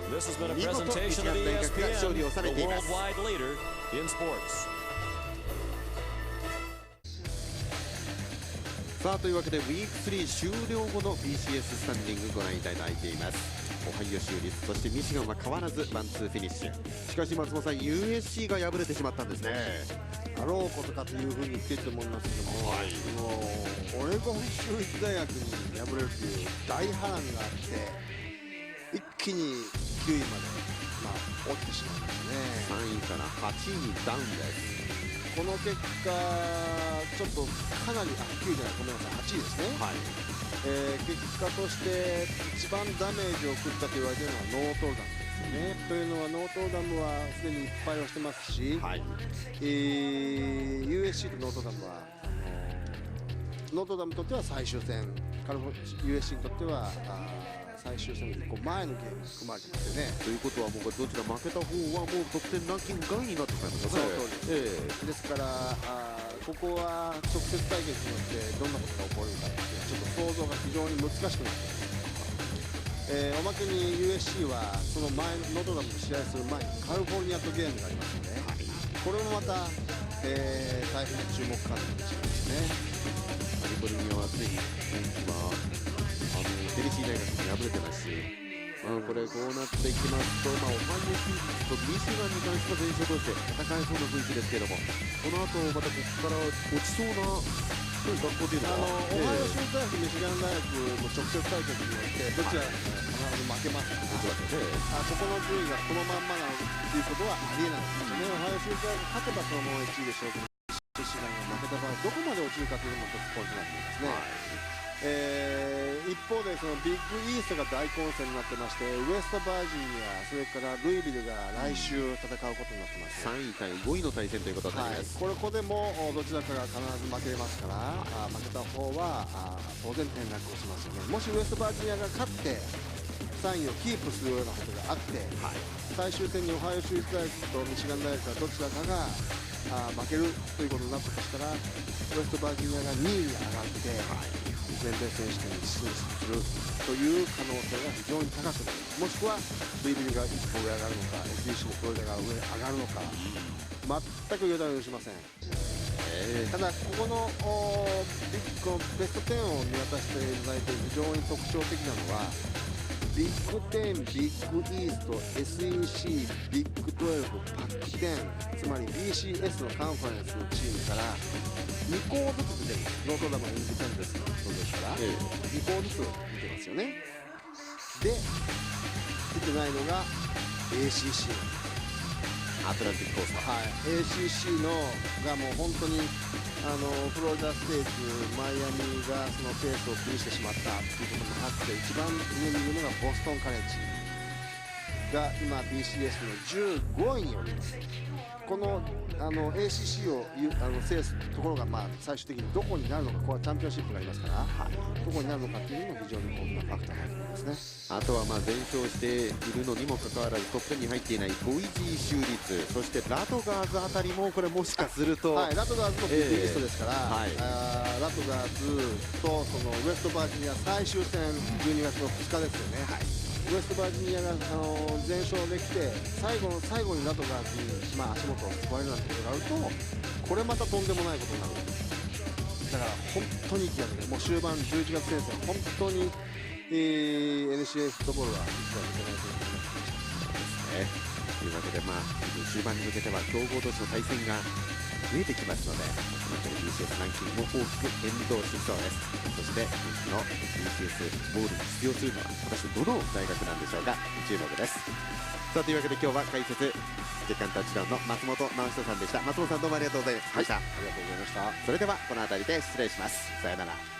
This has been a presentation of ESPN, the worldwide leader in sports. さあというわけでウィーク3終了後の BCS スタンディングご覧いただいています。オハイオ州立、そしてミシガンは変わらずワンツーフィニッシュ。しかし松本さん USC が敗れてしまったんですね。あろうことかというふうに言っていると思いますけども、オレゴン州立大学に敗れるという大波乱があって一気に9位まで、落ちてしまうんですね。3位から8位にダウンです。この結果、ちょっとかなり、9位じゃない、ごめんなさい、8位ですね、結果として一番ダメージを食ったと言われているのはノートルダムですよね。というのは、ノートルダムはすでにいっぱいをしてますし、USC とノートルダムは、ノートルダムにとっては最終戦、USC にとっては最終戦の1個前のゲームに含まれてますよね。ということはもうどちら負けた方はもう得点ランキング外になってしまいますそのよね。通りですからここは直接対決によってどんなことが起こるかっていうちょっと想像が非常に難しくなっています。おまけに USC はその前ノートダムと試合する前にカリフォルニアとゲームがありますので、これもまた、大変な注目カードになってしまいますね。カリフォルニアはすでに今季はテネシー大学に敗れてますし、これこうなっていきますと、オハイオ州立とミシガンに関しては全勝同士で戦えそうな雰囲気ですけれども、この後またここから落ちそうな学校というのはオハイオ州立大学、ミシガン大学の直接対決によってどちらが必ず負けますから、ここの順位がこのまんまなのということはありえないですよね。オハイオ州立大学勝てばそのまま1位でしょうけど、ミシガンが負けた場合どこまで落ちるかというのも一つポイントになっていますね。一方でそのビッグイーストが大混戦になってまして、ウエストバージニア、それからルイビルが来週戦うことになってます、3位対5位の対戦ということになります。ここでもどちらかが必ず負けますから、負けた方は当然転落をしますよね。もしウエストバージニアが勝って3位をキープするようなことがあって、最終戦にオハイオ州立大学とミシガン大学はどちらかが負けるということになったとしたら、ウエストバージニアが2位に上がって、全米選手権に進出するという可能性が非常に高くなる。もしくはルイビルが一歩上上がるのか、 SEC のフロリダが上上がるのか、全く予断を許しません。ただここのこのベスト10を見渡していただいて非常に特徴的なのは、ビッグ10、ビッグイースト、SEC、ビッグ12、パック10、つまり BCS のカンファレンスのチームから2校ずつ出てる。ノートダムのインディペンデンスの人ですから、2校ずつ出てますよね。で、出てないのが ACC、アトランティックコースト、ACC のがもう本当にフロリダステーツ、マイアミがそのペースを崩してしまったということもあって、一番上にいるのがボストンカレッジが今 BCS の15位におります。このACC を制すところが最終的にどこになるのか、ここはチャンピオンシップがありますから、どこになるのかというのも非常に大きなファクターになりますね。あとは全勝しているのにもかかわらずトップ10に入っていないボイジー州立、そしてラトガーズあたりもこれもしかすると、ラトガーズもビッグイーストですから、ラトガーズとそのウエストバージニア最終戦12月の2日ですよね。ウエストバージニアが全勝できて最後の最後にラトガーズに足元を救われるなんてことがあると、これまたとんでもないことになる。だから本当に息が抜けない。もう終盤11月戦線本当に、NCAA フットボールは息が抜けないというわけで、終盤に向けては強豪同士の対戦が見えてきますので、この辺り BCS ランキングも大きく変動してきそうです。そして人気の BCS ボールに出場するのは果たしてどの大学なんでしょうか、注目です。さあというわけで今日は解説月間タッチダウンの松本直人さんでした。松本さんどうもありがとうございました。ありがとうございました。それではこの辺りで失礼します。さよなら。